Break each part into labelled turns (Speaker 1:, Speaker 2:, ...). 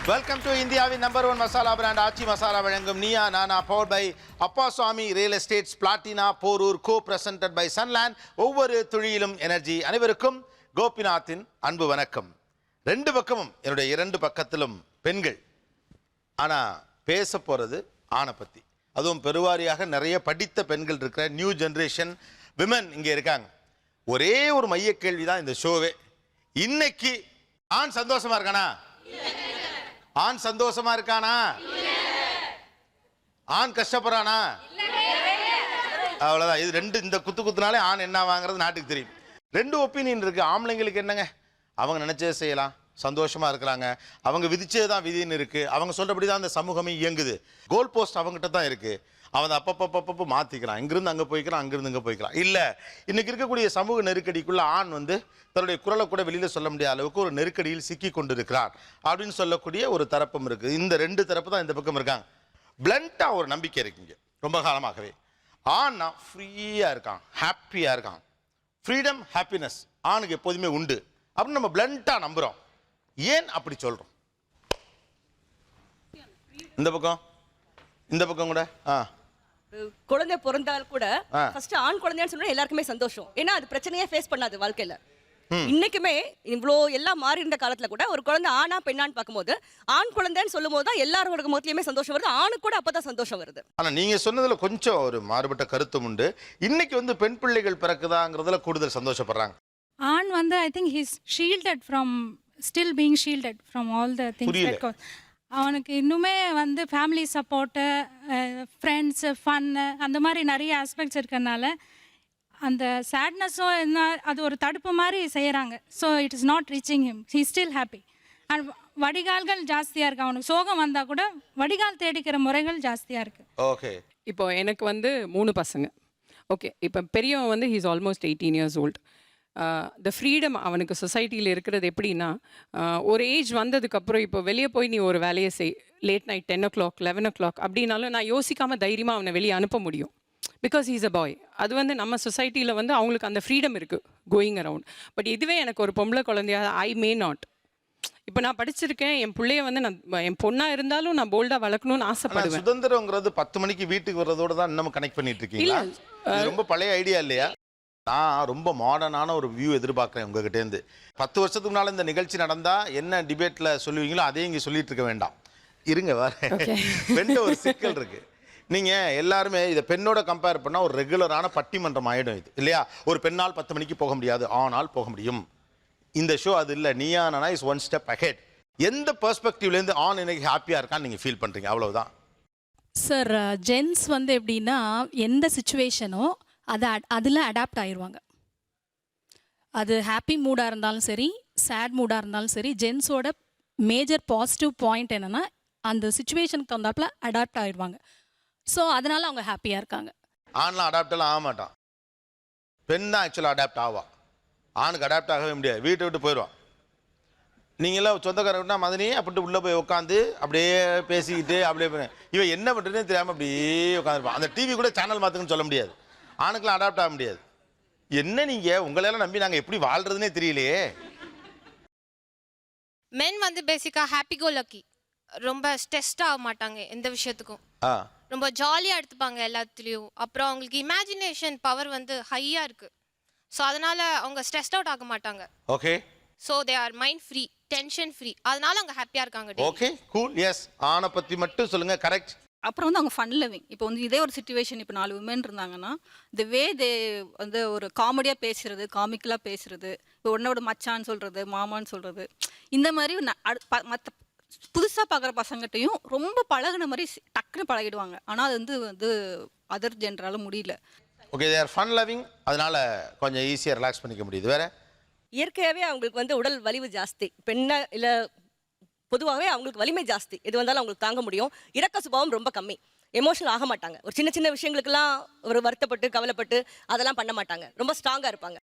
Speaker 1: Welcome to இந்தியாவின் number 1 masala brand Aachi masala வழங்கும் Neeya Naana power by Appaswamy real estates Platina Porur co presented by Sunland. ஒவ்வொரு துளியிலும் energy. அனைவருக்கும் கோபிநாத்தின் அன்பு வணக்கம். ரெண்டு பக்கமும் என்னுடைய இரண்டு பக்கத்திலும் பெண்கள். ஆனால் பேச போகிறது ஆணை பற்றி. அதுவும் பெருவாரியாக நிறைய படித்த பெண்கள் இருக்கிற நியூ ஜென்ரேஷன் விமன் இங்கே இருக்காங்க. ஒரே ஒரு மைய கேள்வி தான் இந்த ஷோவே. இன்னைக்கு ஆண் சந்தோஷமா இருக்கானா? ஆண் சந்தோஷமா இருக்கானா? ஆண் கஷ்டப்படுறானா? அவ்வளவுதான். இது ரெண்டு இந்த குத்துனாலே ஆண் என்ன வாங்குறது நாட்டுக்கு தெரியும். ரெண்டு ஒப்பீனியன் இருக்கு. ஆம்பளைங்களுக்கு என்னங்க, அவங்க நினைச்சே செய்யலாம், சந்தோஷமா இருக்கிறாங்க, அவங்க விதிச்சதுதான் விதின்னு இருக்கு, அவங்க சொல்றபடி தான் அந்த சமூகமே இயங்குது. கோல் போஸ்ட் அவங்ககிட்ட தான் இருக்கு. அவன் அப்பப்போ மாற்றிக்கிறான். இங்கிருந்து அங்கே போய்க்கிறான், அங்கிருந்து இங்கே போய்க்கிறான். இல்லை, இன்னைக்கு இருக்கக்கூடிய சமூக நெருக்கடிக்குள்ள ஆண் தன்னுடைய குரலை கூட வெளியில் சொல்ல முடியாத அளவுக்கு ஒரு நெருக்கடியில் சிக்கி கொண்டு இருக்கிறார் அப்படின்னு சொல்லக்கூடிய ஒரு தரப்பும் இருக்குது. இந்த ரெண்டு தரப்பு தான் இந்த பக்கம் இருக்காங்க. பிளண்ட்டாக ஒரு நம்பிக்கை இருக்குங்க ரொம்ப காலமாகவே. ஆண்னா ஃப்ரீயாக இருக்கான், ஹாப்பியாக இருக்கான். ஃப்ரீடம், ஹாப்பினஸ் ஆணுக்கு எப்போதுமே உண்டு அப்படின்னு நம்ம பிளண்ட்டாக நம்புகிறோம். ஏன் அப்படி சொல்கிறோம்? இந்த பக்கம் கூட
Speaker 2: குழந்தை பிறந்தால் கூட ஃபர்ஸ்ட் ஆண் குழந்தைன்னு சொன்னா எல்லாருக்குமே சந்தோஷம். ஏன்னா அது பிரச்சனையே ஃபேஸ் பண்ணாது வாழ்க்கையில. இன்னைக்குமே இவ்வளோ எல்லாம் மாறி இருந்த காலத்துல கூட ஒரு குழந்தை ஆணா பெண்ணான்னு பார்க்கும்போது ஆண் குழந்தைன்னு சொல்லும் போது தான் எல்லாரோட முகத்திலயுமே சந்தோஷம் வருது. ஆணுக்கு கூட அப்பதான் சந்தோஷம் வருது. ஆனா
Speaker 1: நீங்க சொன்னதுல கொஞ்சம் ஒரு மாறுபட்ட கருத்தும் உண்டு. இன்னைக்கு பெண் பிள்ளைகள் பிறக்குதாங்கிறதுல கூடுதல் சந்தோஷப்படுறாங்க.
Speaker 3: ஆண் I think he is shielded from still being shielded from all the things. அவனுக்கு இன்னுமே ஃபேமிலி சப்போர்ட்டு, ஃப்ரெண்ட்ஸு, ஃபன்னு, அந்த மாதிரி நிறைய ஆஸ்பெக்ட்ஸ் இருக்கிறதுனால அந்த சேட்னஸும் என்ன அது ஒரு தடுப்பு மாதிரி செய்கிறாங்க. So it is not reaching him. He still happy. And வடிகால்கள் ஜாஸ்தியாக இருக்குது. அவனுக்கு சோகம் வந்தால் கூட வடிகால் தேடிக்கிற முறைகள் ஜாஸ்தியாக இருக்குது.
Speaker 1: ஓகே,
Speaker 4: இப்போ எனக்கு 3 பசங்க. ஓகே, இப்போ பெரியவன் he's almost 18 years old. The freedom அவனுக்கு சொசைட்டியில் இருக்கிறது எப்படின்னா, ஒரு ஏஜ் வந்ததுக்கப்புறம் இப்போ வெளியே போய் நீ ஒரு வேலையை செய், லேட் நைட் 10 o'clock 11 o'clock அப்படின்னாலும் நான் யோசிக்காமல் தைரியமாக அவனை வெளியே அனுப்ப முடியும். பிகாஸ் ஹீஸ் அ பாய். அது நம்ம சொசைட்டியில் அவங்களுக்கு அந்த ஃப்ரீடம் இருக்குது கோயிங் அரவுண்ட். பட் இதுவே எனக்கு ஒரு பொம்பளை குழந்தையா ஐ மே நாட். இப்போ நான் படிச்சிருக்கேன், என் பிள்ளைய நான் என் பொண்ணாக இருந்தாலும் நான் போல்டாக வளர்க்கணும்னு ஆசைப்படுவேன்.
Speaker 1: சுதந்திரங்கிறது 10 மணிக்கு வீட்டுக்கு வர்றதோட தான் இன்னும் கனெக்ட் பண்ணிட்டு இருக்கீங்களா? ரொம்ப பழைய ஐடியா இல்லையா? நான் ரொம்ப மாடர்னான ஒரு வியூ எதிர்பார்க்குறேன் உங்ககிட்டேருந்து. 10 வருஷத்துக்கு முன்னால் இந்த நிகழ்ச்சி நடந்தால் என்ன டிபேட்டில் சொல்லுவீங்களோ அதே இங்கே சொல்லிட்டு இருக்க வேண்டாம். இருங்க பெண்ண ஒரு சிக்கல் இருக்குது. நீங்கள் எல்லாருமே இதை பெண்ணோட கம்பேர் பண்ணால் ஒரு ரெகுலரான பட்டிமன்றம் ஆகிடும் இது இல்லையா? ஒரு பெண்ணால் 10 மணிக்கு போக முடியாது, ஆனால் போக முடியும். இந்த ஷோ அது இல்லை. Neeya Naana is one step ahead. எந்த பெர்ஸ்பெக்டிவ்லேருந்து ஆன் இன்னைக்கு ஹாப்பியாக இருக்கான்னு நீங்கள் ஃபீல் பண்ணுறீங்க? அவ்வளவுதான்
Speaker 5: சார். ஜென்ஸ் எப்படின்னா எந்த சுச்சுவேஷனோ அதில் அடாப்ட் ஆயிடுவாங்க. அது ஹாப்பி மூடாக இருந்தாலும் சரி, சேட் மூடாக இருந்தாலும் சரி, ஜென்ஸோட மேஜர் பாசிட்டிவ் பாயிண்ட் என்னென்னா அந்த சுச்சுவேஷனுக்கு தகுந்தாப்புல அடாப்ட் ஆகிடுவாங்க. ஸோ அதனால் அவங்க ஹாப்பியாக இருக்காங்க.
Speaker 1: ஆண்லாம் அடாப்டெல்லாம் ஆக மாட்டான், பெண் தான் ஆக்சுவலாக அடாப்ட் ஆவா. ஆணுக்கு அடாப்ட் ஆகவே முடியாது, வீட்டை விட்டு போயிடுவான். நீங்களாம் சொந்தக்காரங்கன்னா மதனி அப்படின்ட்டு உள்ளே போய் உட்காந்து அப்படியே பேசிக்கிட்டு அப்படியே இவன் என்ன பண்ணுறதுன்னு தெரியாமல் அப்படியே உட்காந்துருப்பான். அந்த டிவி கூட சேனல் மாற்றுக்குன்னு சொல்ல முடியாது. ஆணுக்கெல்லாம் அடாப்ட் ஆக முடியாது. என்ன நீங்கள் உங்களெல்லாம் நம்பி நாங்கள் எப்படி வாழ்றதுன்னே தெரியலையே.
Speaker 6: மென் பேசிக்காக ஹாப்பி கோ லக்கி, ரொம்ப ஸ்ட்ரெஸ்டாக ஆக மாட்டாங்க எந்த விஷயத்துக்கும், ரொம்ப ஜாலியாக எடுத்துப்பாங்க எல்லாத்துலேயும். அப்புறம் அவங்களுக்கு இமேஜினேஷன் பவர் ஹையாக இருக்குது. ஸோ அதனால் அவங்க ஸ்ட்ரெஸ்ட் அவுட் ஆக மாட்டாங்க.
Speaker 1: Okay,
Speaker 6: so they are mind free, tension free. அதனால அவங்க ஹாப்பியாக இருக்காங்க.
Speaker 1: Okay, cool. எஸ், ஆணை பற்றி மட்டும் சொல்லுங்கள். கரெக்ட்.
Speaker 7: அப்புறம் அவங்க ஃபன் லிவிங். இப்போ இதே ஒரு சிச்சுவேஷன், இப்போ 4 விமன் இருந்தாங்கன்னா தி வே தே ஒரு காமெடியாக பேசுறது, காமிக்கலாக பேசுறது, இப்போ உன்னோட மச்சான்னு சொல்கிறது, மாமான்னு சொல்கிறது, இந்த மாதிரி மற்ற புதுசாக பார்க்குற பசங்கிட்டையும் ரொம்ப பழகின மாதிரி டக்குன்னு பழகிடுவாங்க. ஆனால் அது அதர் ஜென்டரால முடியல.
Speaker 1: Okay, they are fun loving. அதனால கொஞ்சம் ஈஸியாக ரிலாக்ஸ் பண்ணிக்க முடியுது. வேற
Speaker 2: இயற்கையாகவே அவங்களுக்கு உடல் வலிவு ஜாஸ்தி. பெண்ணை இல்லை பொதுவாகவே அவங்களுக்கு வலிமை ஜாஸ்தி. எது வந்தாலும் அவங்களுக்கு தாங்க முடியும். இரக்க சுபாவம் ரொம்ப கம்மி. எமோஷனல் ஆக மாட்டாங்க. ஒரு சின்ன சின்ன விஷயங்களுக்கெல்லாம் ஒரு வருத்தப்பட்டு கவலைப்பட்டு அதெல்லாம் பண்ண மாட்டாங்க. ரொம்ப ஸ்ட்ராங்காக இருப்பாங்க.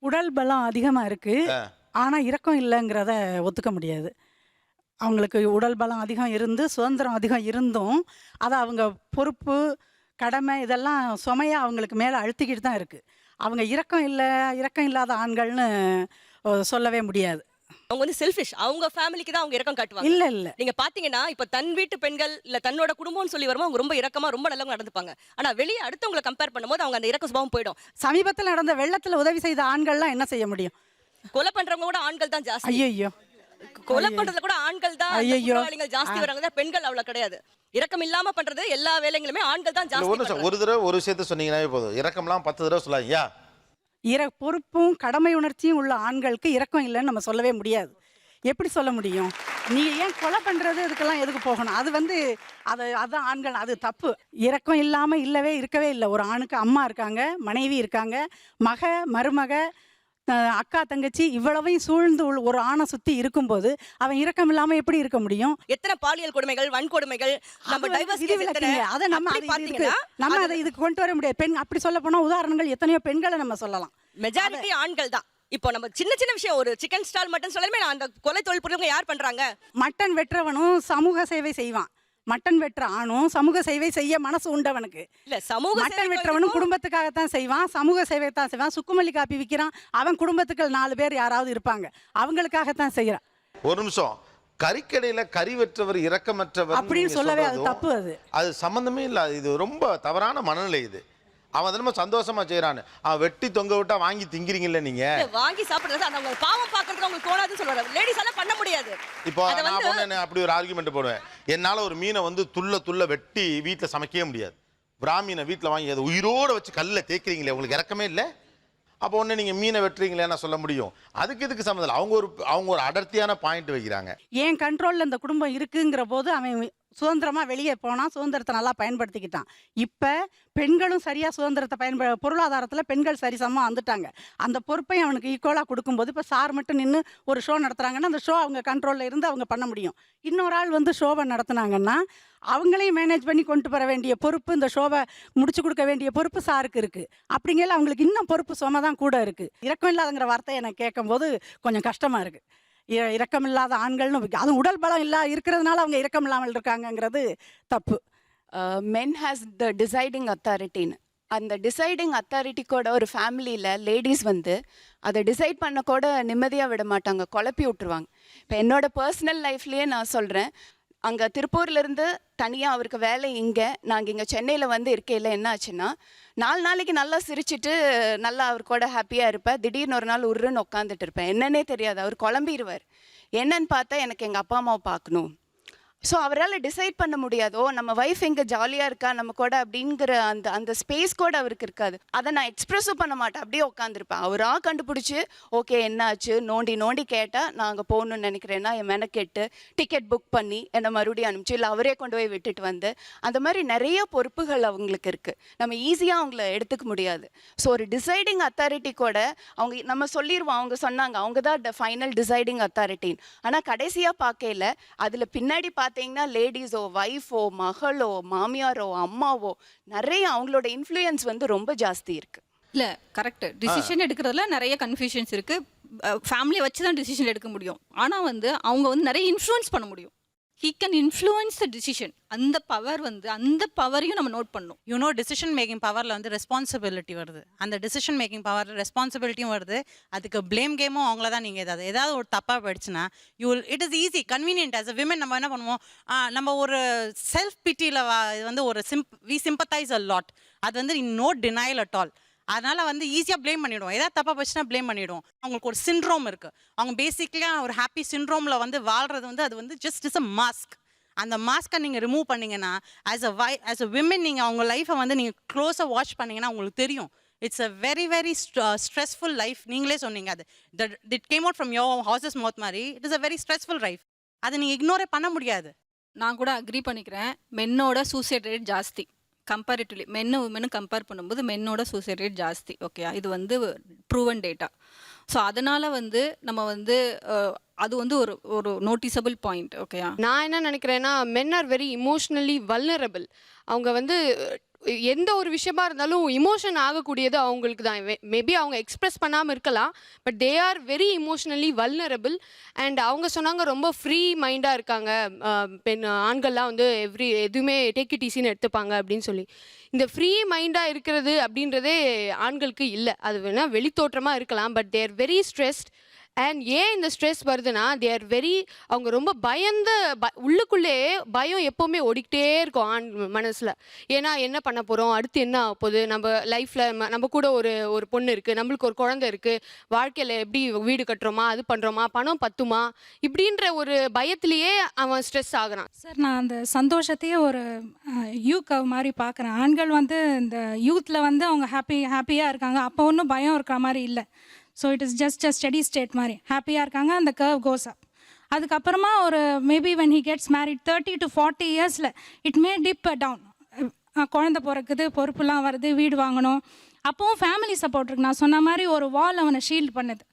Speaker 8: உடல் பலம் அதிகமாக இருக்குது, ஆனால் இரக்கம் இல்லைங்கிறத ஒத்துக்க முடியாது. அவங்களுக்கு உடல் பலம் அதிகம் இருந்து சுதந்திரம் அதிகம் இருந்தும் அதை அவங்க பொறுப்பு, கடமை இதெல்லாம் சுமையாக அவங்களுக்கு மேலே அழுத்திக்கிட்டு தான் இருக்குது. அவங்க இரக்கம் இல்லாத ஆண்கள்னு சொல்லவே முடியாது.
Speaker 2: அவங்க வந்து செல்ஃபிஷ். அவங்க ஃபேமிலிக்கு தான் அவங்க இரக்கம் காட்டுவாங்க.
Speaker 8: இல்ல இல்ல
Speaker 2: நீங்க பாத்தீங்கன்னா இப்ப தன் வீட்டு பெண்கள் இல்ல தன்னோட குடும்பம்னு சொல்லி வரும்போது அவங்க ரொம்ப இரக்கமா ரொம்ப நல்லவங்க நடந்துப்பாங்க. ஆனா வெளியே அடுத்தவங்களை கம்பேர் பண்ணும்போது அவங்க அந்த இரக்க சுபாவம் போயிடும்.
Speaker 8: சமீபத்தில் நடந்த வெள்ளத்துல உதவி செய்த ஆண்கள்லாம் என்ன செய்ய முடியும்?
Speaker 2: கொலை பண்றவங்க கூட ஆண்கள் தான் ஜாஸ்தி.
Speaker 8: ஐயோ
Speaker 2: கொலை பண்றதுல கூட ஆண்கள் தான்
Speaker 8: ஐயையோ.
Speaker 2: குற்றவாளிகள் ஜாஸ்தி வராங்க. பெண்கள் அவ்வளவு கிடையாது. இரக்கம் இல்லாம பண்றது எல்லா வேலைகளுமே ஆண்கள் தான்
Speaker 1: இல்ல,
Speaker 2: ஜாஸ்தி
Speaker 1: ஒரு நிமிஷம்,
Speaker 2: பண்றாங்க.
Speaker 1: ஒரு தடவை ஒரு விஷயத்த சொன்னீங்கன்னாவே போதும். இரக்கம்லாம் 10 தடவை சொல்லாதீங்க.
Speaker 8: பொறுப்பும் கடமை உணர்ச்சியும் உள்ள ஆண்களுக்கு இரக்கம் இல்லைன்னு நம்ம சொல்லவே முடியாது. எப்படி சொல்ல முடியும்? நீங்க ஏன் கொலை பண்றது இதுக்கெல்லாம் எதுக்கு போகணும்? அது வந்து அதான் ஆண்கள், அது தப்பு. இரக்கம் இல்லாம இருக்கவே இல்லை. ஒரு ஆணுக்கு அம்மா இருக்காங்க, மனைவி இருக்காங்க, மருமக, அக்கா தங்கச்சி இவ்வளவையும் சூழ்ந்து ஒரு ஆணை சுத்தி இருக்கும்போது அவன் இரக்கம் இல்லாம எப்படி இருக்க முடியும்?
Speaker 2: எத்தனை பாலியல் கொடுமைகள், வன்கொடுமைகள், நம்ம டைவர்ஸ்
Speaker 8: அதை நம்ம அதை இதுக்கு கொண்டு வர முடியாது. பெண் அப்படி சொல்ல போனா உதாரணங்கள் எத்தனையோ பெண்களை நம்ம சொல்லலாம்.
Speaker 2: மெஜாரிட்டி ஆண்கள் தான். இப்போ நம்ம சின்ன சின்ன விஷயம், ஒரு சிக்கன் ஸ்டால் மட்டன் சொல்லாமே அந்த கொலை தொழில் புரியுங்க யார் பண்றாங்க?
Speaker 8: மட்டன் வெட்டுறவனும் சமூக சேவை செய்வான். மட்டன் வெட்டுற ஆணும் சமூக சேவை செய்ய மனசு உண்டவனுக்கு.
Speaker 2: இல்ல சமூக
Speaker 8: மட்டன் வெட்டுறவனும் குடும்பத்துக்காகத்தான் செய்வான், சமூக சேவை தான் செய்வான். சுக்குமல்லி காப்பி விற்கிறான், அவன் குடும்பத்துக்கு 4 பேர் யாராவது இருப்பாங்க, அவங்களுக்காகத்தான் செய்யறான்.
Speaker 1: ஒரு நிமிஷம், கறிக்கடையில கறி வெற்றவர் இரக்கமற்றவர்
Speaker 8: அப்படின்னு சொல்லவே அது தப்பு.
Speaker 1: அது சம்பந்தமே இல்ல. இது ரொம்ப தவறான மனநிலை. இது அவன் தினமும் சந்தோஷமா செய்யறான்னு அவன் வெட்டி தொங்க விட்டா வாங்கி திங்கிறீங்கல்ல நீங்க.
Speaker 2: வாங்கி சாப்பிடுறது அந்த பாவம் பாக்குறதுக்கு உங்களுக்கு தோணாதுன்னு சொல்றாரு. லேடிஸ் எல்லாம் பண்ண முடியாது.
Speaker 1: இப்போ நான் அப்படி ஒரு ஆர்குமெண்ட் போடுவேன். என்னால ஒரு மீனை வந்து துள்ள வெட்டி வீட்டுல சமைக்கவே முடியாது. பிராமீனை வீட்டுல வாங்கி அதை உயிரோட வச்சு கல்ல தேய்க்கிறீங்களே, உங்களுக்கு இறக்கமே இல்லை. அப்போ ஒன்று நீங்கள் மீனை வெட்டுறீங்களேன்னா சொல்ல முடியும். அதுக்கு இதுக்கு சம்மந்தம் இல்லை. அவங்க ஒரு அடர்த்தியான பாயிண்ட் வைக்கிறாங்க.
Speaker 8: ஏன் கண்ட்ரோலில் இந்த குடும்பம் இருக்குங்கிற போது அவன் சுதந்திரமாக வெளியே போனால் சுதந்திரத்தை நல்லா பயன்படுத்திக்கிட்டான். இப்போ பெண்களும் சரியாக சுதந்திரத்தை பொருளாதாரத்தில் பெண்கள் சரிசமமாக வந்துட்டாங்க. அந்த பொறுப்பையும் அவனுக்கு ஈக்குவலாக கொடுக்கும்போது இப்போ சார் மட்டும் நின்று ஒரு ஷோ நடத்துகிறாங்கன்னா அந்த ஷோ அவங்க கண்ட்ரோலில் இருந்து அவங்க பண்ண முடியும். இன்னொரு ஆள் வந்து ஷோவை நடத்துனாங்கன்னா அவங்களையும் மேனேஜ் பண்ணி கொண்டு வர வேண்டிய பொறுப்பு, இந்த ஷோவை முடிச்சு கொடுக்க வேண்டிய பொறுப்பு சாருக்கு இருக்குது. அப்படிங்கிற அவங்களுக்கு இன்னும் பொறுப்பு சும தான் கூட இருக்குது. இரக்கம் இல்லாதங்கிற வார்த்தை எனக்கு கேட்கும்போது கொஞ்சம் கஷ்டமாக இருக்குது. இரக்கம் இல்லாத ஆண்கள்னு, அது உடல் பலம் இருக்கிறதுனால அவங்க இரக்கம் இல்லாமல் இருக்காங்கங்கிறது தப்பு.
Speaker 9: மென் ஹேஸ் த டிசைடிங் அத்தாரிட்டின்னு, அந்த டிசைடிங் அத்தாரிட்டி கூட ஒரு ஃபேமிலியில் லேடிஸ் வந்து அதை டிசைட் பண்ண கூட நிம்மதியாக விட மாட்டாங்க, குழப்பி விட்டுருவாங்க. இப்போ என்னோட பர்சனல் லைஃப்லேயே நான் சொல்கிறேன். அங்கே திருப்பூர்லேருந்து தனியாக அவருக்கு வேலை இங்கே, நாங்கள் இங்கே சென்னையில் வந்து இருக்கையில் என்ன ஆச்சுன்னா, 4 நாளைக்கு நல்லா சிரிச்சிட்டு நல்லா அவர் கூட ஹாப்பியாக இருப்பேன். திடீர்னு ஒரு நாள் உருன்னு உட்காந்துட்டு இருப்பேன். என்னன்னே தெரியாது, அவர் குழம்பிடுவார். என்னன்னு பார்த்தா எனக்கு எங்கள் அப்பா அம்மாவை பார்க்கணும். ஸோ அவரால் டிசைட் பண்ண முடியாது, ஓ நம்ம ஒய்ஃப் எங்கே ஜாலியாக இருக்கா நம்ம கூட அப்படிங்கிற அந்த ஸ்பேஸ் கூட அவருக்கு இருக்காது. அதை நான் எக்ஸ்ப்ரெஸும் பண்ண மாட்டேன், அப்படியே உட்காந்துருப்பேன். அவராக கண்டுபிடிச்சி ஓகே என்ன ஆச்சு நோண்டி கேட்டால் நான் அங்கே போகணுன்னு நினைக்கிறேன்னா என் மெனக்கெட்டு டிக்கெட் புக் பண்ணி என்னை மறுபடியும் அனுப்பிச்சு, இல்லை அவரே கொண்டு போய் விட்டுட்டு வந்து, அந்த மாதிரி நிறைய பொறுப்புகள் அவங்களுக்கு இருக்குது. நம்ம ஈஸியாக அவங்கள எடுத்துக்க முடியாது. ஸோ ஒரு டிசைடிங் அத்தாரிட்டி கூட நம்ம சொல்லிடுவோம், அவங்க சொன்னாங்க அவங்க தான் ஃபைனல் டிசைடிங் அத்தாரிட்டின்னு. ஆனால் கடைசியாக பார்க்கையில் அதில் பின்னாடி பார்த்தீங்கன்னா லேடிஸோ, ஒய்ஃபோ, மகளோ, மாமியாரோ, அம்மாவோ நிறைய அவங்களோட இன்ஃப்ளூயன்ஸ் வந்து ரொம்ப ஜாஸ்தி இருக்கு.
Speaker 7: இல்லை கரெக்ட், டிசிஷன் எடுக்கிறதுல நிறைய கன்ஃபியூஷன்ஸ் இருக்கு. ஃபேமிலியை வச்சு தான் டிசிஷன் எடுக்க முடியும். ஆனால் வந்து அவங்க வந்து நிறைய இன்ஃப்ளூயன்ஸ் பண்ண முடியும். He can influence the decision. அந்த பவர் வந்து அந்த பவரையும் நம்ம நோட் பண்ணணும்.
Speaker 10: யூனோ டிசிஷன் மேக்கிங் பவரில் வந்து ரெஸ்பான்சிபிலிட்டி வருது. அந்த டிசிஷன் மேக்கிங் பவரில் ரெஸ்பான்சிபிலிட்டியும் வருது. அதுக்கு ப்ளேம் கேமும் அவங்கள தான். நீங்கள் ஏதாவது ஒரு தப்பாக போயிடுச்சுன்னா it is easy convenient. As a women நம்ம என்ன பண்ணுவோம், நம்ம ஒரு செல்ஃப் பிட்டியில் வந்து ஒரு வி சிம்பத்தைஸ் அ லாட். அது வந்து நோ டினைல் அட் ஆல். அதனால் வந்து ஈஸியாக ப்ளேம் பண்ணிவிடுவோம். ஏதாவது தப்பாக போச்சுன்னா ப்ளேம் பண்ணிவிடுவோம். அவங்களுக்கு ஒரு சிண்ட்ரோம் இருக்குது. அவங்க பேசிக்கலியாக ஒரு ஹாப்பி சிண்ட்ரோமில் வந்து வாழ்கிறது வந்து அது வந்து ஜஸ்ட் இஸ் அ மாஸ்க். அந்த மாஸ்க்கை நீங்கள் ரிமூவ் பண்ணிங்கன்னா ஆஸ் அ விமன் நீங்கள் அவங்க லைஃப்பை வந்து நீங்கள் க்ளோஸாக வாட்ச் பண்ணிங்கன்னா உங்களுக்கு தெரியும். It's a very very stressful life. நீங்களே சொன்னீங்க அது it came out from your horses mouth மாதிரி. It is a very stressful life. அதை நீங்கள் இக்னோரே பண்ண முடியாது.
Speaker 7: நான் கூட அக்ரி பண்ணிக்கிறேன். மென்னோட சூசைட் ரேட் ஜாஸ்தி கம்பேரிட்டிவ்லி. உமனும் கம்பேர் பண்ணும்போது மென்னோட சூசைட் ரேட் ஜாஸ்தி. ஓகே, இது வந்து ப்ரூவன் டேட்டா. ஸோ அதனால் வந்து நம்ம வந்து அது வந்து ஒரு நோட்டிசபிள் பாயிண்ட். ஓகேயா,
Speaker 11: நான் என்ன நினைக்கிறேன்னா, மென் ஆர் வெரி இமோஷ்னலி வல்னரபிள். அவங்க வந்து எந்த ஒரு விஷயமா இருந்தாலும் இமோஷன் ஆகக்கூடியது அவங்களுக்கு தான். மேபி அவங்க எக்ஸ்ப்ரெஸ் பண்ணாமல் இருக்கலாம், but they are very emotionally vulnerable. And அவங்க சொன்னாங்க ரொம்ப ஃப்ரீ மைண்டாக இருக்காங்க ஆண்கள்லாம் வந்து எதுவுமே டேக் இட் ஈஸின்னு எடுத்துப்பாங்க அப்படின்னு சொல்லி. இந்த ஃப்ரீ மைண்டாக இருக்கிறது அப்படின்றதே ஆண்களுக்கு இல்லை. அது வேணால் வெளித்தோற்றமாக இருக்கலாம், but they are very stressed and ஏன் இந்த ஸ்ட்ரெஸ் வருதுன்னா தே ஆர் வெரி அவங்க ரொம்ப உள்ளுக்குள்ளே பயம் எப்போவுமே ஓடிக்கிட்டே இருக்கும் ஆண் மனசில். ஏன்னா என்ன பண்ண போகிறோம், அடுத்து என்ன ஆக போகுது, நம்ம லைஃப்பில் நம்ம கூட ஒரு பொண்ணு இருக்குது, நம்மளுக்கு ஒரு குழந்தை இருக்குது, வாழ்க்கையில் எப்படி வீடு கட்டுறோமா, அது பண்ணுறோமா, பணம் பத்துமா, இப்படின்ற ஒரு பயத்திலேயே அவன் ஸ்ட்ரெஸ் ஆகுறான்.
Speaker 3: சார் நான் அந்த சந்தோஷத்தையே ஒரு யூ கவ் மாதிரி பார்க்குறேன். ஆண்கள் வந்து இந்த யூத்தில் வந்து அவங்க ஹாப்பியாக இருக்காங்க, அப்போ ஒன்றும் பயம் இருக்கிற மாதிரி இல்லை. So it is just a study state மாதிரி ஹாப்பியாக இருக்காங்க, அந்த கர்வ் கோஸ் அப். அதுக்கப்புறமா ஒரு maybe when he gets married 30 to 40 இயர்ஸில் இட் மே டிப் டவுன். குழந்தை பிறக்குது, பொறுப்புலாம் வருது, வீடு வாங்கணும், அப்போவும் ஃபேமிலி சப்போர்ட் இருக்கு. நான் சொன்ன மாதிரி ஒரு வால் அவனை ஷீல்ட் பண்ணுது.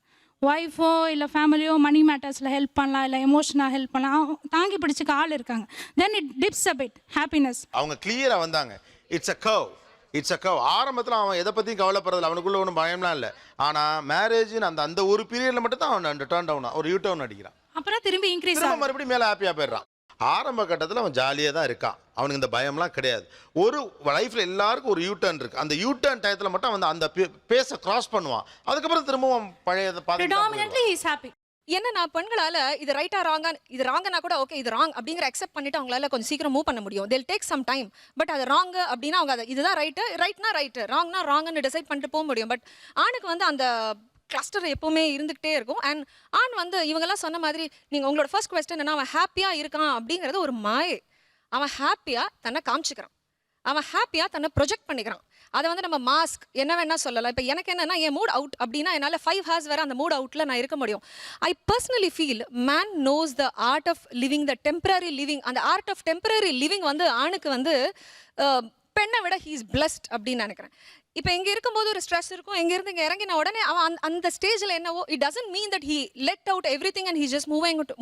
Speaker 3: ஒய்ஃபோ இல்லை ஃபேமிலியோ மணி மேட்டர்ஸில் ஹெல்ப் பண்ணலாம், இல்லை எமோஷனாக ஹெல்ப் பண்ணலாம், தாங்கி பிடிச்சிக்க ஆள் இருக்காங்க. Then it tips a bit happiness.
Speaker 1: அவங்க கிளியராக வந்தாங்க. It's a curve. ஆரம்பத்தில் அவன் எதை பற்றியும் கவலைப்படுறதில்ல, அவனுக்குள்ள ஒன்றும் பயம்லாம் இல்லை. ஆனால் மேரேஜின் அந்த ஒரு பீரியடில் மட்டும் தான் அவன் டர்ன் டவுன், ஒரு யூ டவுன் அடிக்கிறான்.
Speaker 3: அப்புறம் திரும்பி இன்க்ரீஸ்
Speaker 1: மறுபடியும் மேலே ஹாப்பியாக போயிடுறான். ஆரம்ப கட்டத்தில் அவன் ஜாலியாக தான் இருக்கான், அவனுக்கு இந்த பயம்லாம் கிடையாது. ஒரு லைஃப்பில் எல்லாருக்கும் ஒரு யூ டர்ன் இருக்குது. அந்த யூ டர்ன் டயத்தில் மட்டும் அவன் அந்த பேஸை கிராஸ் பண்ணுவான். அதுக்கப்புறம் திரும்பவும் பழையதை
Speaker 3: predominantly he is happy.
Speaker 2: ஏன்னா நான் பெண்களால இது ரைட்டா ராங்கா, இது ராங்கனா கூட ஓகே இது ராங் அப்படிங்கிற அக்செப்ட் பண்ணிட்டு அவங்களால கொஞ்சம் சீக்கிரம் மூவ் பண்ண முடியும். they'll take some time. But அது ராங் அப்படின்னா அவங்க அதை இதுதான் ரைட்னா ரைட்டு, ராங்னா ராங்னு டிசைட் பண்ணிட்டு போக முடியும். பட் ஆணுக்கு வந்து அந்த கிளஸ்டர் எப்பவுமே இருந்துகிட்டே இருக்கும். அண்ட் ஆண் வந்து இவங்கெல்லாம் சொன்ன மாதிரி நீங்கள் உங்களோட ஃபர்ஸ்ட் கொஸ்டின் என்ன, அவன் ஹாப்பியாக இருக்கான் அப்படிங்கிறது ஒரு மாயை. அவன் ஹாப்பியாக தன்னை காமிச்சிக்கிறான், அவன் ஹாப்பியாக தன்னை ப்ரொஜெக்ட் பண்ணிக்கிறான். அதை வந்து நம்ம மாஸ்க் என்ன வேணா சொல்லலாம். இப்போ எனக்கு என்னன்னா என் மூட் அவுட் அப்படின்னா என்னால் 5 hours வரை அந்த மூட் அவுட்டில் நான் இருக்க முடியும். I personally feel man knows the art of living, the temporary living. அந்த ஆர்ட் ஆஃப் டெம்பரரி லிவிங் வந்து ஆணுக்கு வந்து பெண்ணை விட ஹீ இஸ் பிளஸ்ட் அப்படின்னு நினைக்கிறேன். இப்போ இங்கே இருக்கும்போது ஒரு ஸ்ட்ரெஸ் இருக்கும், இங்கேருந்து இங்கே இறங்கின உடனே அவன் அந்த ஸ்டேஜில் என்னவோ, it doesn't mean that he let out every thing and he just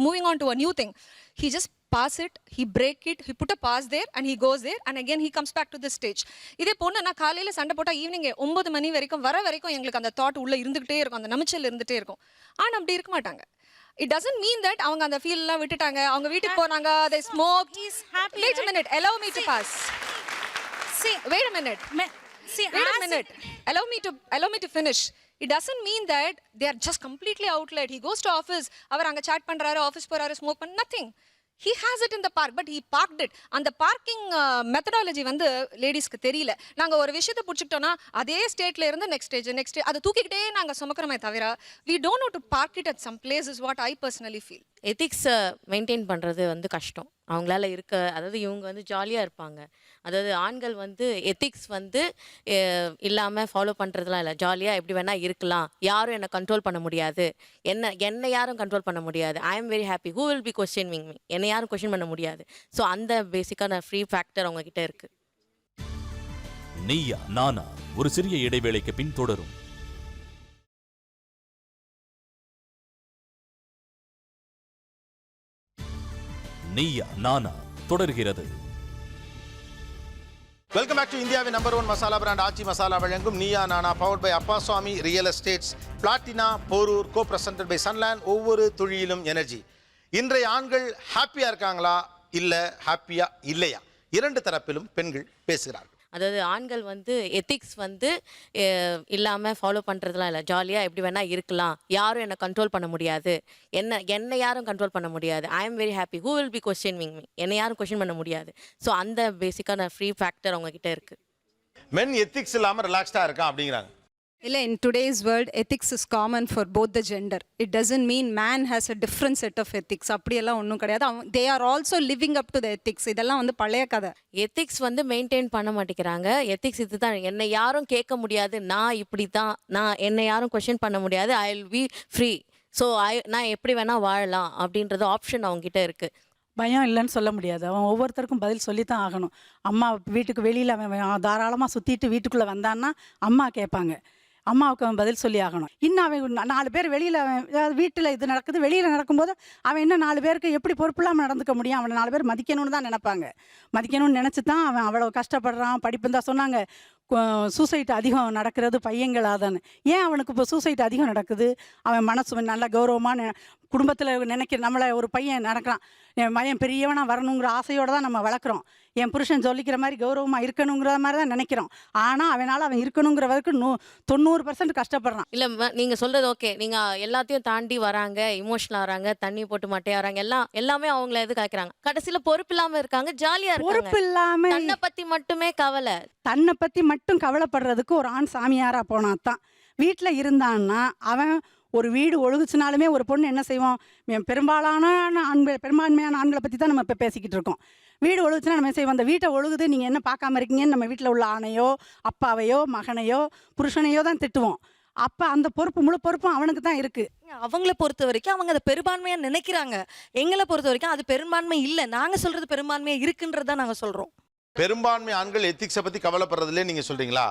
Speaker 2: moving on to a new thing. He just pass it, he break it, he put a pause there and he goes there and again he comes back to this stage. இதே பொண்ணு நான் காலையில் சண்டை போட்டால் evening 9 மணி வரைக்கும் வரைக்கும் எங்களுக்கு அந்த தாட் உள்ளே இருந்துகிட்டே இருக்கும், அந்த நமிச்சல் இருந்துகிட்டே இருக்கும். ஆனால் அப்படி இருக்க மாட்டாங்க. It doesn't mean that அவங்க அந்த ஃபீல்லாம் விட்டுட்டாங்க, அவங்க வீட்டுக்கு போனாங்க, they smoke. Wait a minute, allow me to pass. Wait a minute. Allow me to finish. It doesn't mean that they are just completely outlet. He goes to office, அவர் அங்க chat பண்றாரு, office போறாரு, smoke பண்ண, nothing. He has it in the park, but he parked it. அந்த parking methodology வந்து லேடிஸ்க்கு தெரியல. நாங்க ஒரு விஷயத்தை பிடிச்சிக்கிட்டோம்னா அதே ஸ்டேட்ல இருந்து நெக்ஸ்ட் ஸ்டேஜ் அதை தூக்கிக்கிட்டே நாங்க சுமக்கிறோமே தவிர we don't know to park it at some place is what I personally feel.
Speaker 12: எத்திக்ஸை மெயின்டைன் பண்ணுறது வந்து கஷ்டம் அவங்களால இருக்க. அதாவது இவங்க வந்து ஜாலியாக இருப்பாங்க, அதாவது ஆண்கள் வந்து எத்திக்ஸ் வந்து இல்லாமல் ஃபாலோ பண்ணுறதுலாம் இல்லை, ஜாலியாக எப்படி வேணால் இருக்கலாம், யாரும் என்னை கண்ட்ரோல் பண்ண முடியாது, என்னை யாரும் கண்ட்ரோல் பண்ண முடியாது, I am very happy, who will be questioning me, என்னை யாரும் கொஸ்டின் பண்ண முடியாது. ஸோ அந்த பேசிக்கான ஃப்ரீ ஃபேக்டர் அவங்கக்கிட்ட இருக்குது.
Speaker 13: நீயா நானா ஒரு சிறிய இடைவேளைக்கு பின் தொடரும். நீயா நானா தொடர்கிறது.
Speaker 1: வெல்கம் பேக் டு இந்தியாவின் நம்பர் 1 மசாலா பிராண்ட் ஆச்சி மசாலா வழங்கும் Neeya Naana, powered by Appaswamy real estates, Platina, Porur, co presented by Sunland. ஒவ்வொரு தொழிலும் எனர்ஜி. இன்றைய ஆண்கள் ஹாப்பியா இருக்காங்களா இல்ல ஹாப்பியா இல்லையா, இரண்டு தரப்பிலும் பெண்கள் பேசுகிறார்கள்.
Speaker 12: அதாவது ஆண்கள் வந்து எத்திக்ஸ் வந்து இல்லாமல் ஃபாலோ பண்ணுறதுலாம் இல்லை, ஜாலியாக எப்படி வேணால் இருக்கலாம், யாரும் என்னை கண்ட்ரோல் பண்ண முடியாது, என்னை யாரும் கண்ட்ரோல் பண்ண முடியாது, I am very happy, who will be questioning me, என்னை யாரும் கொஸ்டின் பண்ண முடியாது. ஸோ அந்த பேசிக்கான ஃப்ரீ ஃபேக்டர் அவங்கக்கிட்ட இருக்குது.
Speaker 1: மென் எத்திக்ஸ் இல்லாமல் ரிலாக்ஸ்டாக இருக்கான் அப்படிங்கிறாங்க.
Speaker 14: இல்லை, in today's world ethics is common for both the gender. It doesn't mean man has a different set of ethics. அப்படியெல்லாம் ஒன்றும் கிடையாது. they are also living up to the ethics. இதெல்லாம் வந்து பழைய கதை.
Speaker 12: எத்திக்ஸ் வந்து மெயின்டைன் பண்ண மாட்டேங்கிறாங்க. எத்திக்ஸ் இதுதான், என்னை யாரும் கேட்க முடியாது, நான் இப்படி தான், என்னை யாரும் கொஸ்டின் பண்ண முடியாது, I will be free, so நான் எப்படி வேணால் வாழலாம் அப்படின்றது ஆப்ஷன் அவங்ககிட்ட இருக்குது.
Speaker 8: பயம் இல்லைன்னு சொல்ல முடியாது. அவன் ஒவ்வொருத்தருக்கும் பதில் சொல்லித்தான் ஆகணும். அம்மா வீட்டுக்கு வெளியில் அவன் தாராளமாக சுற்றிட்டு வீட்டுக்குள்ளே வந்தான்னா அம்மா கேட்பாங்க, அம்மாவுக்கு அவன் பதில் சொல்லி ஆகணும். இன்னும் அவன் 4 பேர் வெளியில், வீட்டில் இது நடக்குது, வெளியில் நடக்கும்போது அவன் இன்னும் 4 பேருக்கு எப்படி பொறுப்பில்லாமல் நடந்துக்க முடியும்? அவனை 4 பேர் மதிக்கணும்னு தான் நினைப்பாங்க. மதிக்கணும்னு நினச்சி தான் அவன் அவ்வளோ கஷ்டப்படுறான். படிப்புன்னு தான் சொன்னாங்க, சூசைட் அதிகம் நடக்கிறது பையங்களாக தானே. ஏன் அவனுக்கு இப்போ சூசைட் அதிகம் நடக்குது? அவன் மனசு நல்லா கௌரவமான குடும்பத்தில் நினைக்கிற நம்மளை ஒரு பையன் நடக்கிறான், என் பையன் பெரியவனா வரணுங்கிற ஆசையோடு தான் நம்ம வளர்க்குறோம். என் புருஷன் சொல்லிக்கிற மாதிரி கௌரவமாக இருக்கணுங்கிற மாதிரி தான் நினைக்கிறோம். ஆனால் அவன் இருக்கணுங்கிற வரைக்கும் 90% கஷ்டப்படுறான்.
Speaker 12: இல்லை நீங்கள் சொல்கிறது ஓகே, நீங்கள் எல்லாத்தையும் தாண்டி வராங்க, இமோஷனல் ஆகிறாங்க, தண்ணி போட்டு மட்டையாகிறாங்க, எல்லாமே அவங்கள எது காய்க்கிறாங்க. கடைசியில் பொறுப்பு இல்லாமல் இருக்காங்க, ஜாலியாக இருக்காங்க.
Speaker 8: பொறுப்பு இல்லாமல்
Speaker 12: தன்னை பற்றி மட்டுமே கவலை.
Speaker 8: தன்னை பற்றி மட்டும் கவலைப்படுறதுக்கு ஒரு ஆண் சாமியாராக போனால் தான். வீட்டில் இருந்தான்னா அவன் ஒரு வீடு ஒழுகுச்சுனாலுமே ஒரு பொண்ணு என்ன செய்வோம், பெரும்பான்மையான ஆண்களை பற்றி தான் நம்ம இப்போ பேசிக்கிட்டு இருக்கோம். வீடு ஒழுகுச்சுன்னா நம்ம செய்வோம், அந்த வீட்டை ஒழுகுது நீங்கள் என்ன பார்க்காம இருக்கீங்கன்னு நம்ம வீட்டில் உள்ள ஆணையோ அப்பாவையோ மகனையோ புருஷனையோ தான் திட்டுவோம். அப்போ அந்த பொறுப்பு முழு பொறுப்பும் அவனுக்கு தான் இருக்குது.
Speaker 2: அவங்கள பொறுத்த வரைக்கும் அவங்க அதை பெரும்பான்மையாக நினைக்கிறாங்க. எங்களை பொறுத்த வரைக்கும் அது பெரும்பான்மை இல்லை, நாங்கள் சொல்கிறது பெரும்பான்மையாக இருக்குன்றதான் நாங்கள் சொல்கிறோம்.
Speaker 1: பெரும்பான்மை ஆண்கள் எத்திக்ஸை பற்றி கவலைப்படுறதுலே நீங்கள் சொல்கிறீங்களா?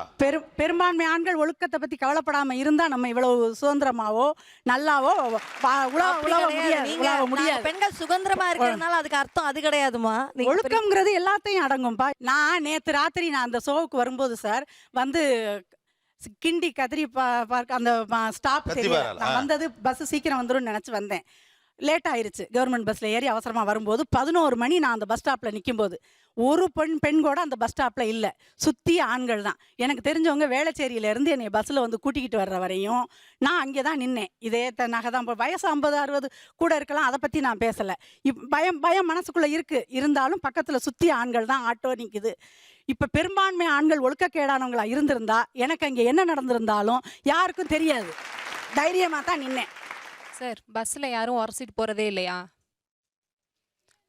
Speaker 8: பெரும்பான்மை ஆண்கள் ஒழுக்கத்தை பற்றி கவலைப்படாமல் இருந்தால் நம்ம இவ்வளவு சுதந்திரமாவோ நல்லாவோ முடியாது.
Speaker 2: பெண்கள் சுதந்திரமா இருக்கிறதுனால அதுக்கு அர்த்தம் அது கிடையாதுமா.
Speaker 8: ஒழுக்கம்ங்கிறது எல்லாத்தையும் அடங்கும்பா. நான் நேற்று ராத்திரி நான் அந்த ஷோவுக்கு வரும்போது சார் வந்து கிண்டி கதிரி பார்க்க அந்த ஸ்டாப் நான் வந்தது பஸ் சீக்கிரம் வந்துடும் நினச்சி வந்தேன். லேட் ஆயிருச்சு. கவர்மெண்ட் பஸ்ஸில் ஏறி அவசரமாக வரும்போது 11 மணி நான் அந்த பஸ் ஸ்டாப்பில் நிற்கும்போது ஒரு பெண் கூட அந்த பஸ் ஸ்டாப்பில் இல்லை, சுற்றி ஆண்கள் தான். எனக்கு தெரிஞ்சவங்க வேளச்சேரியிலேருந்து என்னை பஸ்ஸில் வந்து கூட்டிக்கிட்டு வர்ற வரையும் நான் அங்கே தான் நின்னேன். இதே நகை தான் வயசு 50-60 கூட இருக்கலாம், அதை பற்றி நான் பேசலை. பயம் மனசுக்குள்ளே இருக்குது, இருந்தாலும் பக்கத்தில் சுற்றி ஆண்கள் தான், ஆட்டோ நிற்குது. இப்போ பெரும்பான்மை ஆண்கள் ஒழுக்கக்கேடானவங்களா இருந்திருந்தா எனக்கு அங்கே என்ன நடந்திருந்தாலும் யாருக்கும் தெரியாது. தைரியமாக தான் நின்னேன்.
Speaker 11: சார், பஸ்ஸில் யாரும் உரசிட்டு போகிறதே இல்லையா?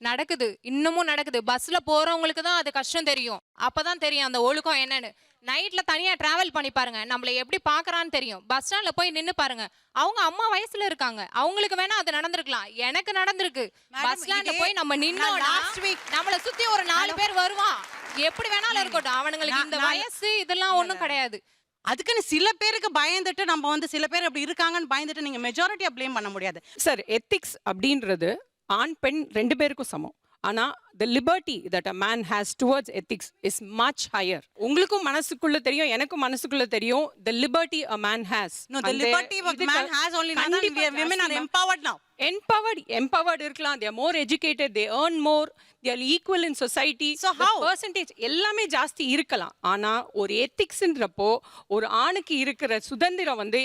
Speaker 11: நடக்குது, இன்னமும் நடக்குது. பஸ்ஸில் போகிறவங்களுக்கு தான் அது கஷ்டம் தெரியும். அப்போ தான் தெரியும் அந்த ஒழுக்கம் என்னன்னு. நைட்டில் தனியாக ட்ராவல் பண்ணி பாருங்க, நம்மளை எப்படி பார்க்குறான்னு தெரியும். பஸ் ஸ்டாண்டில் போய் நின்று பாருங்க, அவங்க அம்மா வயசுல இருக்காங்க, அவங்களுக்கு வேணா அது நடந்திருக்கலாம். எனக்கு நடந்திருக்கு. பஸ் ஸ்டாண்டில் போய் நம்ம நின்னோம், நம்மளை சுற்றி ஒரு 4 பேர் வருவான், எப்படி வேணாலும் இருக்கட்டும், அவனுங்களுக்கு இந்த வயசு இதெல்லாம் ஒன்றும் கிடையாது.
Speaker 10: அதுக்குன்னு சில பேருக்கு பயந்துட்டு நம்ம வந்து சில பேர் அப்படி இருக்காங்கன்னு பயந்துட்டு நீங்க மெஜாரிட்டியா ப்ளேம் பண்ண முடியாது.
Speaker 4: சார், எத்திக்ஸ் அப்படின்றது ஆண் பெண் 2 பேருக்கும் சமம். ஆனா the liberty that a man has towards ethics is much higher. உங்களுக்கும் மனசுக்குள்ள தெரியும், எனக்கும் மனசுக்குள்ள தெரியும், the liberty a man has.
Speaker 10: No, the liberty a man has only now that women are empowered now.
Speaker 4: Empowered இருக்கலாம், they are more educated, they earn more, they are equal in society.
Speaker 10: So how?
Speaker 4: Percentage எல்லாமே ஜாஸ்தி இருக்கலாம். ஆனா ஒரு எத்திக்ஸ்ன்றப்போ ஒரு ஆணுக்கு இருக்கிற சுதந்திரம் வந்து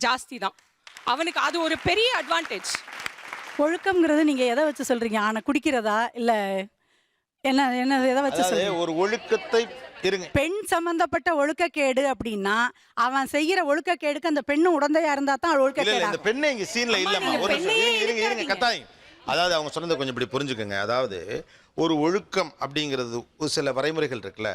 Speaker 4: ஜாஸ்தி தான். அவனுக்கு அது ஒரு பெரிய அட்வான்டேஜ்.
Speaker 8: ஒழுக்கம்ங்கிறது நீங்க எதை வச்சு சொல்றீங்க? ஆனா குடிக்கிறதா இல்ல என்ன எதை வச்சு சொல்றீங்க?
Speaker 1: ஒரு ஒழுக்கத்தை இருங்க,
Speaker 8: பெண் சம்பந்தப்பட்ட ஒழுக்கக்கேடு அப்படின்னா அவன் செய்யற ஒழுக்கக்கேடுக்கு அந்த பெண்ணு உடந்தையா இருந்தா தான் ஒழுக்கக்கேடு.
Speaker 1: இந்த பெண்ணே இங்க சீன்ல இல்லம்மா. ஒரு இருங்க கட்டாயம். அதாவது அவங்க சொன்னதை கொஞ்சம் இப்படி புரிஞ்சுக்கோங்க. அதாவது ஒரு ஒழுக்கம் அப்படிங்கிறது ஒரு சில வரைமுறைகள் இருக்குல்ல,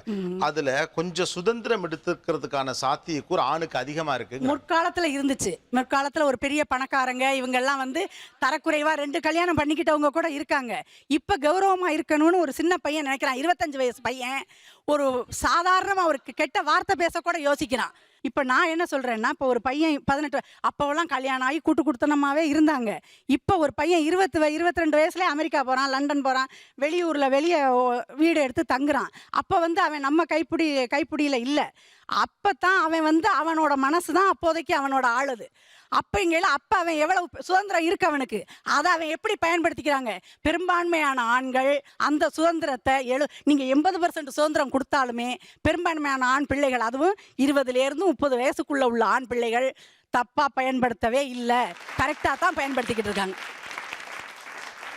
Speaker 1: அதுல கொஞ்சம் சுதந்திரம் எடுத்துக்கிறதுக்கான சாத்தியக்கூறு ஆணுக்கு அதிகமா இருக்கு.
Speaker 8: முற்காலத்துல இருந்துச்சு. முற்காலத்துல ஒரு பெரிய பணக்காரங்க இவங்க எல்லாம் வந்து தரக்குறைவா 2 கல்யாணம் பண்ணிக்கிட்டவங்க கூட இருக்காங்க. இப்ப கௌரவமா இருக்கணும்னு ஒரு சின்ன பையன் நினைக்கிறான். 25 வயசு பையன் ஒரு சாதாரணமா ஒரு கெட்ட வார்த்தை பேச கூட யோசிக்கிறான். இப்போ நான் என்ன சொல்கிறேன்னா, இப்போ ஒரு பையன் 18 அப்போவெல்லாம் கல்யாணம் ஆகி கூட்டு குடுத்தனமாகவே இருந்தாங்க. இப்போ ஒரு பையன் 22 வயசுலேயே அமெரிக்கா போகிறான், லண்டன் போகிறான், வெளியூரில் வெளியே வீடு எடுத்து தங்குறான். அப்போ வந்து அவன் நம்ம கைப்பிடியில் இல்லை. அப்போ தான் அவன் வந்து அவனோட மனசு தான் அப்போதைக்கு அவனோட ஆளுது. அப்போங்கையில் அப்போ அவன் எவ்வளவு சுதந்திரம் இருக்கு அவனுக்கு, அதை அவன் எப்படி பயன்படுத்திக்கிறாங்க? பெரும்பான்மையான ஆண்கள் அந்த சுதந்திரத்தை நீங்கள் 80% சுதந்திரம் கொடுத்தாலுமே பெரும்பான்மையான ஆண் பிள்ளைகள், அதுவும் 20லேருந்து 30 வயசுக்குள்ளே உள்ள ஆண் பிள்ளைகள் தப்பாக பயன்படுத்தவே இல்லை, கரெக்டாக தான் பயன்படுத்திக்கிட்டு இருக்காங்க.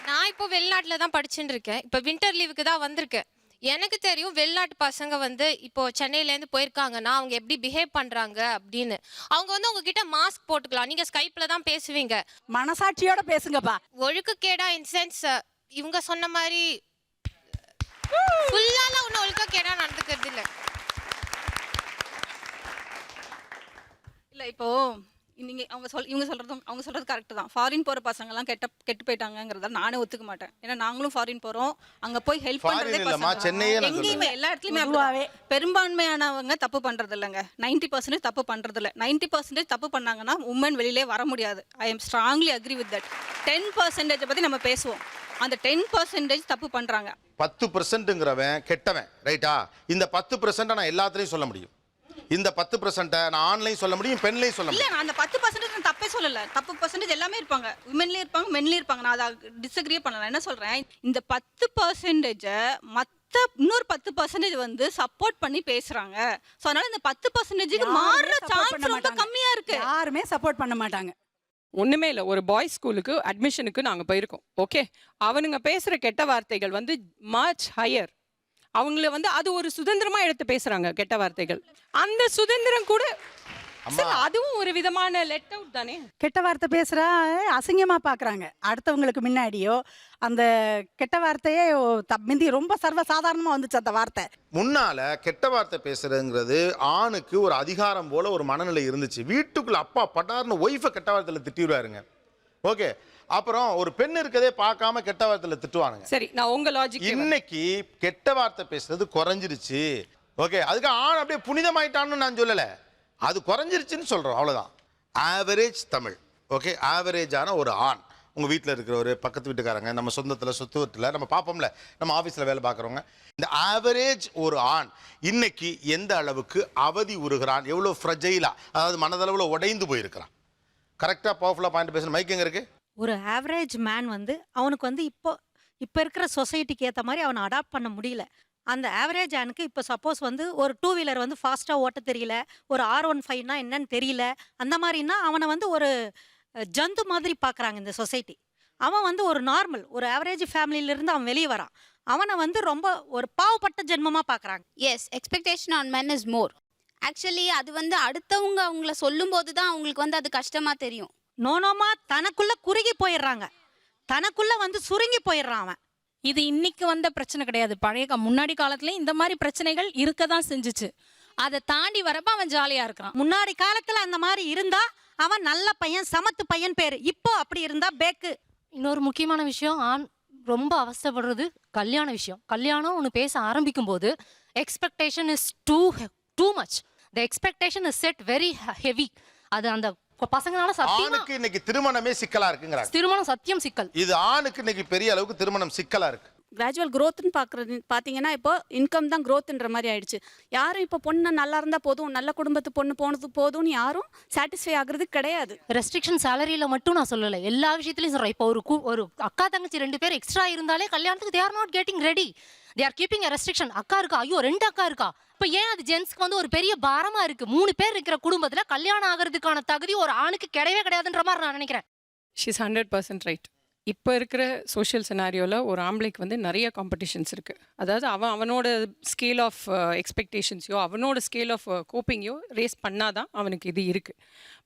Speaker 6: நான் இப்போ வெளிநாட்டில் தான் படிச்சுட்டு இருக்கேன். இப்போ வின்டர் லீவுக்கு தான் வந்திருக்கேன். எனக்கு தெரியும் வெளிநாட்டு பசங்க வந்து இப்போ சென்னையிலேருந்து போயிருக்காங்கன்னா அவங்க எப்படி பிஹேவ் பண்ணுறாங்க அப்படின்னு. அவங்க வந்து உங்ககிட்ட மாஸ்க் போட்டுக்கலாம், நீங்கள் ஸ்கைப்பில் தான் பேசுவீங்க.
Speaker 8: மனசாட்சியோட பேசுங்கப்பா.
Speaker 6: ஒழுக்கக்கேடா இன் சென்ஸ் இவங்க சொன்ன மாதிரி ஃபுல்லாலாம் ஒன்றும் ஒழுக்கக்கேடா நடந்துக்கிறது இல்லை.
Speaker 7: இல்லை இப்போ நீங்கள் இவங்க சொல்கிறது கரெக்டு தான். ஃபாரின் போகிற பசங்கள்லாம் கெட்டு போயிட்டாங்கிறத நானே ஒத்துக்க மாட்டேன். ஏன்னா நாங்களும் ஃபாரின் போகிறோம், அங்கே போய் ஹெல்ப் பண்ணுறதே எங்கேயுமே எல்லா இடத்துலையுமே பெரும்பான்மையானவங்க தப்பு பண்ணுறது இல்லைங்க. 90% தப்பு பண்ணுறது இல்லை. 90% தப்பு பண்ணாங்கன்னா உமன் வெளியிலே வர முடியாது. I am strongly agree with that. 10% பற்றி நம்ம பேசுவோம். அந்த 10% தப்பு பண்றாங்க.
Speaker 1: 10%ங்கிறவன் கெட்டவன், ரைட்டா? இந்த 10% நான் எல்லாத்துலயும் சொல்ல முடியும். இந்த 10% நான் ஆன்லைன் சொல்ல முடியும், பெண்லையும் சொல்ல
Speaker 7: இல்ல
Speaker 1: முடியும்.
Speaker 7: நான் அந்த 10% நான் தப்பே சொல்லல. தப்பு பர்சன்டேஜ் எல்லாமே இருப்பாங்க. விமென்லயும் இருப்பாங்க, மென்லயும் இருப்பாங்க. நான் அதை டிஸ்அக்ரி பண்ணல. என்ன சொல்றேன், இந்த 10% மத்த இன்னொரு 10% வந்து சப்போர்ட் பண்ணி பேசுறாங்க. சோ அதனால இந்த 10%க்கு மாறுற சான்ஸ் ரொம்ப கம்மியா இருக்கு.
Speaker 8: யாருமே சப்போர்ட் பண்ண மாட்டாங்க.
Speaker 4: ஒண்ணுமே இல்லை, ஒரு பாய்ஸ் ஸ்கூலுக்கு அட்மிஷனுக்கு நாங்கள் போயிருக்கோம். ஓகே, அவனுங்க பேசுகிற கெட்ட வார்த்தைகள் வந்து மச் ஹையர். அவங்கள வந்து அது ஒரு சுதந்திரமா எடுத்து பேசுறாங்க கெட்ட வார்த்தைகள். அந்த சுதந்திரம் கூட அதுவும் ஒரு விதமான லெட் அவுட் தானே.
Speaker 8: கெட்ட வார்த்தை பேசுறா அசிங்கமா பாக்குறாங்க. அடுத்தவங்களுக்கு முன்னாடியோ அந்த கெட்ட வார்த்தையே மிந்தி ரொம்ப சர்வசாதாரணமா வந்துச்சு அந்த வார்த்தை.
Speaker 1: முன்னால கெட்ட வார்த்தை பேசுறதுங்கிறது ஆணுக்கு ஒரு அதிகாரம் போல ஒரு மனநிலை இருந்துச்சு. வீட்டுக்குள்ள அப்பா பட்டார்னு ஒய்ஃபை கெட்ட வார்த்தையில திட்டிடுவாருங்க. ஓகே, அப்புறம் ஒரு பெண் இருக்கதே பார்க்காம கெட்ட வார்த்தையில திட்டுவானுங்க.
Speaker 4: சரி, நான் உங்க லாஜிக்.
Speaker 1: இன்னைக்கு கெட்ட வார்த்தை பேசுறது குறைஞ்சிருச்சு. ஓகே, அதுக்கு ஆண் அப்படியே புனிதமாயிட்டான்னு நான் சொல்லல, அது குறைஞ்சிருச்சுன்னு சொல்றோம், அவ்வளவுதான். ஆவரேஜ் தமிழ். ஓகே, ஆவரேஜான ஒரு ஆண் உங்க வீட்டில் இருக்கிற ஒரு பக்கத்து வீட்டுக்காரங்க, நம்ம சொந்தத்தில் சொத்துவத்தில் நம்ம பார்ப்போம்ல, நம்ம ஆஃபீஸில் வேலை பார்க்குறவங்க, இந்த ஆவரேஜ் ஒரு ஆண் இன்னைக்கு எந்த அளவுக்கு அவதி உறுகிறான், எவ்வளோ ஃப்ரஜைலா, அதாவது மனதளவில் உடைந்து போயிருக்கிறான். கரெக்டாக பவர்ஃபுல்லாக பாயிண்ட் பேசுகிற மைக் எங்கே இருக்கு?
Speaker 15: ஒரு ஆவரேஜ் மேன் வந்து அவனுக்கு வந்து இப்போ இருக்கிற சொசைட்டிக்கு ஏற்ற மாதிரி அவனை அடாப்ட் பண்ண முடியல. அந்த ஆவரேஜ் ஆனுக்கு இப்போ சப்போஸ் வந்து ஒரு 2 வீலர் வந்து ஃபாஸ்ட்டாக ஓட்ட தெரியல, ஒரு R15னா என்னன்னு தெரியல, அந்த மாதிரின்னா அவனை வந்து ஒரு ஜந்து மாதிரி பார்க்குறாங்க இந்த சொசைட்டி. அவன் வந்து ஒரு நார்மல் ஒரு ஆவரேஜ் ஃபேமிலியிலேருந்து அவன் வெளியே வரான். அவனை வந்து ரொம்ப ஒரு பாவப்பட்ட ஜென்மமாக பார்க்குறாங்க.
Speaker 16: Yes, expectation on men is more. Actually அது வந்து அடுத்தவங்க அவங்கள சொல்லும்போது தான் அவங்களுக்கு வந்து அது கஷ்டமாக தெரியும்.
Speaker 15: நோனோமா தனக்குள்ள குறுகி போயிடுறாங்க, தனக்குள்ள வந்து சுருங்கி போயிடுறான் அவன்.
Speaker 5: இது இன்னைக்கு வந்த பிரச்சனை கிடையாது. முன்னாடி காலத்துல இந்த மாதிரி பிரச்சனைகள் இருக்க தான் செஞ்சுச்சு. அதை தாண்டி வரப்ப அவன் ஜாலியா இருக்கிறான்.
Speaker 15: முன்னாடி காலத்துல அந்த மாதிரி இருந்தா அவன் நல்ல பையன், சமத்து பையன் பேரு. இப்போ அப்படி இருந்தா பேக்கு.
Speaker 17: இன்னொரு முக்கியமான விஷயம், ஆண் ரொம்ப அவஸ்தைப்படுறது கல்யாண விஷயம். கல்யாணம் ஒன்று பேச ஆரம்பிக்கும் போது expectation is too much. The expectation is said very heavy. அது அந்த பசங்களால
Speaker 1: ஆணுக்கு இன்னைக்கு திருமணமே சிக்கலா இருக்குங்கிறாங்க.
Speaker 17: திருமணம் சத்தியம் சிக்கல்.
Speaker 1: இது ஆணுக்கு இன்னைக்கு பெரிய அளவுக்கு திருமணம் சிக்கலா இருக்கு.
Speaker 18: கிராஜுவல் க்ரோத்னு பார்த்தீங்கன்னா இப்போ இன்கம் தான் க்ரோத்ன்ற மாதிரி ஆயிடுச்சு. யாரும் இப்போ பொண்ணு நல்லா இருந்தால் போதும், நல்ல குடும்பத்து பொண்ணு போனது போதும்னு யாரும் சாட்டிஸ்ஃபை ஆகுறது கிடையாது.
Speaker 17: ரெஸ்ட்ரிக்ஷன் சேலரியில் மட்டும் நான் சொல்லலை, எல்லா விஷயத்துலையும் சொல்கிறேன். இப்போ ஒரு அக்கா தங்கச்சி 2 பேர் எக்ஸ்ட்ரா இருந்தாலே கல்யாணத்துக்கு they are not getting ready. they are keeping a restriction. அக்கா இருக்கா, ஐயோ 2 அக்கா இருக்கா. இப்போ ஏன் அது ஜென்ஸ்க்கு வந்து ஒரு பெரிய பாரமா இருக்கு? 3 பேர் இருக்கிற குடும்பத்தில் கல்யாணம் ஆகிறதுக்கான தகுதி ஒரு ஆணுக்கு கிடையவே கிடையாதுன்ற மாதிரி நான் நினைக்கிறேன்.
Speaker 4: She's 100% right. இப்போ இருக்கிற சோஷியல் சினாரியோவில் ஒரு ஆம்பளைக்கு வந்து நிறைய காம்படிஷன்ஸ் இருக்குது. அதாவது அவனோட ஸ்கேல் ஆஃப் எக்ஸ்பெக்டேஷன்ஸையோ அவனோட ஸ்கேல் ஆஃப் கோப்பிங்கையோ ரேஸ் பண்ணாதான் அவனுக்கு இது இருக்குது.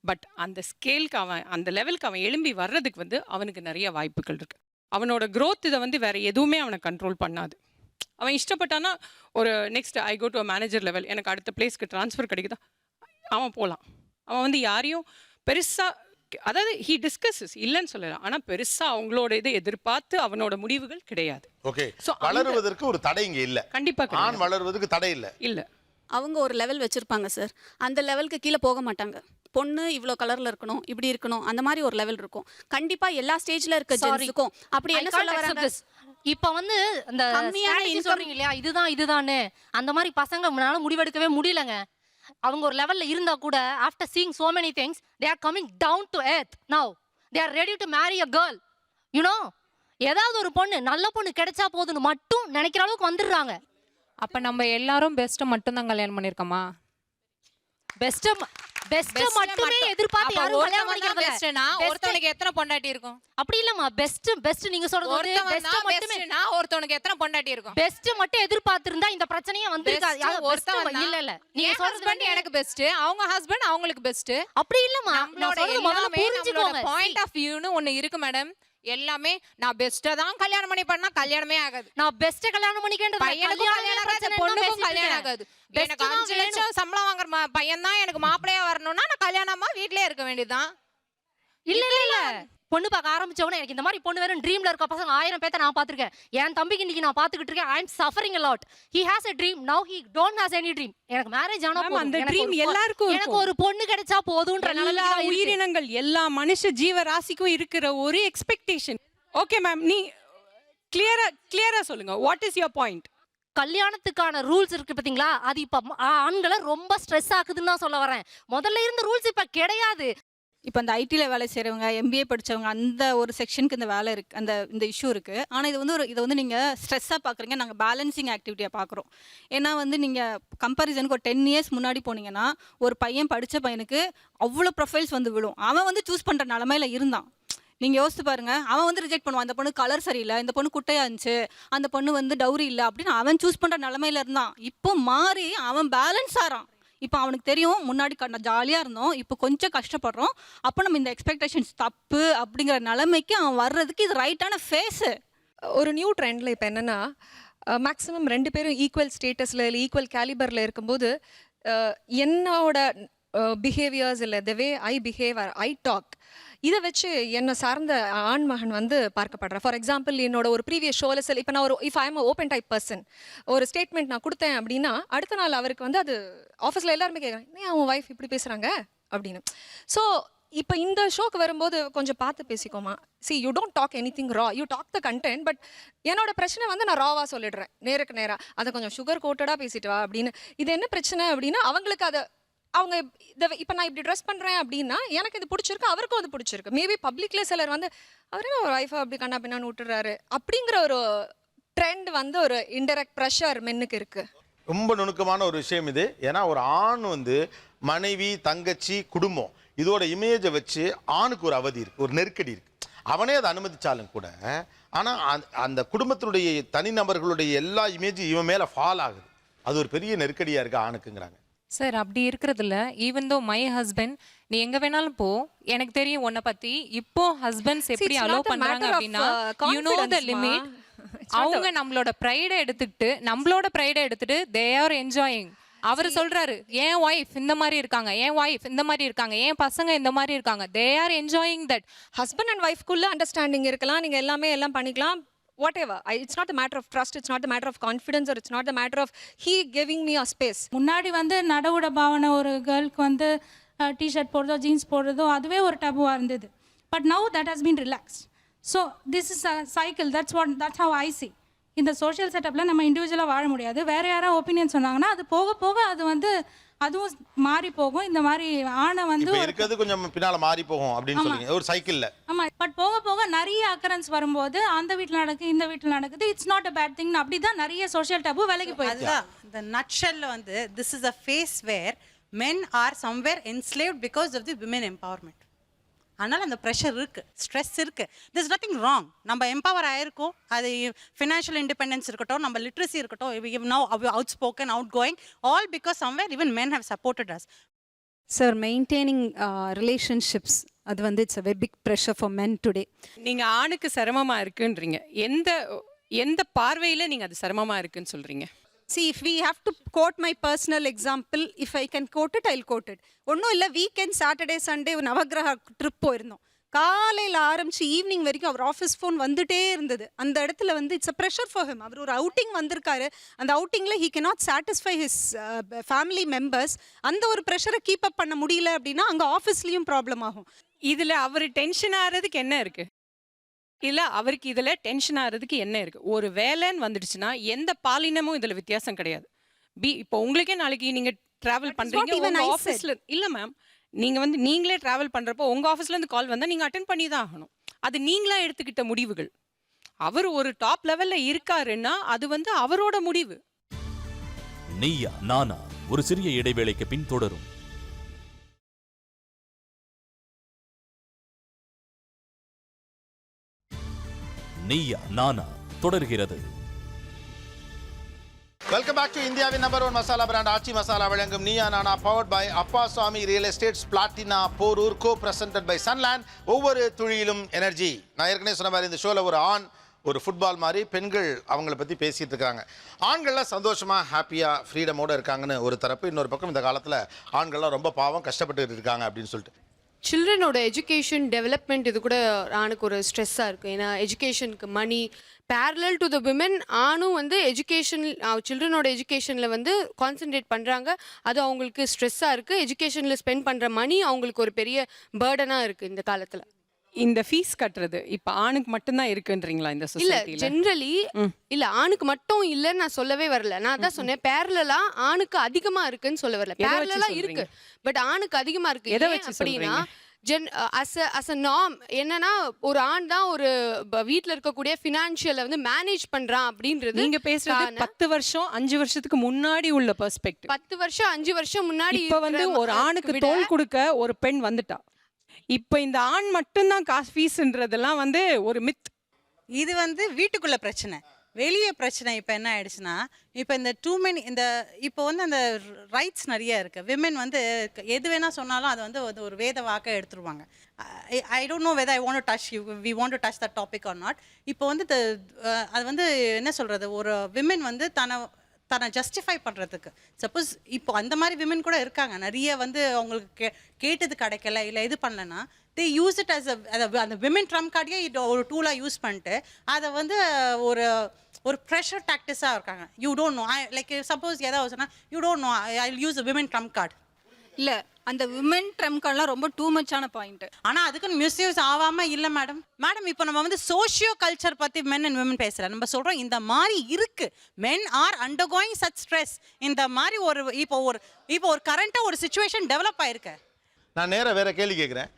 Speaker 4: பட் அந்த ஸ்கேலுக்கு அந்த லெவலுக்கு அவன் எழும்பி வர்றதுக்கு வந்து அவனுக்கு நிறைய வாய்ப்புகள் இருக்குது. அவனோட க்ரோத் இதை வந்து வேறு எதுவுமே அவனை கண்ட்ரோல் பண்ணாது. அவன் இஷ்டப்பட்டானா ஒரு next I go to a manager level, எனக்கு அடுத்த பிளேஸ்க்கு ட்ரான்ஸ்ஃபர் கிடைக்குதா, அவன் போகலாம். அவன் வந்து யாரையும் பெருசாக, அதாவது ஹி டிஸ்கஸஸ் இல்லைன்னு சொல்லலாம், ஆனால் பெருசாக அவங்களோட இதை எதிர்பார்த்து அவனோட முடிவுகள் கிடையாது.
Speaker 1: ஓகே, வளருவதற்கு ஒரு தடை இங்கே இல்லை.
Speaker 4: கண்டிப்பாக
Speaker 1: ஆண் வளருவதற்கு தடை இல்லை.
Speaker 4: இல்லை,
Speaker 18: அவங்க ஒரு லெவல் வச்சுருப்பாங்க சார். அந்த லெவலுக்கு கீழே போக மாட்டாங்க. பொண்ணு இவ்வளோ கலரில் இருக்கணும், இப்படி இருக்கணும், அந்த மாதிரி ஒரு லெவல் இருக்கும். கண்டிப்பாக எல்லா ஸ்டேஜில் இருக்க ஜென்ஸுக்கும் அப்படி என்ன சொல்ல வராங்க.
Speaker 17: இப்போ வந்து அந்த சொல்றீங்க இல்லையா, இதுதானே அந்த மாதிரி பசங்க முன்னால முடிவெடுக்கவே முடியலங்க. அவங்க ஒரு லெவல்ல இருந்தா கூட after seeing so many things they are coming down to earth now. they are ready to marry a girl, you know. ஏதாவது ஒரு பொண்ணு நல்ல பொண்ணு கிடைச்சா போதுன்னு மட்டும் நினைக்கிற அளவுக்கு வந்துடுறாங்க.
Speaker 19: அப்ப நம்ம எல்லாரும் பெஸ்ட் மட்டும் தான் கல்யாணம் பண்ணிருக்கோமா?
Speaker 17: பெஸ்ட் மட்டுமே எதிர்பார்த்து யாரும் கல்யாணம் பண்ணிக்கிறது
Speaker 19: பெஸ்ட்னா ஒருத்தனுக்கு எத்தனை பொண்டாட்டி இருக்கும்?
Speaker 17: அப்படி இல்லம்மா. பெஸ்ட் நீங்க சொல்றது
Speaker 19: பெஸ்ட் மட்டுமே. ஒருத்தனுக்கு எத்தனை பொண்டாட்டி இருக்கும்?
Speaker 17: பெஸ்ட் மட்டும் எதிர்பார்த்திருந்தா இந்த பிரச்சனையே வந்திருக்காது. இல்ல
Speaker 19: நீங்க சொல்றது எனக்கு பெஸ்ட், அவங்க ஹஸ்பண்ட் அவங்களுக்கு பெஸ்ட்.
Speaker 17: அப்படி இல்லம்மா.
Speaker 19: நம்மளோட பாயிண்ட் ஆஃப் வியூன்னு ஒன்னு இருக்கு மேடம். எல்லாமே நான் பெஸ்ட்டா தான் கல்யாணம் பண்ணி பண்ணா கல்யாணமே ஆகாது.
Speaker 17: நான் பெஸ்ட் கல்யாணம் பண்ணிக்கேன்றது
Speaker 19: பையனுக்கும் கல்யாணம் ஆகாது, பொண்ணுக்கும் கல்யாணம் ஆகாது. எனக்கு 5 லட்சம் சம்பளம் வாங்குற பையன் தான் எனக்கு மாப்பிள்ளையா வரணும்னா நான் கல்யாணமா வீட்லயே இருக்க வேண்டியதுதான்.
Speaker 17: இல்ல பொண்ணு பார்க்க ஆரம்பிச்சவனே எனக்கு இந்த மாதிரி பொண்ணு வேற ட்ரீம்ல இருக்க பசங்க 1000 பேரை நான் பாத்துர்க்கேன். என் தம்பிக்கு இன்னைக்கு நான் பாத்துக்கிட்டு இருக்கேன். I am suffering a lot. He has a dream, now he don't has any dream. எனக்கு மேரேஜ் ஆனா போதும்,
Speaker 4: அந்த ட்ரீம் எல்லாருக்கும்
Speaker 17: எனக்கு ஒரு பொண்ணு கிடைச்சா போதும்ன்ற
Speaker 4: எல்லா உயிரினங்கள் எல்லா மனுஷ ஜீவராசிக்கும் இருக்கிற ஒரு எக்ஸ்பெக்டேஷன். ஓகே மேம், கிளியரா சொல்லுங்க, வாட் இஸ் யுவர் பாயிண்ட்?
Speaker 17: கல்யாணத்துக்கான ரூல்ஸ் இருக்கு பாத்தீங்களா, அது இப்ப ஆண்களை ரொம்ப ஸ்ட்ரெஸ் ஆக்குதுன்னு தான் சொல்ல வரேன். முதல்ல இருந்த ரூல்ஸ் இப்ப கிடையாது.
Speaker 7: இப்போ அந்த ஐடியில் வேலை செய்கிறவங்க, எம்பிஏ படித்தவங்க, அந்த ஒரு செக்ஷனுக்கு இந்த வேலை இருக்குது, இந்த இஷ்யூ இருக்குது. ஆனால் இதை வந்து நீங்கள் ஸ்ட்ரெஸ்ஸாக பார்க்குறீங்க, நாங்கள் பேலன்சிங் ஆக்டிவிட்டியாக பார்க்குறோம். ஏன்னா வந்து நீங்கள் கம்பேரிசனுக்கு ஒரு 10 இயர்ஸ் முன்னாடி போனீங்கன்னா ஒரு பையன் படித்த பையனுக்கு அவ்வளோ ப்ரொஃபைல்ஸ் வந்து விழும். அவன் வந்து சூஸ் பண்ணுற நிலமையில இருந்தான். நீங்கள் யோசித்து பாருங்கள், அவன் வந்து ரிஜெக்ட் பண்ணுவான். இந்த பொண்ணு கலர் சரியில்லை, இந்த பொண்ணு குட்டையாக இருந்துச்சு, அந்த பொண்ணு வந்து டவுரி இல்லை அப்படின்னு அவன் சூஸ் பண்ணுற நிலமையில இருந்தான். இப்போ மாறி அவன் பேலன்ஸ் ஆகிறான். இப்போ அவனுக்கு தெரியும், முன்னாடி ஜாலியாக இருந்தோம், இப்போ கொஞ்சம் கஷ்டப்படுறோம், அப்போ நம்ம இந்த எக்ஸ்பெக்டேஷன்ஸ் தப்பு அப்படிங்கிற நிலைமைக்கு அவன் வர்றதுக்கு இது ரைட்டான ஃபேஸு.
Speaker 20: ஒரு நியூ ட்ரெண்டில் இப்போ என்னென்னா, மேக்ஸிமம் 2 பேரும் ஈக்குவல் ஸ்டேட்டஸில் இல்லை ஈக்குவல் கேலிபரில் இருக்கும்போது என்னோட பிஹேவியர்ஸ் இல்லை த வே ஐ பிஹேவ் ஐ டாக், இதை வச்சு என்னை சார்ந்த ஆண்மகன் வந்து பார்க்கப்படுறேன். ஃபார் எக்ஸாம்பிள், என்னோட ஒரு ப்ரீவியஸ் ஷோவில் இப்போ நான் if I am open type person, ஒரு ஸ்டேட்மெண்ட் நான் கொடுத்தேன் அப்படின்னா அடுத்த நாள் அவருக்கு வந்து அது ஆஃபீஸில் எல்லாருமே கேட்குறாங்க, ஏன் அவன் ஒய்ஃப் இப்படி பேசுகிறாங்க அப்படின்னு. ஸோ இப்போ இந்த ஷோக்கு வரும்போது கொஞ்சம் பார்த்து பேசிக்கோமா. You don't talk anything raw, you talk the content, but என்னோட பிரச்சனை வந்து நான் ராவாக சொல்லிடுறேன், நேருக்கு நேராக, அதை கொஞ்சம் சுகர் கோட்டடாக பேசிட்டு வா அப்படின்னு. இது என்ன பிரச்சனை அப்படின்னா, அவங்களுக்கு அதை அவங்க இப்போ நான் இப்படி ட்ரெஸ் பண்ணுறேன் அப்படின்னா எனக்கு இது பிடிச்சிருக்கு, அவருக்கும் அது பிடிச்சிருக்கு. மேபி பப்ளிக்ல சிலர் வந்து அவரே ஒரு ஒய்ஃபை அப்படி கண்ணா பின்னான்னு விட்டுறாரு அப்படிங்கிற ஒரு ட்ரெண்ட் வந்து ஒரு இன்டெரக்ட் ப்ரெஷர் மென்னுக்கு இருக்குது.
Speaker 1: ரொம்ப நுணுக்கமான ஒரு விஷயம் இது. ஏன்னா ஒரு ஆண் வந்து மனைவி, தங்கச்சி, குடும்பம் இதோட இமேஜை வச்சு ஆணுக்கு ஒரு அவதி இருக்குது, ஒரு நெருக்கடி இருக்குது. அவனே அதை அனுமதிச்சாலும் கூட ஆனால் அந்த குடும்பத்தினுடைய தனிநபர்களுடைய எல்லா இமேஜும் இவன் மேலே ஃபால் ஆகுது. அது ஒரு பெரிய நெருக்கடியாக இருக்குது ஆணுக்குங்கிறாங்க.
Speaker 21: சார் அப்படி இருக்கிறதுல ஈவன் தோ மை ஹஸ்பண்ட், நீ எங்க வேணாலும் போ, எனக்கு தெரியும் உன்னை பத்தி. இப்போ ஹஸ்பண்ட்ஸ் எப்படி அலோ பண்றாங்க அப்படின்னா, யூ நோ த லிமிட். அவங்க நம்மளோட ப்ரைடை எடுத்துட்டு தே ஆர் என்ஜாயிங். அவர் சொல்றாரு, என் ஒய்ஃப் இந்த மாதிரி இருக்காங்க, என் ஒய்ஃப் இந்த மாதிரி இருக்காங்க, என் பசங்க இந்த மாதிரி இருக்காங்க, they are enjoying that.
Speaker 2: Husband and ஒய்ஃப்குள்ள அண்டர்ஸ்டாண்டிங் இருக்கலாம், நீங்க எல்லாம் பண்ணிக்கலாம், whatever. It's not a matter of trust, it's not a matter of confidence, or it's not a matter of he giving me a space.
Speaker 3: முன்னாடி வந்து நடவுட பாவனை ஒரு கேர்ளுக்கு வந்து டிஷர்ட் போடுறதோ ஜீன்ஸ் போடுறதோ அதுவே ஒரு டபுவாக இருந்தது. But now that has been relaxed. So this is a cycle. That's how I C. இந்த social செட்டப்பில் நம்ம இண்டிவிஜுவலாக வாழ முடியாது. வேறு யாராவது ஒப்பீனியன் சொன்னாங்கன்னா அது போக போக அது வந்து அதுவும் மாறி போகும். இந்த மாதிரி ஆணை வந்து
Speaker 1: இருக்கிறது கொஞ்சம் பின்னால மாறி போகும் அப்படின்னு சொல்லுங்க, ஒரு சைக்கிள்ல.
Speaker 3: ஆமா, பட் போக போக நிறைய அக்கரன்ஸ் வரும்போது அந்த வீட்டில் நடக்குது, இந்த வீட்டில் நடக்குது, it's not a bad thing. அப்படிதான் நிறைய சோஷியல் டபு விலகி போயிடுது.
Speaker 10: அதுதான் இந்த நட்ஷெல்ல வந்து this is a phase where men are somewhere enslaved because of the women empowerment. அதனால் அந்த ப்ரெஷர் இருக்குது, ஸ்ட்ரெஸ் இருக்குது. This nothing wrong. நம்ம எம்பவர் ஆகிருக்கோம், அது ஃபினான்ஷியல் இண்டிபெண்டன்ஸ் இருக்கட்டும், நம்ம லிட்ரஸி இருக்கட்டும், now out spoken, out going, all because somewhere even men have supported us.
Speaker 14: Sir maintaining relationships அது வந்து it's a very big pressure for men today.
Speaker 4: நீங்கள் ஆணுக்கு சிரமமாக இருக்குன்றீங்க, எந்த பார்வையில் நீங்கள் அது சிரமமாக இருக்குன்னு சொல்கிறீங்க?
Speaker 14: See, if we have to quote my personal example, if I can quote it, I'll quote it. ஒன்றும் இல்லை, வீக்கெண்ட் சாட்டர்டே சண்டே நவகிரக ட்ரிப் போயிருந்தோம். காலையில் ஆரம்பிச்சு ஈவினிங் வரைக்கும் அவர் ஆஃபீஸ் ஃபோன் வந்துட்டே இருந்தது. அந்த இடத்துல வந்து it's a pressure for him. அவர் ஒரு அவுட்டிங் வந்திருக்காரு, அந்த அவுட்டிங்கில் he cannot satisfy his family members. அந்த ஒரு ப்ரெஷரை கீப் அப் பண்ண முடியல அப்படின்னா அங்கே ஆஃபீஸ்லேயும் ப்ராப்ளம் ஆகும்.
Speaker 4: இதில் அவர் டென்ஷன் ஆகிறதுக்கு என்ன இருக்குது? இல்லை அவருக்கு இதில் டென்ஷன் ஆகிறதுக்கு என்ன இருக்குது? ஒரு வேலைன்னு வந்துடுச்சுன்னா எந்த பாலினமும் இதில் வித்தியாசம் கிடையாது. இப்போ உங்களுக்கே நாளைக்கு நீங்கள் ட்ராவல் பண்ணுறீங்க உங்கள் ஆஃபீஸில், இல்லை மேம், நீங்கள் வந்து நீங்களே ட்ராவல் பண்ணுறப்போ உங்கள் ஆஃபீஸ்லேருந்து கால் வந்தால் நீங்கள் அட்டென்ட் பண்ணி தான் ஆகணும். அது நீங்களாக எடுத்துக்கிட்ட முடிவுகள். அவர் ஒரு டாப் லெவலில் இருக்காருன்னா அது வந்து அவரோட முடிவு.
Speaker 13: நீயா நானா ஒரு சிறிய இடைவேளைக்கு பின் தொடரும். நீயா நானா தொடர்கிறது.
Speaker 1: வெல்கம் பேக் டு இந்தியாவின் நம்பர் 1 மசாலா பிராண்ட் ஆச்சி மசாலா வழங்கும் Neeya Naana, powered by Appaswamy real estates, Platina Porur, co presented by Sunland. ஒவ்வொரு துளியிலும் எனர்ஜி. நான் ஏற்கனவே சொன்ன மாதிரி இந்த ஷோவில் ஒரு ஆண் ஒரு ஃபுட்பால் மாதிரி பெண்கள் அவங்கள பற்றி பேசிகிட்டு இருக்காங்க. ஆண்கள்லாம் சந்தோஷமாக ஹாப்பியாக ஃப்ரீடமோடு இருக்காங்கன்னு ஒரு தரப்பு, இன்னொரு பக்கம் இந்த காலத்தில் ஆண்கள்லாம் ரொம்ப பாவம் கஷ்டப்பட்டு இருக்காங்க அப்படின்னு சொல்லிட்டு.
Speaker 11: சில்ட்ரனோட எஜுகேஷன் டெவலப்மெண்ட் இது கூட ஆணுக்கு ஒரு ஸ்ட்ரெஸ்ஸாக இருக்குது. ஏன்னா எஜுகேஷனுக்கு மணி பேரலல் டு த விமென், ஆணும் வந்து எஜுகேஷன் சில்ட்ரனோட எஜுகேஷனில் வந்து கான்சென்ட்ரேட் பண்ணுறாங்க. அது அவங்களுக்கு ஸ்ட்ரெஸ்ஸாக இருக்குது. எஜுகேஷனில் ஸ்பெண்ட் பண்ணுற மணி அவங்களுக்கு ஒரு பெரிய பேர்டனாக இருக்குது இந்த காலத்தில்.
Speaker 4: இந்த ஃபீஸ் கட்டுறது இப்போ ஆணுக்கு மட்டும்தான் இருக்குன்றீங்களா இந்த
Speaker 11: இல்ல
Speaker 4: சொசைட்டில?
Speaker 11: ஜென்ரலி இல்ல ஆணுக்கு மட்டும் இல்லன்னு நான் சொல்லவே வரல. நான் அதான் சொன்னேன் பேரலா ஆணுக்கு அதிகமா இருக்குன்னு சொல்ல வரல.
Speaker 4: எதை வச்சு
Speaker 11: பேரலா
Speaker 4: சொல்றீங்க?
Speaker 11: இருக்கு பட் ஆணுக்கு அதிகமா இருக்கு.
Speaker 4: எதை
Speaker 11: ஏன்
Speaker 4: வச்சு
Speaker 11: அப்படின்னா
Speaker 4: சொல்றீங்க?
Speaker 11: அஸ் அ நார்ம் என்னன்னா ஒரு ஆண் தான் ஒரு வீட்ல இருக்கக்கூடிய ஃபினான்ஷியலை வந்து மேனேஜ் பண்றான் அப்படின்றது.
Speaker 4: நீங்க பேசுறது 10 வருஷம் 5 வருஷத்துக்கு முன்னாடி உள்ள பெர்ஸ்பெக்டிவ்.
Speaker 11: 10 வருஷம் 5 வருஷம் முன்னாடி
Speaker 4: இப்ப வந்து ஒரு ஆணுக்கு தோள் கொடுக்க ஒரு பெண் வந்துட்டா. இப்ப இந்த ஆண் மட்டும்தான் காசு ஃபீஸ்ன்றதெல்லாம் வந்து ஒரு மித்.
Speaker 10: இது வந்து வீட்டுக்குள்ள பிரச்சனை. வெளியே பிரச்சனை இப்போ என்ன ஆயிடுச்சுன்னா, இப்போ இந்த இப்போ வந்து அந்த ரைட்ஸ் நிறைய இருக்கு. விமென் வந்து எது வேணா சொன்னாலும் அது வந்து ஒரு வேத வாக்க எடுத்துருவாங்க. I don't know whether I want to touch you we want to touch the topic or not. இப்போ வந்து அது வந்து என்ன சொல்றது, ஒரு விமென் வந்து தன்னை ஜஸ்டிஃபை பண்ணுறதுக்கு சப்போஸ் இப்போ அந்த மாதிரி விமன் கூட இருக்காங்க நிறைய வந்து அவங்களுக்கு கேட்டது கிடைக்கல இல்லை இது பண்ணலன்னா தே யூஸ் இட் அஸ் அந்த விமன் ட்ரம் கார்டையே இது ஒரு டூலாக யூஸ் பண்ணிட்டு அதை வந்து ஒரு ப்ரெஷர் டாக்டிஸாக இருக்காங்க. You don't know like suppose ஏதாவது சொன்னால் you don't know I use a women drum card.
Speaker 14: இல்லை அந்த விமன் ட்ரம் கார்டெலாம் ரொம்ப டூ மச்சான பாயிண்ட்.
Speaker 10: ஆனால் அதுக்குன்னு மிஸ்யூஸ் ஆகாமல் இல்லை மேடம். இப்போ நம்ம வந்து சோஷியோ கல்ச்சர் பற்றி மென் அண்ட் விமன் பேசுகிறேன். நம்ம சொல்கிறோம் இந்த மாதிரி இருக்குது. மென் ஆர் அண்டர்கோயிங் சச் ஸ்ட்ரெஸ். இந்த மாதிரி இப்போ ஒரு கரண்ட்டாக ஒரு சுச்சுவேஷன் டெவலப் ஆயிருக்கு.
Speaker 1: நான் நேராக வேற கேள்வி கேட்குறேன்.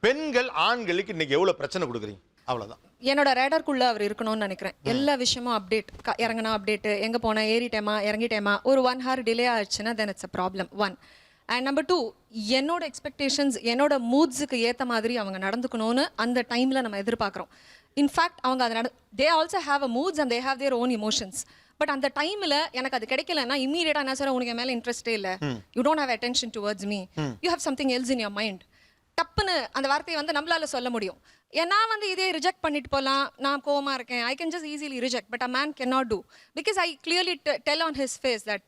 Speaker 1: பெண்கள் ஆண்களுக்கு இன்னைக்கு எவ்வளோ பிரச்சனை கொடுக்குறீங்க? அவ்வளோதான்.
Speaker 20: என்னோட ரேடர்க்குள்ளே அவர் இருக்கணும்னு நினைக்கிறேன். எல்லா விஷயமும் அப்டேட், இறங்கினா அப்டேட்டு, எங்கே போனால் ஏறிட்டேமா இறங்கிட்டேமா, ஒரு 1 hour டிலே ஆயிடுச்சுன்னா then it's a problem 1. And number 2, என்னோட எக்ஸ்பெக்டேஷன்ஸ் என்னோட மூட்ஸுக்கு ஏற்ற மாதிரி அவங்க நடந்துக்கணும்னு அந்த டைமில் நம்ம எதிர்பார்க்குறோம். இன்ஃபேக்ட் அவங்க அதை they also have a modes and they have their own emotions. But அந்த டைமில் எனக்கு அது கிடைக்கலன்னா இம்மீடியட்டாக என்ன சார் உனக்கு மேலே இன்ட்ரெஸ்டே இல்லை, you don't have attention towards me, you have something else in your mind. டப்புன்னு அந்த வார்த்தையை வந்து நம்மளால சொல்ல முடியும். ஏன்னா வந்து இதே ரிஜெக்ட் பண்ணிட்டு போகலாம், நான் கோவமாக இருக்கேன், I can just easily reject. But a man can not do because I clearly tell on his face that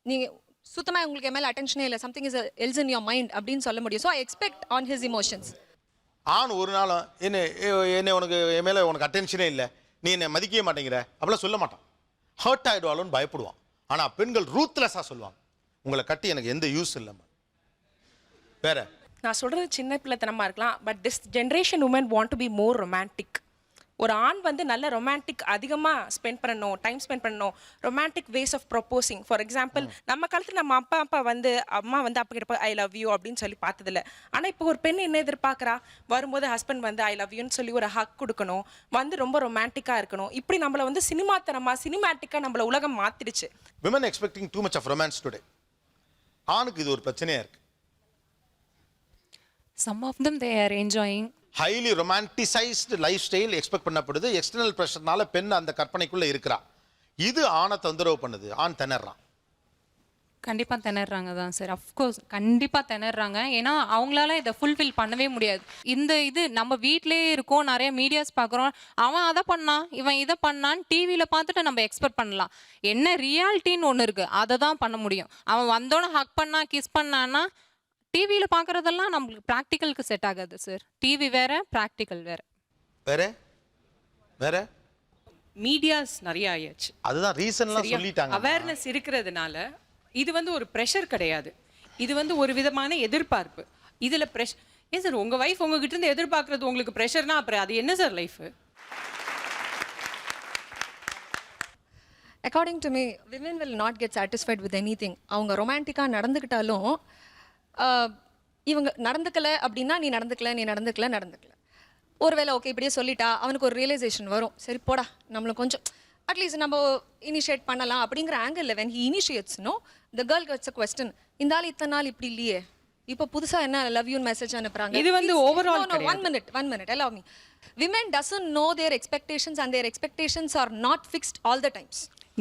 Speaker 20: நீங்கள் சுத்தமாக உங்களுக்கு மேலே அட்டென்ஷனே இல்லை, something is else in your mind அப்படின்னு சொல்ல முடியும். So I expect on his emotions.
Speaker 1: ஆண் ஒரு நாளும் என்ன உனக்கு என் மேலே உனக்கு அட்டென்ஷனே இல்லை, நீ என்னை மதிக்கவே மாட்டேங்கிற அப்படிலாம் சொல்ல மாட்டான். ஹர்ட் ஆகிடுவாளோன்னு பயப்படுவான். ஆனால் பெண்கள் ரூத்லெஸ்ஸாக சொல்லுவாங்க, உங்களை கட்டி எனக்கு எந்த யூஸ் இல்லைம்மா. வேற
Speaker 9: நான் சொல்கிறது சின்ன பிள்ளைத்தனமாக இருக்கலாம், but this generation women want to be more romantic. ஒரு ஆண் வந்து நல்ல ரொமான்டிக் அதிகமாக ஸ்பெண்ட் பண்ணணும், டைம் ஸ்பெண்ட் பண்ணணும், romantic ways of proposing. For example நம்ம காலத்தில் நம்ம அம்மா வந்து அப்பா கிட்ட ஐ லவ் யூ அப்படின்னு சொல்லி பார்த்ததில்ல. ஆனால் இப்போ ஒரு பெண் என்ன எதிர்பார்க்குறா, வரும்போது ஹஸ்பண்ட் வந்து ஐ லவ் யூன்னு சொல்லி ஒரு ஹக் கொடுக்கணும், வந்து ரொம்ப ரொமான்டிக்காக இருக்கணும். இப்படி நம்மளை வந்து சினிமாட்டிக்காக நம்மளை உலகம் மாற்றிடுச்சு.
Speaker 1: Women expecting too much of romance today. ஆணுக்கு இது ஒரு பிரச்சனையாக இருக்குது.
Speaker 21: Some of them they are enjoying.
Speaker 1: Highly romanticised life style expect பண்ணப்படுது. எக்ஸ்டர்னல் ப்ரெஷர்னால பெண் அந்த கற்பனைக்குள்ளே இருக்கிறா. இது ஆணை தொந்தரவு பண்ணுது. ஆண் திணறான்.
Speaker 21: கண்டிப்பாக திணறாங்க தான் சார். அஃப்கோர்ஸ் கண்டிப்பாக திணறாங்க. ஏன்னா அவங்களால இதை ஃபுல்ஃபில் பண்ணவே முடியாது. இது நம்ம வீட்டிலே இருக்கோம், நிறைய மீடியாஸ் பார்க்குறோம், அவன் அதை பண்ணான் இவன் இதை பண்ணான்னு டிவியில் பார்த்துட்டு நம்ம எக்ஸ்பெக்ட் பண்ணலாம். என்ன ரியாலிட்டின்னு ஒன்று இருக்குது, அதை தான் பண்ண முடியும். அவன் வந்தோன்னே ஹக் பண்ணா கிஸ் பண்ணான்னா டிவியில் பார்க்குறதெல்லாம் நம்மளுக்கு ப்ராக்டிக்கலுக்கு செட் ஆகாது சார். டிவி வேற, ப்ராக்டிக்கல் வேற.
Speaker 1: வேற
Speaker 4: மீடியாஸ் நிறைய ஆயாச்சு.
Speaker 1: அதுதான் ரீசன்லாம் சொல்லிட்டாங்க.
Speaker 4: அவேர்னஸ் இருக்கிறதுனால இது வந்து ஒரு ப்ரெஷர் கிடையாது, இது வந்து ஒரு விதமான எதிர்பார்ப்பு. இதில் ஏன் சார் உங்கள் வைஃப் உங்ககிட்ட இருந்து எதிர்பார்க்குறது உங்களுக்கு ப்ரெஷர்னா அப்புறம் அது என்ன sir life?
Speaker 2: According to me women will not get satisfied with any thing. அவங்க ரொமான்டிக்காக நடந்துக்கிட்டாலும் இவங்க நடந்துக்கலை அப்படின்னா நீ நடந்துக்கல. ஒருவேளை ஓகே இப்படியே சொல்லிட்டா அவனுக்கு ஒரு ரியலைசேஷன் வரும், சரி போடா நம்மளும் கொஞ்சம் அட்லீஸ்ட் நம்ம இனிஷியேட் பண்ணலாம் அப்படிங்கிற angle. When he initiates no the girl gets a question, இந்த ஆள் இத்தனை நாள் இப்படி இல்லையே, இப்போ புதுசா என்ன லவ் யூ மெசேஜ் அனுப்புறாங்க.
Speaker 4: இது வந்து overall
Speaker 2: one minute allow me. Women doesn't know their expectations and their expectations are not fixed all the times.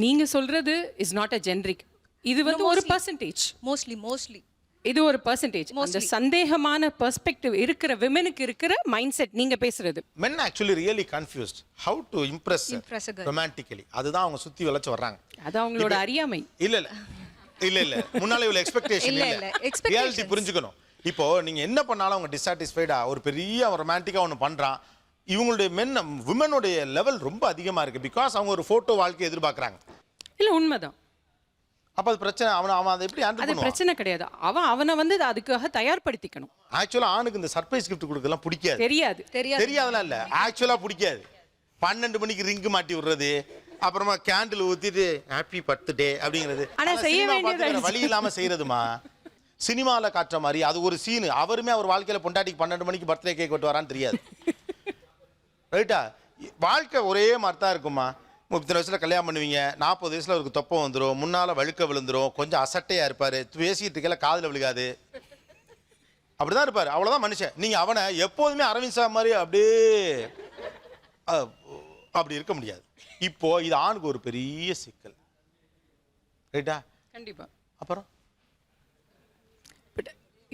Speaker 4: நீங்க சொல்றது இஸ் நாட் அ ஜெனரிக். இது வந்து ஒரு பர்சன்டேஜ்.
Speaker 2: மோஸ்ட்லி
Speaker 4: இது ஒரு பர்சன்டேஜ். அந்த சந்தேகமான பெர்ஸ்பெக்டிவ் இருக்கிற விமனுக்கு இருக்கிற மைண்ட் செட் நீங்க பேசுறது.
Speaker 1: men actually really confused how to impress
Speaker 2: a girl
Speaker 1: romantically. அதுதான் அவங்க சுத்தி வளைச்சு வர்றாங்க.
Speaker 4: அது அவங்களோட அறியாமை.
Speaker 1: இல்ல முன்னால இவ்வளவு எக்ஸ்பெக்டேஷன் இல்ல. ரியாலிட்டி புரிஞ்சுக்கணும். இப்போ நீங்க என்ன பண்ணாலும் அவங்க டிசாட்டிஸ்ஃபைடா ஒரு பெரிய ரொமான்டிக்கா ஒன்று பண்றான். இவங்களுடைய விமனுடைய லெவல் ரொம்ப அதிகமா இருக்கு. பிகாஸ் அவங்க ஒரு போட்டோ வாழ்க்கை எதிர்பார்க்குறாங்க.
Speaker 4: இல்ல உண்மைதான்.
Speaker 1: அப்போ அது பிரச்சனை. அவன் அதை எப்படி ஹேண்டில்
Speaker 4: அது
Speaker 1: பண்ணுவான்?
Speaker 4: பிரச்சனை கிடையாது. அவனை வந்து அதுக்காக தயார்படுத்திக்கணும்.
Speaker 1: ஆக்சுவலாக ஆணுக்கு இந்த சர்ப்ரைஸ் கிஃப்ட் கொடுக்கலாம் பிடிக்காது. தெரியாதுலாம் இல்லை, ஆக்சுவலாக பிடிக்காது. 12 மணிக்கு ரிங்கு மாட்டி விடுறது, அப்புறமா கேண்டில் ஊற்றிட்டு ஹாப்பி பர்த்டே அப்படிங்கிறது.
Speaker 4: ஆனால் செய்ய வேண்டியது
Speaker 1: வழி இல்லாமல் செய்யறதுமா. சினிமாவில் காட்டுற மாதிரி அது ஒரு சீனு. அவருமே அவர் வாழ்க்கையில் பொண்டாட்டிக்கு 12 மணிக்கு பர்த்டே கேக் வெட்டு வரான்னு தெரியாது. ரைட்டா? வாழ்க்கை ஒரே மாதிரி தான் இருக்குமா. 30 வயசில் கல்யாணம் பண்ணுவீங்க, 40 வயசில் அவருக்கு தொப்பம் வந்துடும், முன்னால் வழுக்க விழுந்துடும், கொஞ்சம் அசட்டையாக இருப்பார், பேசிக்கிட்டு இருக்கல காதில் விழுகாது, அப்படிதான் இருப்பார். அவ்வளோதான் மனுஷன். நீங்கள் அவனை எப்போதுமே அரவிந்த் சார் மாதிரி அப்படியே அப்படி இருக்க முடியாது. இப்போ இது ஆணுக்கு ஒரு பெரிய சிக்கல். ரைட்டா?
Speaker 4: கண்டிப்பா. அப்புறம்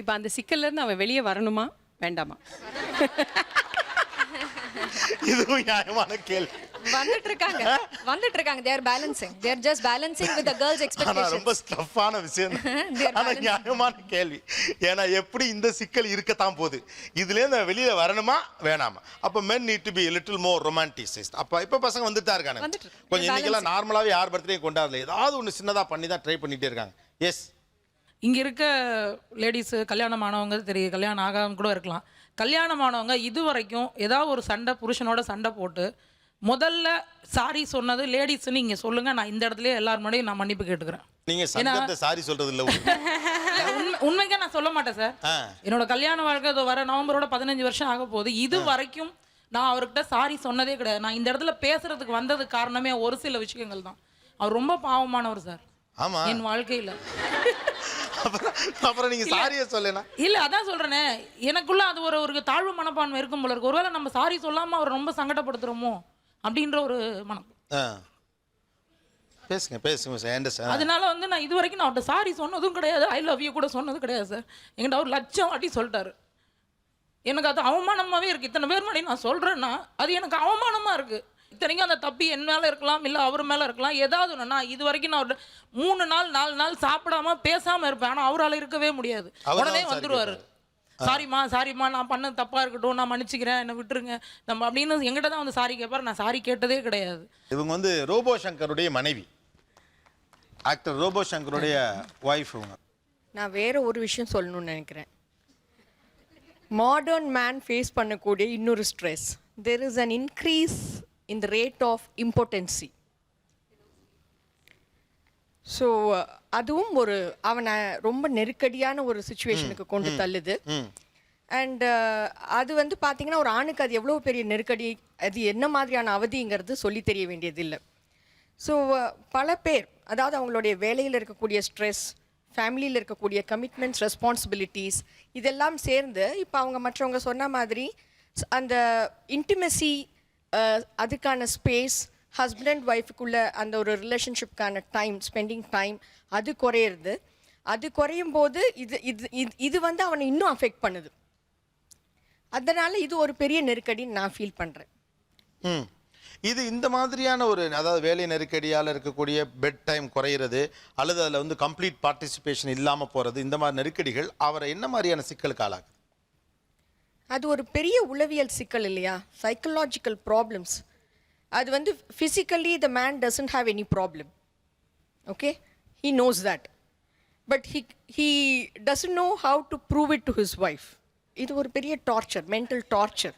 Speaker 4: இப்போ அந்த சிக்கல்ல இருந்து அவன் வெளியே வரணுமா வேண்டாமா?
Speaker 1: இதுவும் நியாயமான கேள்வி.
Speaker 20: வந்துட்டு இருக்காங்க they are just balancing with the girls expectations.
Speaker 1: ரொம்ப ஸ்டஃப்பான விஷயம். ஆனா நியாயமான கேள்வி. ஏன்னா எப்படி இந்த சிக்கல் இருக்கத்தான் போகுது. இதுலேருந்து வெளியில வரணுமா வேணாமா? அப்போ men need to be a little more romanticized. அப்போ இப்போ பசங்க வந்துட்டு தான் இருக்காங்க. கொஞ்சம் இன்னைக்கெல்லாம் நார்மலாகவே யார் பர்த்டே கொண்டாடல, ஏதாவது ஒன்று சின்னதாக பண்ணி தான் ட்ரை பண்ணிகிட்டே இருக்காங்க. எஸ்,
Speaker 12: இங்கே இருக்க லேடிஸு கல்யாணம் ஆனவங்க தெரியும், கல்யாணம் ஆகாம கூட இருக்கலாம். கல்யாணம் ஆனவங்க இது வரைக்கும் ஏதாவது ஒரு சண்டை, புருஷனோட சண்டை போட்டு முதல்ல சாரி சொன்னது லேடிஸ்ன்னு இங்கே சொல்லுங்கள். நான் இந்த இடத்துல எல்லாரும் முன்னாடியும் நான் மன்னிப்பு கேட்டுக்கிறேன்.
Speaker 1: நீங்கள் சங்கத்தை சாரி சொல்கிறது இல்லை.
Speaker 12: உண்மைக்கே நான் சொல்ல மாட்டேன் சார். என்னோட கல்யாண வாழ்க்கை அது வர நவம்பரோட 15 வருஷம் ஆக போகுது. இது வரைக்கும் நான் அவர்கிட்ட சாரி சொன்னதே கிடையாது. நான் இந்த இடத்துல பேசுறதுக்கு வந்ததுக்கு காரணமே ஒரு சில விஷயங்கள் தான். அவர் ரொம்ப பாவமானவர் சார்.
Speaker 1: ஆமா,
Speaker 12: என் வாழ்க்கையில்.
Speaker 1: அப்புறம் நீங்க சாரியே சொல்லலாம்.
Speaker 12: இல்ல அதான் சொல்றேனே, எனக்குள்ள அது ஒரு தாழ்வு மனப்பான்மை இருக்கும் போல இருக்கு. ஒருவேளை நம்ம சாரி சொல்லாம அவர் ரொம்ப சங்கடப்படுத்துறோமோ அப்படின்ற ஒரு மனம்.
Speaker 1: பேசுங்க.
Speaker 12: அதனால வந்து நான் இது வரைக்கும் நான் அவர்கிட்ட சாரி சொன்னதும் கிடையாது, ஐ லவ் யூ கூட சொன்னது கிடையாது சார். என்கிட்ட அவர் 1,00,000 வாட்டி சொல்லிட்டாரு. எனக்கு அது அவமானமாவே இருக்கு. இத்தனை பேர் முன்னாடி நான் சொல்றேன்னா அது எனக்கு அவமானமா இருக்கு. இத்தனைக்கும் அந்த தப்பி என் மேலே இருக்கலாம், இல்லை அவர் மேலே இருக்கலாம், ஏதாவது ஒன்று. நான் இது வரைக்கும் நான் 3 நாள் 4 நாள் சாப்பிடாம பேசாமல் இருப்பேன். ஆனால் அவரால் இருக்கவே முடியாது. உடனே வந்துடுவார், சாரிம்மா நான் பண்ணது தப்பாக இருக்கட்டும், நான் மன்னிச்சுக்கிறேன், என்னை விட்டுருங்க நம்ம அப்படின்னு எங்கிட்ட தான் வந்து சாரி கேட்பார். நான் சாரி கேட்டதே கிடையாது.
Speaker 1: இவங்க வந்து ரோபோ சங்கருடைய மனைவி, ஆக்டர் ரோபோ சங்கருடைய ஒய்ஃப்.
Speaker 22: நான் வேற ஒரு விஷயம் சொல்லணும்னு நினைக்கிறேன். மாடர்ன் மேன் ஃபேஸ் பண்ணக்கூடிய இன்னொரு stress, there is an increase in the rate of impotency. So அதுவும் ஒரு அவனை ரொம்ப நெருக்கடியான ஒரு சுச்சுவேஷனுக்கு கொண்டு தள்ளுது. அண்ட் அது வந்து பார்த்தீங்கன்னா ஒரு ஆணுக்கு அது எவ்வளோ பெரிய நெருக்கடி, அது என்ன மாதிரியான அவதிங்கிறது சொல்லி தெரிய வேண்டியதில்லை. ஸோ பல பேர், அதாவது அவங்களுடைய வேலையில் இருக்கக்கூடிய ஸ்ட்ரெஸ், ஃபேமிலியில் இருக்கக்கூடிய கமிட்மெண்ட்ஸ், ரெஸ்பான்சிபிலிட்டிஸ், இதெல்லாம் சேர்ந்து இப்போ அவங்க மற்றவங்க சொன்ன மாதிரி அந்த இன்டிமெசி, அதுக்கான ஸ்பேஸ், ஹஸ்பண்ட் அண்ட் ஒய்ஃபுக்குள்ள அந்த ஒரு ரிலேஷன்ஷிப்கான டைம், ஸ்பெண்டிங் டைம், அது குறையிறது. அது குறையும் போது இது வந்து அவனை இன்னும் அஃபெக்ட் பண்ணுது. அதனால இது ஒரு பெரிய நெருக்கடின்னு நான் ஃபீல் பண்ணுறேன்.
Speaker 1: இது இந்த மாதிரியான ஒரு, அதாவது வேலை நெருக்கடியால் இருக்கக்கூடிய பெட் டைம் குறையிறது, அல்லது அதில் வந்து கம்ப்ளீட் பார்ட்டிசிபேஷன் இல்லாமல் போகிறது, இந்த மாதிரி நெருக்கடிகள் அவரை என்ன மாதிரியான சிக்கலுக்கு ஆளாகுது?
Speaker 22: அது ஒரு பெரிய உளவியல் சிக்கல் இல்லையா, சைக்கலாஜிக்கல் ப்ராப்ளம்ஸ். அது வந்து physically the man doesn't have any problem, okay, he knows that, but he doesn't know how to prove it to his wife. இது ஒரு பெரிய torture, mental torture.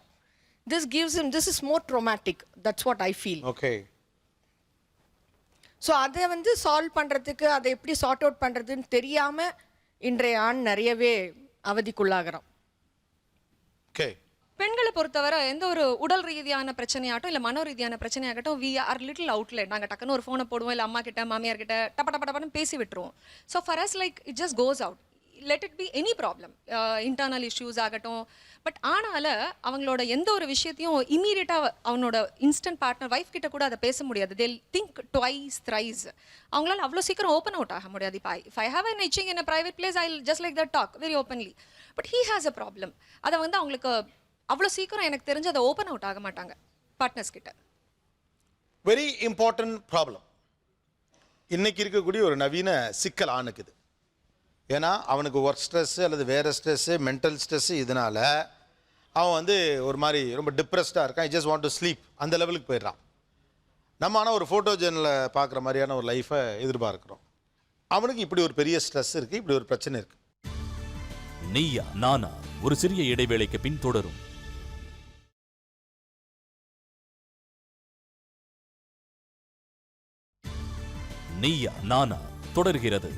Speaker 22: this is more traumatic, that's what I feel.
Speaker 1: Okay.
Speaker 22: So அதை வந்து solve பண்ணுறதுக்கு, அதை எப்படி sort out பண்ணுறதுன்னு தெரியாமல் இன்றைய ஆண் நிறையவே அவதிக்குள்ளாகிறான்.
Speaker 20: பெண்களை பொறுத்தவரை எந்த ஒரு உடல் ரீதியான பிரச்சனையாகட்டும் இல்லை மனோ ரீதியான பிரச்சனையாகட்டும், வி ஆர் லிட்டில் அவுட்லெட். நாங்கள் டக்குன்னு ஒரு ஃபோனை போடுவோம், இல்லை அம்மா கிட்ட மாமியார் கிட்ட டப்பன்னு பேசி விட்டுருவோம். So for us like it just goes out, let it be any problem, internal issues ஆகட்டும். பட் ஆனால் அவங்களோட எந்த ஒரு விஷயத்தையும் இமீடியட்டாக அவனோட இன்ஸ்டன்ட் பார்ட்னர் ஒய்ஃப் கிட்ட கூட அதை பேச முடியாது. They think twice thrice. அவங்களால அவ்வளோ சீக்கிரம் ஓப்பன் அவுட் ஆக முடியாது. If I have an itching in a private place, I'll just like that talk very openly. But he has a problem. அதை வந்து அவங்களுக்கு அவ்வளோ சீக்கிரம் எனக்கு தெரிஞ்சு அதை ஓப்பன் அவுட் ஆக மாட்டாங்க பார்ட்னர்ஸ் கிட்ட.
Speaker 1: வெரி இம்பார்ட்டன்ட் ப்ராப்ளம் இன்னைக்கு இருக்கக்கூடிய ஒரு நவீன சிக்கல் ஆணுக்கு இது. ஏன்னா அவனுக்கு ஒர்க் ஸ்ட்ரெஸ்ஸு அல்லது வேறு ஸ்ட்ரெஸ்ஸு, மென்டல் ஸ்ட்ரெஸ்ஸு, இதனால் அவன் வந்து ஒரு மாதிரி ரொம்ப டிப்ரெஸ்டாக இருக்கான். I just want to sleep, அந்த லெவலுக்கு போயிடுறான். நம்ம ஆனால் ஒரு ஃபோட்டோ ஜேர்னலில் பார்க்குற மாதிரியான ஒரு லைஃப்பை எதிர்பார்க்குறோம். அவனுக்கு இப்படி ஒரு பெரிய ஸ்ட்ரெஸ் இருக்குது, இப்படி ஒரு பிரச்சனை இருக்குது.
Speaker 13: நீயா நானா ஒரு சிறிய இடைவேளைக்கு பின் தொடரும். நீயா நானா தொடர்கிறது.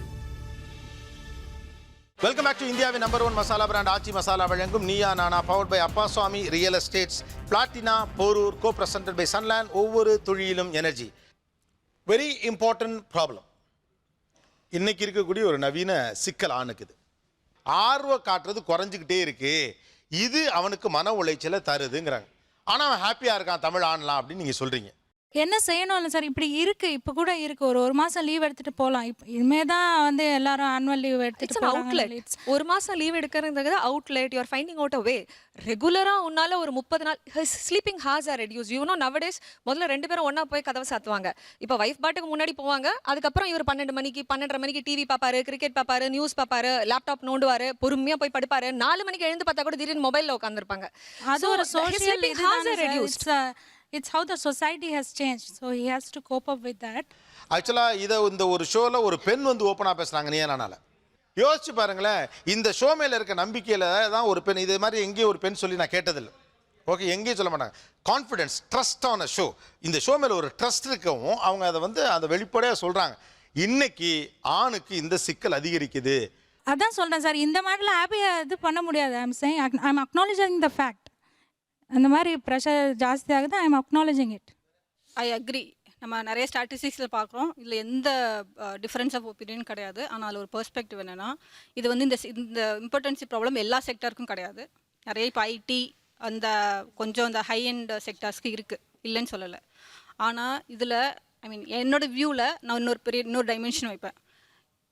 Speaker 1: வெல்கம் பேக் டு இந்தியாவின் நம்பர் 1 மசாலா பிராண்ட் ஆச்சி மசாலா வழங்கும் Neeya Naana, powered by Appaswamy real estates, Platina, Porur, co presented by Sunland. ஒவ்வொரு தொழிலும் எனர்ஜி. Very important problem. இன்னைக்கு இருக்கக்கூடிய ஒரு நவீன சிக்கல் ஆணுக்குது. ஆர்வம் காட்டுறது குறைஞ்சிக்கிட்டே இருக்கு. இது அவனுக்கு மன உளைச்சலை தருதுங்கிறாங்க. ஆனால் அவன் ஹாப்பியாக இருக்கான் தமிழ் ஆணலாம் அப்படின்னு நீங்கள் சொல்கிறீங்க.
Speaker 3: என்ன செய்யணும்ல சார், இப்படி இருக்கு, இப்போ கூட இருக்கு. ஒரு மாசம் லீவ் எடுத்துட்டு போகலாம். இப்போ இனிமே தான் வந்து எல்லாரும் ஆனுவல் லீவ் எடுத்துட்டு போறாங்க.
Speaker 20: ஒரு மாசம் லீவ் எடுக்கிறது outlet. You are finding out a way. ரெகுலரா உன்னால ஒரு 30 நாள் sleeping hours are reduce. You know nowadays முதல்ல 2 பேரும் ஒண்ணா போய் கதவை சாத்துவாங்க. இப்போ வைஃப் பாட்டுக்கு முன்னாடி போவாங்க. அதுக்கப்புறம் இவர் 12 மணிக்கு 12:30 மணிக்கு டிவி பார்ப்பாரு, கிரிக்கெட் பார்ப்பாரு, நியூஸ் பார்ப்பாரு, லேப்டாப் நோண்டுவாரு, பொறுமையா போய் படுப்பாரு. 4 மணிக்கு எழுந்து பார்த்தா கூட திடீர்னு மொபைல்ல உட்காந்துருப்பாங்க.
Speaker 3: அது ஒரு social It's how the society has changed, so he has to cope up with that.
Speaker 1: ஆக்சுவலாக இதை இந்த ஒரு ஷோவில் ஒரு பெண் வந்து ஓப்பனாக பேசுகிறாங்க நீயா நானால. யோசிச்சு பாருங்களேன், இந்த ஷோ மேலே இருக்க நம்பிக்கையில் தான் ஒரு பெண், இது மாதிரி எங்கேயும் ஒரு பெண் சொல்லி நான் கேட்டதில்லை. ஓகே, எங்கேயும் சொல்ல மாட்டாங்க. கான்ஃபிடென்ஸ், ட்ரஸ்ட் ஆன ஷோ. இந்த ஷோ மேலே ஒரு ட்ரஸ்ட் இருக்கவும் அவங்க அதை வந்து அந்த வெளிப்படையாக சொல்கிறாங்க. இன்னைக்கு ஆணுக்கு இந்த சிக்கல் அதிகரிக்குது.
Speaker 3: அதான் சொல்றேன் சார், இந்த மாதிரிலாம் ஹாப்பியாக இது பண்ண முடியாது. I'm acknowledging the fact. அந்த மாதிரி ப்ரெஷர் ஜாஸ்தி ஆகுது. I am acknowledging it.
Speaker 7: I agree. நம்ம நிறைய ஸ்டாட்டிஸ்டிக்ஸில் பார்க்குறோம். இதில் எந்த டிஃப்ரென்ஸ் ஆஃப் ஒப்பீனியன் கிடையாது. ஆனால் ஒரு பெர்ஸ்பெக்டிவ் என்னென்னா, இது வந்து இந்த இம்பார்ட்டன்சி ப்ராப்ளம் எல்லா செக்டருக்கும் கிடையாது. நிறைய இப்போ ஐடி அந்த கொஞ்சம் இந்த ஹை அண்ட் செக்டார்ஸ்க்கு இருக்குது, இல்லைன்னு சொல்லலை. ஆனால் இதில் ஐ மீன் என்னோடய வியூவில் நான் இன்னொரு டைமென்ஷன் வைப்பேன்.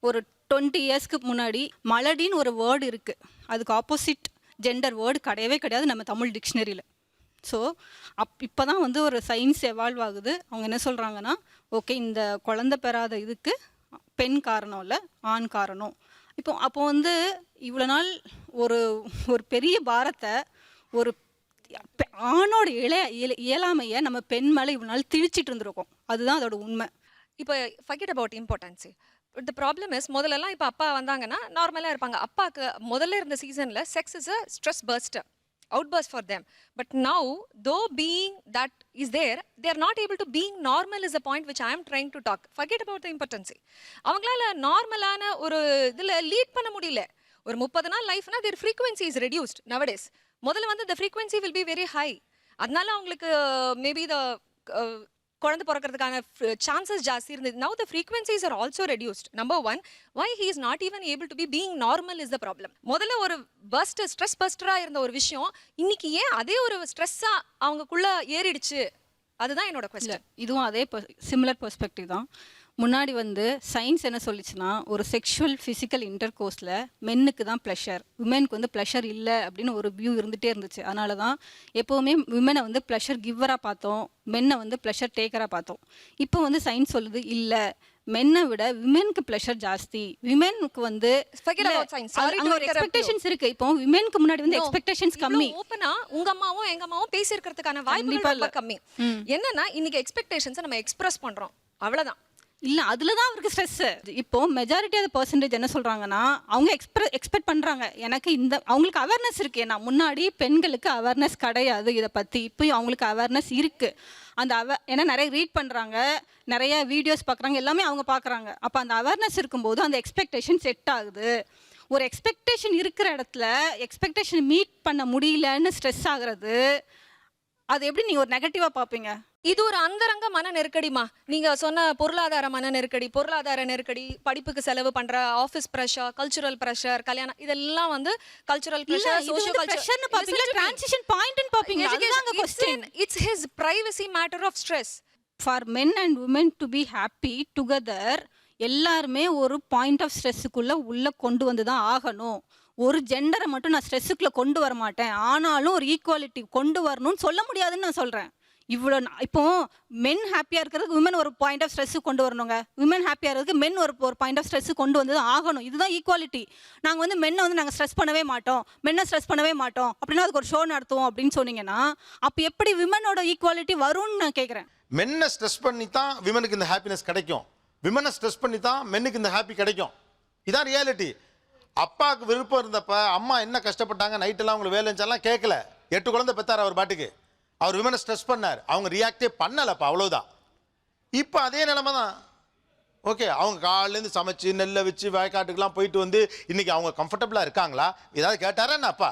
Speaker 7: ஒரு 20 இயர்ஸ்க்கு முன்னாடி மலடின்னு ஒரு வேர்டு இருக்குது. அதுக்கு ஆப்போசிட் ஜெண்டர் வேர்டு கிடையவே கிடையாது நம்ம தமிழ் டிக்ஷனரியில். ஸோ இப்போ தான் வந்து ஒரு சயின்ஸ் எவால்வ் ஆகுது. அவங்க என்ன சொல்கிறாங்கன்னா, ஓகே இந்த குழந்தை பெறாத இதுக்கு பெண் காரணம் இல்லை, ஆண் காரணம். அப்போ வந்து இவ்வளோ நாள் ஒரு பெரிய பாரத்தை ஒரு ஆணோட இயலாமையை நம்ம பெண் மேலே இவ்வளோ நாள் திணிச்சிட்டு இருந்திருக்கோம். அதுதான் அதோட உண்மை.
Speaker 20: இப்போ forget about importancy. The problem is, முதல்லலாம் இப்போ அப்பா வந்தாங்கன்னா நார்மலாக இருப்பாங்க. அப்பாவுக்கு முதல்ல இருந்த சீசனில் sex is a stress buster, outburst for them. But now, though being that is there, they are not able to being normal is the point which I am trying to talk. Forget about the impotency. அவங்களால நார்மலான ஒரு இதில் lead பண்ண முடியல. ஒரு 30 நாள் லைஃப்னா their frequency is reduced nowadays. முதல்ல வந்து the frequency will be very high. அதனால அவங்களுக்கு மேபி the குழந்தை பிறக்கிறதுக்கான சான்சஸ் ஜாஸ்தி இருந்தது. Now the frequencies are also reduced. Number 1, why he is not even able to be being normal is the problem. முதல்ல ஒரு stress பஸ்டரா இருந்த ஒரு விஷயம் இன்னைக்கு ஏன் அதே ஒரு ஸ்ட்ரெஸ்ஸா அவங்களுக்குள்ள ஏறிடுச்சு? அதுதான் என்னோட கொஸ்டின்.
Speaker 7: இதுவும் அதே சிமிலர் பெர்ஸ்பெக்டிவ் தான். முன்னாடி வந்து சயின்ஸ் என்ன சொல்லிச்சுன்னா, ஒரு செக்ஷுவல் ஃபிசிக்கல் இன்டர்கோர்ஸில் மென்னுக்கு தான் ப்ளஷர், விமெனுக்கு வந்து ப்ளஷர் இல்லை அப்படின்னு ஒரு வியூ இருந்துகிட்டே இருந்துச்சு. அதனால தான் எப்போவுமே விமெனை வந்து ப்ளஷர் கிவராக பார்த்தோம், மென்னை வந்து ப்ளஷர் டேக்கராக பார்த்தோம். இப்போ வந்து சயின்ஸ் சொல்லுது இல்லை, மென்னை விட விமெனுக்கு ப்ளஷர் ஜாஸ்தி. விமெனுக்கு வந்து எக்ஸ்பெக்டேஷன்ஸ் இருக்கு. இப்போ விமெனுக்கு முன்னாடி வந்து எக்ஸ்பெக்டேஷன்ஸ் கம்மி.
Speaker 20: ஓப்பனா உங்க அம்மாவும் எங்க அம்மாவும் பேசியிருக்கிறதுக்கான வாய்ப்புகள் ரொம்ப கம்மி. என்னன்னா இன்னைக்கு எக்ஸ்பெக்டேஷன்ஸை நம்ம எக்ஸ்பிரஸ் பண்றோம், அவ்வளவுதான்.
Speaker 7: இல்லை, அதில் தான் அவருக்கு ஸ்ட்ரெஸ்ஸு. இப்போது மெஜாரிட்டி ஆஃப் பர்சன்டேஜ் என்ன சொல்கிறாங்கன்னா, அவங்க எக்ஸ்பெக்ட் பண்ணுறாங்க எனக்கு அவங்களுக்கு அவேர்னஸ் இருக்குது. ஏன்னா முன்னாடி பெண்களுக்கு அவேர்னஸ் கிடையாது இதை பற்றி. இப்போ அவங்களுக்கு அவேர்னஸ் இருக்குது. அந்த ஏன்னா நிறைய ரீட் பண்ணுறாங்க, நிறைய வீடியோஸ் பார்க்குறாங்க, எல்லாமே அவங்க பார்க்குறாங்க. அப்போ அந்த அவேர்னஸ் இருக்கும்போது அந்த எக்ஸ்பெக்டேஷன் செட் ஆகுது. ஒரு எக்ஸ்பெக்டேஷன் இருக்கிற இடத்துல எக்ஸ்பெக்டேஷன் மீட் பண்ண முடியலன்னு ஸ்ட்ரெஸ் ஆகுறது, அது எப்படி நீங்கள் ஒரு நெகட்டிவாக பார்ப்பீங்க?
Speaker 20: இது ஒரு அந்தரங்க மன நெருக்கடிமா. நீங்க சொன்ன பொருளாதார மன நெருக்கடி, பொருளாதார நெருக்கடி, படிப்புக்கு செலவு பண்ற, ஆஃபீஸ் பிரஷர், கல்ச்சுரல் பிரஷர், கல்யாணம், இதெல்லாம் வந்து கல்ச்சுரல் பிரஷர், சோஷியல் பிரஷர்னு பாப்பீங்க, ட்ரான்சிஷன் பாயிண்ட்னு பாப்பீங்க. அதுதான் question. It's his privacy matter of stress.
Speaker 7: For men and women to be happy together எல்லாருமே ஒரு பாயிண்ட் ஆஃப் ஸ்ட்ரெஸ்ஸுக்குள்ளே உள்ளே கொண்டு வந்து தான் ஆகணும். ஒரு ஜெண்டரை மட்டும் நான் ஸ்ட்ரெஸ்ஸுக்குள்ளே கொண்டு வர மாட்டேன், ஆனாலும் ஒரு ஈக்குவாலிட்டி கொண்டு வரணும்னு சொல்ல முடியாதுன்னு நான் சொல்கிறேன். இவ்வளோ இப்போ மென் ஹாப்பியாக இருக்கிறதுக்கு விமன் ஒரு பாயிண்ட் ஆஃப் ஸ்ட்ரெஸ்ஸு கொண்டு வரணுங்க, விமன் ஹாப்பியாக இருக்கிறதுக்கு மென் ஒரு பாயிண்ட் ஆஃப் ஸ்ட்ரெஸ்ஸு கொண்டு வந்து ஆகணும். இதுதான் ஈக்குவாலிட்டி. நாங்கள் வந்து மென்னை வந்து நாங்கள் ஸ்ட்ரெஸ் பண்ணவே மாட்டோம், மென்னை ஸ்ட்ரெஸ் பண்ணவே மாட்டோம் அப்படின்னா அதுக்கு ஒரு ஷோ நடத்துவோம் அப்படின்னு சொன்னீங்கன்னா அப்போ எப்படி விமனோட ஈக்குவாலிட்டி வரும்னு நான் கேட்குறேன்.
Speaker 1: மென்னை ஸ்ட்ரெஸ் பண்ணி தான் விமனுக்கு இந்த ஹாப்பினஸ் கிடைக்கும். விமனை ஸ்ட்ரெஸ் பண்ணி தான் மென்னுக்கு இந்த ஹாப்பி கிடைக்கும். இதான் ரியாலிட்டி. அப்பாவுக்கு விருப்பம் இருந்தப்ப அம்மா என்ன கஷ்டப்பட்டாங்க, நைட்டெல்லாம் அவங்களுக்கு வேலை இருந்துச்சாலாம் கேட்கல. 8 குழந்தை பெற்றார் அவர் பாட்டுக்கு. அவர் விமனை ஸ்ட்ரெஸ் பண்ணார், அவங்க ரியாக்டே பண்ணலப்பா, அவ்வளோதான். இப்போ அதே நிலைமை தான். ஓகே, அவங்க காலையிலேருந்து சமைச்சு நெல்லை வச்சு வயக்காட்டுக்கெலாம் போயிட்டு வந்து இன்றைக்கி அவங்க கம்ஃபர்டபுளாக இருக்காங்களா? ஏதாவது கேட்டாரா என்ன அப்பா?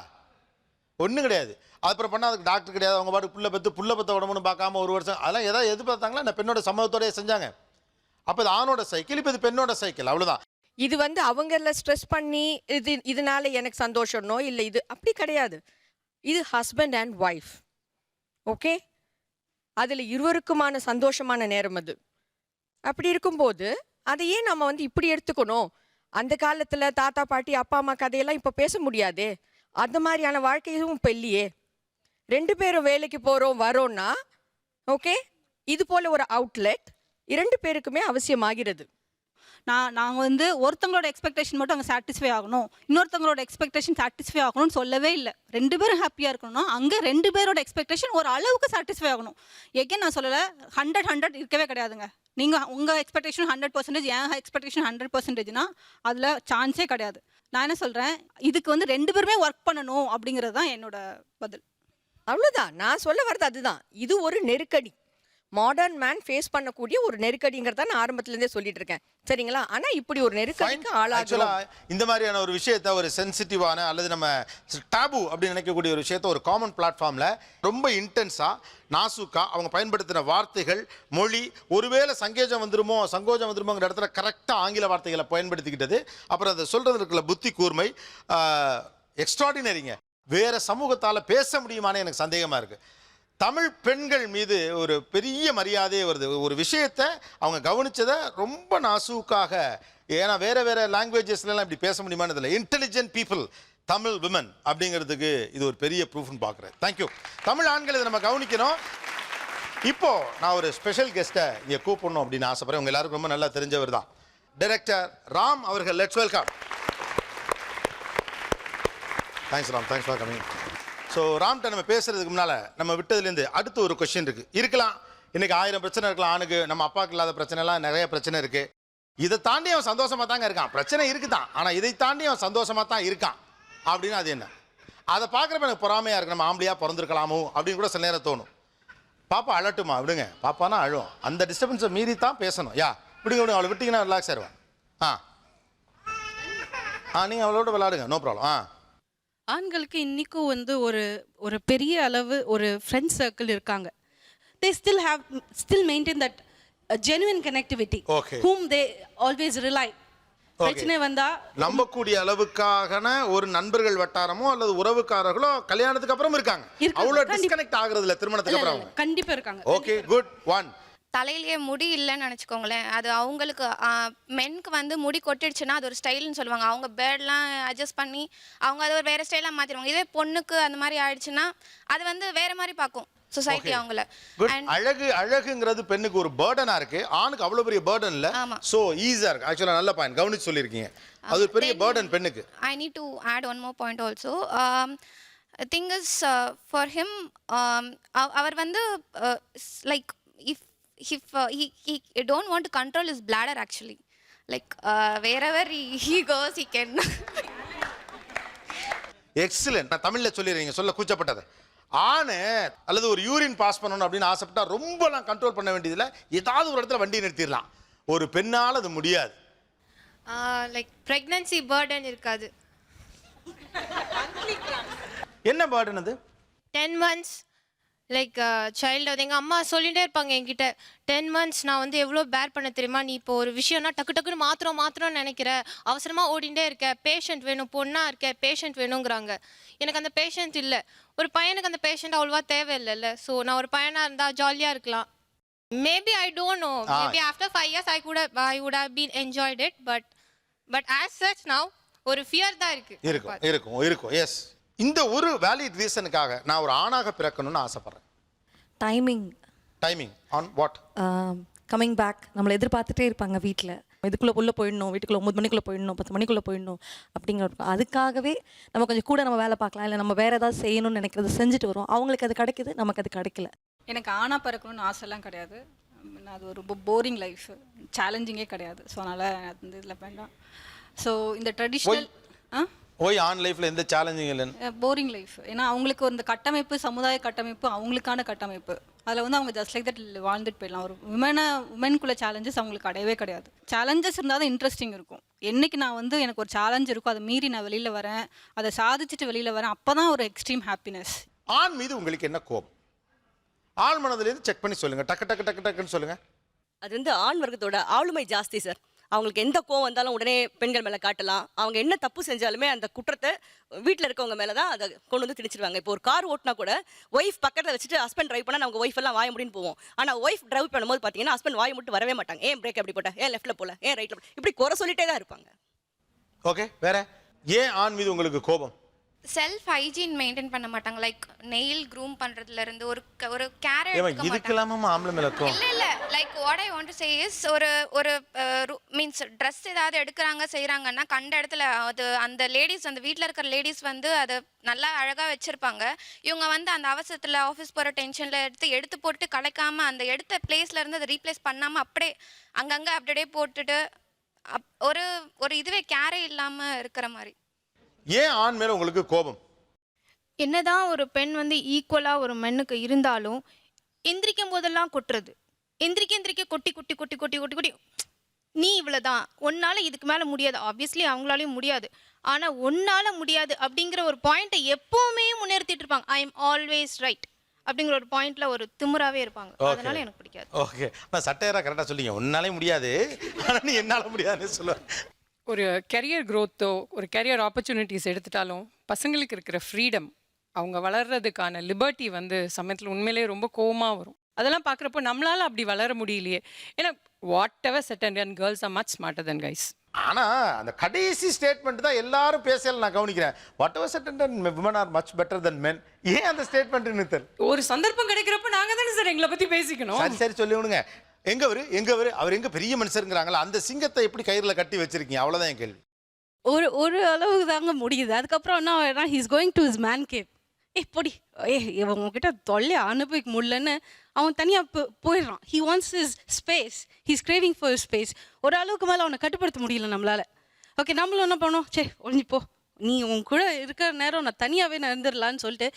Speaker 1: ஒன்றும் கிடையாது. அப்புறம் பண்ணால் அதுக்கு டாக்டர் கிடையாது. அவங்க பாட்டு புள்ள பெற்ற உடம்புன்னு பார்க்காம 1 வருஷம் அதெல்லாம் ஏதாவது எதிர்பார்த்தாங்களா? இந்த பெண்ணோட சம்மதத்தோடய செஞ்சாங்க. அப்போ இது ஆணோட சைக்கிள், இப்போ இது பெண்ணோட சைக்கிள், அவ்வளோதான்.
Speaker 22: இது வந்து அவங்கள ஸ்ட்ரெஸ் பண்ணி இதனால எனக்கு சந்தோஷம்னோ இல்லை, இது அப்படி கிடையாது. இது ஹஸ்பண்ட் அண்ட் ஒய்ஃப். ஓகே, அதில் இருவருக்குமான சந்தோஷமான நேரம் அது. அப்படி இருக்கும்போது அதையே நம்ம வந்து இப்படி எடுத்துக்கணும். அந்த காலத்தில் தாத்தா பாட்டி அப்பா அம்மா கதையெல்லாம் இப்போ பேச முடியாதே. அந்த மாதிரியான வாழ்க்கையும் இப்போ இல்லையே. 2 பேரும் வேலைக்கு போகிறோம் வரோன்னா ஓகே, இது போல் ஒரு அவுட்லெட் 2 பேருக்குமே அவசியமாகிறது.
Speaker 7: நாங்கள் வந்து ஒருத்தவங்களோட எக்ஸ்பெக்டேஷன் மட்டும் அங்கே சாட்டிஸ்ஃபை ஆகணும், இன்னொருத்தவங்களோட எக்ஸ்பெக்டேஷன் சாட்டிஸ்ஃபை ஆகணும்னு சொல்லவே இல்லை. 2 பேரும் ஹாப்பியாக இருக்கணும்னா அங்கே 2 பேரோட எக்ஸ்பெக்டேஷன் ஒரு அளவுக்கு சாட்டிஸ்ஃபை ஆகணும். எகேன் நான் சொல்லலை 100 இருக்கவே கிடையாதுங்க. நீங்கள் உங்கள் எக்ஸ்பெக்டேஷன் 100%, என் எக்ஸ்பெக்டேஷன் 100%னா அதில் சான்ஸே கிடையாது. நான் என்ன சொல்கிறேன், இதுக்கு வந்து 2 பேருமே ஒர்க் பண்ணணும் அப்படிங்கிறது தான் என்னோட பதில்.
Speaker 22: அவ்வளோதான் நான் சொல்ல வர்றது அதுதான். இது ஒரு நெருக்கடி, மாடர்ன் மேன் ஃபேஸ் பண்ணக்கூடிய ஒரு நெருக்கடிங்கிறத நான் ஆரம்பத்துலேருந்தே சொல்லிட்டு இருக்கேன், சரிங்களா? ஆனால் இப்படி ஒரு நெருக்கடிக்கு ஆளாகலாம்.
Speaker 1: இந்த மாதிரியான ஒரு விஷயத்த, ஒரு சென்சிட்டிவான அல்லது நம்ம டாபு அப்படின்னு நினைக்கக்கூடிய ஒரு விஷயத்த ஒரு காமன் பிளாட்ஃபார்மில் ரொம்ப இன்டென்ஸாக நாசுக்கா அவங்க பயன்படுத்தின வார்த்தைகள், மொழி, ஒருவேளை சங்கோஜம் வந்துருமோங்கிற இடத்துல கரெக்டாக ஆங்கில வார்த்தைகளை பயன்படுத்திக்கிட்டது, அப்புறம் அதை சொல்கிறதுக்குள்ள புத்தி கூர்மை எக்ஸ்ட்ராடினரிங்க. வேறு சமூகத்தால் பேச முடியுமான்னு எனக்கு சந்தேகமாக இருக்குது. தமிழ் பெண்கள் மீது ஒரு பெரிய மரியாதையே வருது. ஒரு விஷயத்தை அவங்க கவனிச்சதை ரொம்ப நாசூக்காக, ஏன்னா வேறு லாங்குவேஜஸ்லாம் இப்படி பேச முடியுமான்னு இதில் இன்டெலிஜென்ட் பீப்புள் தமிழ் விமன் அப்படிங்கிறதுக்கு இது ஒரு பெரிய ப்ரூஃப்னு பார்க்குறேன். தேங்க்யூ. தமிழ் ஆண்கள் இதை நம்ம கவனிக்கணும். இப்போது நான் ஒரு ஸ்பெஷல் கெஸ்ட்டை இங்கே கூப்பிடணும் அப்படின்னு ஆசைப்படுறேன். உங்கள் எல்லாருக்கும் ரொம்ப நல்லா தெரிஞ்சவர் தான் டைரக்டர் ராம் அவர்கள். Let's welcome. Thanks Ram, thanks for coming. So ராம்கிட்ட நம்ம பேசுறதுக்கு முன்னால் நம்ம விட்டதுலேருந்து அடுத்து ஒரு கொஸ்டின் இருக்குது. இருக்கலாம் இன்றைக்கி 1000 பிரச்சனை இருக்கலாம் ஆணுக்கு, நம்ம அப்பாவுக்கு இல்லாத பிரச்சனைலாம் நிறைய பிரச்சனை இருக்குது. இதை தாண்டி அவன் சந்தோஷமாக தாங்க இருக்கான். பிரச்சனை இருக்குது தான், ஆனால் இதை தாண்டி அவன் சந்தோஷமாக தான் இருக்கான் அப்படின்னு அது என்ன? அதை பார்க்குறப்ப எனக்கு பொறாமையாக இருக்குது. நம்ம ஆம்பளையாக பிறந்திருக்கலாமோ அப்படின்னு கூட சில நேரம் தோணும். பாப்பா அழட்டுமா விடுங்க, பாப்பானா அழும். அந்த டிஸ்டர்பன்ஸை மீறி தான் பேசணும். விடுங்க அவளை விட்டிங்கன்னா ரிலாக்ஸ் ஆயிடுவான். நீங்கள் அவளோட விளாடுங்க, நோ ப்ராப்ளம்.
Speaker 5: ஆண்களுக்கு இன்றைக்கும் வந்து ஒரு பெரிய அளவு ஒரு ஃப்ரெண்ட் சர்க்கிள் இருக்காங்க. They still maintain that genuine connectivity whom they always rely. பிரச்சனை வந்தா
Speaker 1: நம்பக்கூடிய அளவுக்கான ஒரு நண்பர்கள் வட்டாரமோ அல்லது உறவுக்காரர்களோ கல்யாணத்துக்கு அப்புறம் இருக்காங்க. அவ்வளோ டிஸ்கனெக்ட் ஆகுறது இல்லை திருமணத்துக்கு அப்புறம்.
Speaker 5: கண்டிப்பாக இருக்காங்க.
Speaker 1: Okay, good one.
Speaker 16: தலையிலேயே முடி இல்லைன்னு நினச்சிக்கோங்களேன், அது அவங்களுக்கு மென்க்கு வந்து முடி கொட்டிடுச்சுன்னா அது ஒரு ஸ்டைல்னு சொல்லுவாங்க. அவங்க பேர்ட்லாம் அட்ஜஸ்ட் பண்ணி அவங்க அதை ஒரு வேறு ஸ்டைலாக மாற்றிடுவாங்க. இதே பொண்ணுக்கு அந்த மாதிரி ஆயிடுச்சுன்னா அது வந்து வேறு மாதிரி பார்க்கும் சொசைட்டி அவங்கள.
Speaker 1: அழகுங்கிறது பெண்ணுக்கு ஒரு பேர்டனா இருக்கு, ஆணுக்கு அவ்வளவு பெரிய பேர்டன் இல்ல. சோ ஈஸியா இருக்கு. ஆக்சுவலா நல்ல பாயிண்ட் கவனிச்சு சொல்லிருக்கீங்க. அது ஒரு பெரிய பேர்டன் பெண்ணுக்கு.
Speaker 16: I need to add one more point also. Thing is for him, அவர் வந்து like if he don't want to control his bladder actually, like wherever he goes he can.
Speaker 1: Excellent. நான் தமிழ்ல சொல்லிடுறீங்க, சொல்ல கூச்சப்பட்டது. ஆணு அல்லது ஒரு யூரின் பாஸ் பண்ணணும் அப்படின்னு ஆசைப்பட்டா ரொம்பலாம் கண்ட்ரோல் பண்ண வேண்டியதில்லை, ஏதாவது ஒரு இடத்துல வண்டி நிறுத்திடலாம். ஒரு பெண்ணால் அது முடியாது.
Speaker 16: லைக் பிரெக்னன்சி பர்டன் இருக்காது.
Speaker 1: என்ன பர்டன் அது?
Speaker 16: 10 months லைக் சைல்டு. அது எங்கள் அம்மா சொல்லிகிட்டே இருப்பாங்க என்கிட்ட, 10 months நான் வந்து எவ்வளோ பேர் பண்ண தெரியுமா, நீ இப்போ ஒரு விஷயம்னா டக்குன்னு மாத்திரம்னு நினைக்கிற, அவசரமாக ஓடிண்டே இருக்க, பேஷண்ட் வேணும், பொண்ணாக இருக்க பேஷண்ட் வேணுங்கிறாங்க. எனக்கு அந்த பேஷண்ட் இல்லை. ஒரு பையனுக்கு அந்த பேஷண்ட் அவ்வளோவா தேவையில்லைல்ல. ஸோ நான் ஒரு பையனாக இருந்தால் ஜாலியாக இருக்கலாம். Maybe I don't no, maybe after 5 years I would have been enjoyed it, but as such now ஒரு ஃபியர் தான்
Speaker 1: இருக்கும். எஸ், இந்த ஒரு வேலிட் ரீசனுக்காக நான் ஒரு ஆணாக பிறக்கணும்னு ஆசைப்படுறேன். Timing on what?
Speaker 5: Coming back. நம்மளை எதிர்பார்த்துட்டே இருப்பாங்க வீட்டில். இதுக்குள்ளே போயிடணும், வீட்டுக்குள்ளே 9 மணிக்குள்ளே போயிடணும், 10 மணிக்குள்ளே போயிடணும் அப்படிங்கிற அதுக்காகவே நம்ம கொஞ்சம் கூட நம்ம வேலை பார்க்கலாம், இல்லை நம்ம வேறு ஏதாவது செய்யணும்னு நினைக்கிறது செஞ்சுட்டு வரோம். அவங்களுக்கு அது கிடைக்குது, நமக்கு அது கிடைக்கல.
Speaker 7: எனக்கு ஆணா பிறக்கணும்னு ஆசைலாம் கிடையாது. அது ஒரு ரொம்ப போரிங் லைஃப், சேலஞ்சிங்கே கிடையாது. ஸோ அதனால் அந்த இதில் வேண்டாம். ஸோ இந்த ட்ரெடிஷ்னல்
Speaker 1: ஓய் ஆன் லைஃப்ல எந்த சேலஞ்சிங் இல்லைன்னு
Speaker 7: போரிங் லைஃப். ஏன்னா அவங்களுக்கு இந்த கட்டமைப்பு, சமுதாய கட்டமைப்பு, அவங்களுக்கான கட்டமைப்பு, அதில் வந்து அவங்க ஜஸ்ட் லைக் தட் வாழ்ந்துட்டு போயிடலாம். ஒரு உமனுக்குள்ள சேலஞ்சஸ் அவங்களுக்கு கிடையவே கிடையாது. சேலஞ்சஸ் இருந்தால் தான் இன்ட்ரெஸ்டிங் இருக்கும். என்னைக்கு நான் வந்து எனக்கு ஒரு சேலஞ்ச் இருக்கும், அதை மீறி நான் வெளியில் வரேன், அதை சாதிச்சுட்டு வெளியில் வரேன், அப்போ தான் ஒரு எக்ஸ்ட்ரீம் ஹாப்பினஸ்.
Speaker 1: ஆண் மீது உங்களுக்கு என்ன கோபம்? ஆண் மனதிலேருந்து செக் பண்ணி சொல்லுங்க, டக்கு டக்கு டக்கு டக்குன்னு சொல்லுங்க.
Speaker 2: அது வந்து ஆண் வர்க்கத்தோட ஆளுமை ஜாஸ்தி சார். அவங்களுக்கு எந்த கோவம் வந்தாலும் உடனே பெண்கள் மேலே காட்டலாம். அவங்க என்ன தப்பு செஞ்சாலுமே அந்த குற்றத்தை வீட்டில் இருக்கவங்க மேலே தான் அதை கொண்டு வந்து திணிச்சிருவாங்க. இப்போ ஒரு கார் ஓட்டினா கூட ஒய்ஃப் பக்கத்தில் வச்சுட்டு ஹஸ்பண்ட் ட்ரைவ் பண்ணால் அவங்க ஒய்ஃப் எல்லாம் வாய முடின்னு போவோம். ஆனால் ஒய்ஃப் ட்ரைவ் பண்ணும்போது பார்த்தீங்கன்னா ஹஸ்பண்ட் வாய மட்டும் வரவே மாட்டாங்க. ஏன் பிரேக் அப்படி போட்ட, ஏன் லெஃப்ட்டில் போல, ஏன் ரைட்டில், இப்படி குறை சொல்லிட்டே தான் இருப்பாங்க.
Speaker 1: ஓகே, வேற ஏன் ஆண் மீது உங்களுக்கு கோபம்?
Speaker 16: செல்ஃப் ஹைஜீன் மெயின்டைன் பண்ண மாட்டாங்க. லைக் நெயில் க்ரூம் பண்றதுல இருந்து ஒரு கேர் எடுக்க
Speaker 1: இதுக்கெல்லாமா ஆம்பளை மேல கோபம்?
Speaker 16: இல்ல like what I want to say is ஒரு மீன்ஸ் ட்ரெஸ் ஏதாவது எடுக்கிறாங்க செய்றாங்கன்னா கண்ட இடத்துல அது அந்த லேடிஸ், அந்த வீட்டில் இருக்கிற லேடிஸ் வந்து அதை நல்லா அழகாக வச்சுருப்பாங்க. இவங்க வந்து அந்த அவசரத்தில் ஆஃபீஸ் போகிற டென்ஷனில் எடுத்து போட்டு கலைக்காமல் அந்த எடுத்த பிளேஸ்ல இருந்து அதை ரீப்ளேஸ் பண்ணாமல் அப்படியே அங்கங்கே அப்படியே போட்டுட்டு ஒரு இதுவே கேரே இல்லாமல் இருக்கிற மாதிரி.
Speaker 1: ஏன் ஆண் மேல உங்களுக்கு கோபம்?
Speaker 16: என்னதான் ஒரு பெண் வந்து ஈக்குவலாக ஒரு மென்னுக்கு இருந்தாலும் எந்திரிக்கும் போதெல்லாம் கொட்டுறது, எந்திரிக்க கொட்டி கொட்டி கொட்டி கொட்டி கொட்டி கொட்டி நீ இவ்வளோதான், உன்னால் இதுக்கு மேலே முடியாது. ஆப்வியஸ்லி அவங்களாலையும் முடியாது, ஆனால் உன்னால் முடியாது அப்படிங்கிற ஒரு பாயிண்ட்டை எப்போவுமே முன்னிறுத்திட்டு இருப்பாங்க. ஐ எம் ஆல்வேஸ் ரைட் அப்படிங்கிற ஒரு பாயிண்ட்ல ஒரு திமிராவே இருப்பாங்க. அதனால எனக்கு பிடிக்காது.
Speaker 1: ஓகே, நான் சட்டையரா கரெக்டாக சொல்லிங்க, உன்னாலே முடியாது ஆனால் நீ என்னால் முடியாதுன்னு சொல்லுவேன்.
Speaker 4: ஒரு கெரியர் க்ரோத்தோ ஒரு கெரியர் ஆப்பர்ச்சுனிட்டிஸ் எடுத்துட்டாலும் பசங்களுக்கு இருக்கிற ஃப்ரீடம், அவங்க வளர்றதுக்கான லிபர்ட்டி வந்து சமயத்தில் உண்மையிலேயே ரொம்ப கோவமாக வரும். அதெல்லாம் பார்க்குறப்போ நம்மளால அப்படி வளர முடியலையே. ஏன்னா whatever said and girls are much smarter than guys.
Speaker 1: ஆனால் அந்த கடைசி ஸ்டேட்மெண்ட் தான் எல்லாரும் பேசல நான் கவனிக்கிறேன். Whatever said and women are much better than men. ஏன் அந்த ஸ்டேட்மெண்ட்னு தெரியல.
Speaker 4: ஒரு சந்தர்ப்பம் கிடைக்கிறப்ப நாங்கள் தானே சார் எங்களை பற்றி பேசிக்கணும்.
Speaker 1: சரி சொல்லி விடுங்க. அவர் எங்க பெரிய மனுஷருங்கிறாங்களா, அந்த சிங்கத்தை எப்படி கயிறுல கட்டி வச்சிருக்கீங்க? அவ்வளவுதான் என் கேள்வி.
Speaker 5: ஒரு அளவுக்கு தாங்க முடியுது. அதுக்கப்புறம் என்ன, he's going to his man cave. எப்படி இவங்ககிட்ட தொல்லை அனுபவிக்க முடியலன்னு அவன் தனியாக போயிடுறான். He wants his space, he's craving for space. ஒரு அளவுக்கு மேலே அவனை கட்டுப்படுத்த முடியல நம்மளால. ஓகே, நம்மளும் என்ன பண்ணோம், சே ஒழிஞ்சிப்போ, நீ உன் கூட இருக்கிற நேரம் நான் தனியாகவே நான் இருந்துடலான்னு சொல்லிட்டு